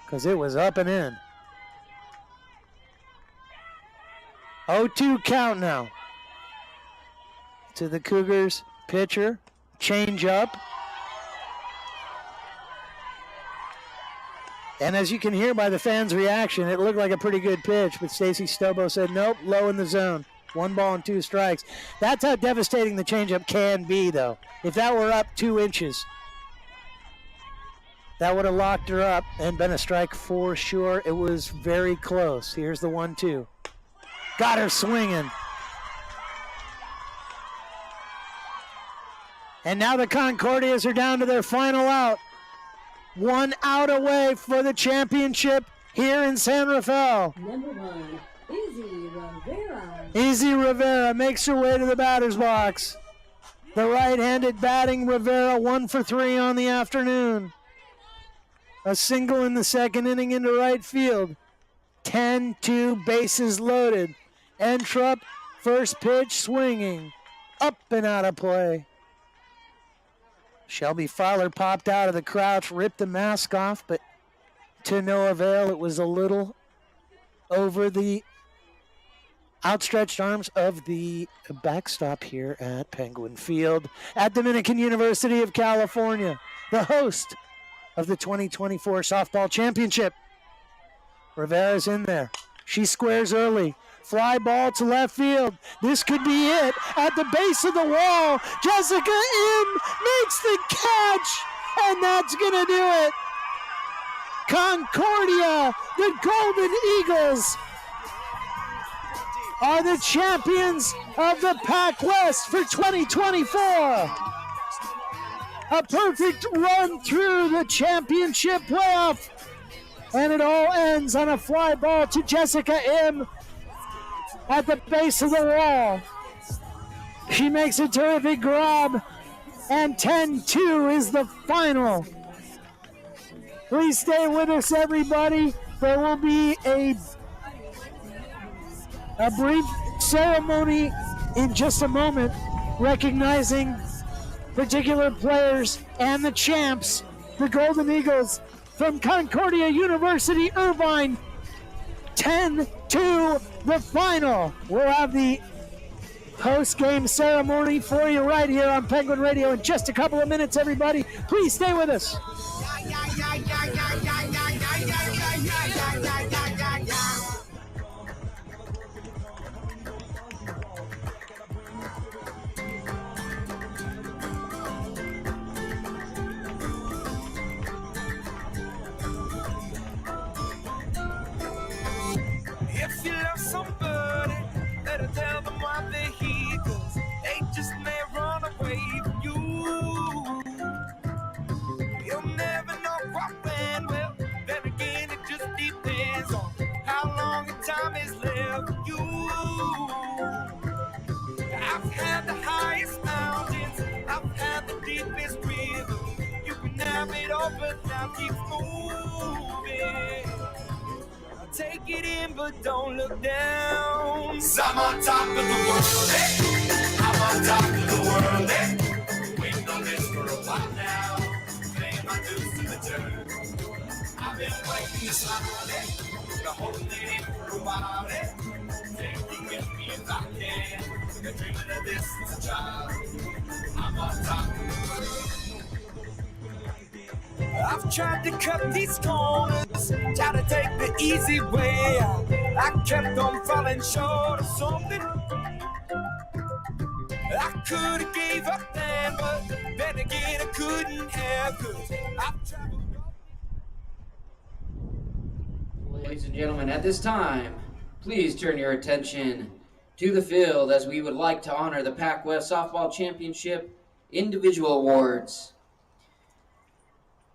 because it was up and in. 0-2 count now. To the Cougars pitcher, change up. And as you can hear by the fans' reaction, it looked like a pretty good pitch, but Stacy Stobo said, nope, low in the zone. 1 ball and 2 strikes. That's how devastating the changeup can be, though. If that were up 2 inches, that would have locked her up and been a strike for sure. It was very close. Here's the 1-2. Got her swinging. And now the Concordias are down to their final out. 1 out away for the championship here in San Rafael. Number 1, Izzy Rivera. Izzy Rivera makes her way to the batter's box. The right-handed batting Rivera 1 for 3 on the afternoon. A single in the 2nd inning into right field. 10-2 bases loaded. Entrup, first pitch swinging. Up and out of play. Shelby Fowler popped out of the crouch, ripped the mask off, but to no avail. It was a little over the outstretched arms of the backstop here at Penguin Field at Dominican University of California, the host of the 2024 Softball Championship. Rivera's in there. She squares early. Fly ball to left field. This could be it. At the base of the wall, Jessica M makes the catch, and that's going to do it. Concordia, the Golden Eagles, are the champions of the PacWest for 2024. A perfect run through the championship playoff. And it all ends on a fly ball to Jessica M at the base of the wall. She makes a terrific grab, and 10-2 is the final. Please stay with us, everybody. There will be a brief ceremony in just a moment, recognizing particular players and the champs, the Golden Eagles from Concordia University, Irvine. 10-2, the final. We'll have the post-game ceremony for you right here on Penguin Radio in just a couple of minutes, everybody. Please stay with us. If you love somebody, better tell them why they're here, 'cause they just may run away from you. You'll never know what went well, then again it just depends on how long the time is left for you. I've had the highest mountains, I've had the deepest river. You can have it all, but now keep moving. Take it in, but don't look down. 'Cause I'm on top of the world, eh? I'm on top of the world, eh? Waiting on this for a while now. Paying my dues to the dirt. I've been waiting this long, eh? Been holding it in for a while, eh? Take you with me if I can. Been dreaming of this since a child. I'm on top of the world. I've tried to cut these corners, tried to take the easy way out. I kept on falling short of something. I could have gave up then, but then again I couldn't have, 'cause I've traveled. Ladies and gentlemen, at this time, please turn your attention to the field as we would like to honor the PacWest Softball Championship Individual Awards.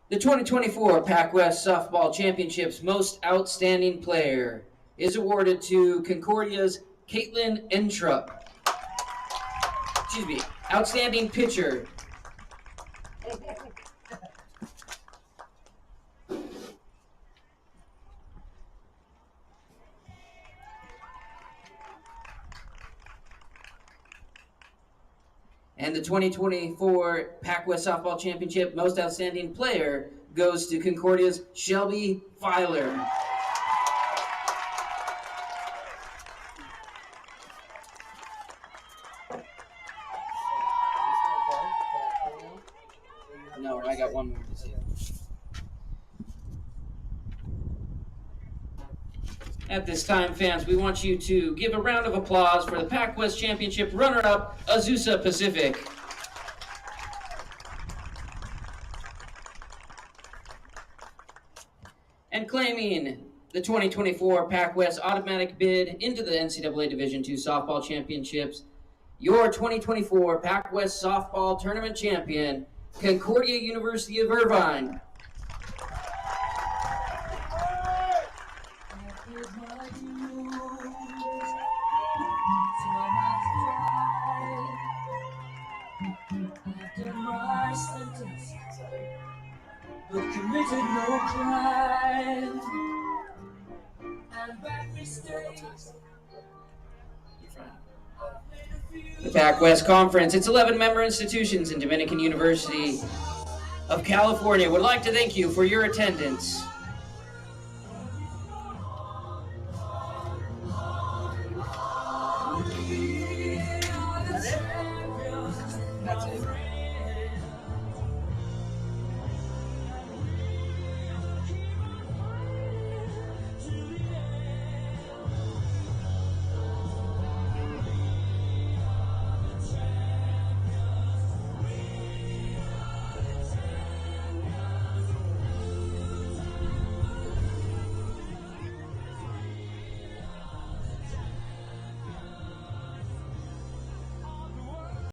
The 2024 PacWest Softball Championship's Most Outstanding Player is awarded to Concordia's Caitlin Entrup. Outstanding Pitcher. And the 2024 PacWest Softball Championship Most Outstanding Player goes to Concordia's Shelby Filer. No, I got one more to see. At this time, fans, we want you to give a round of applause for the PacWest Championship runner-up, Azusa Pacific. And claiming the 2024 PacWest automatic bid into the NCAA Division II Softball Championships, your 2024 PacWest Softball Tournament Champion, Concordia University of Irvine. But committed no crime and bad mistakes. The PacWest Conference, its 11 member institutions in Dominican University of California would like to thank you for your attendance.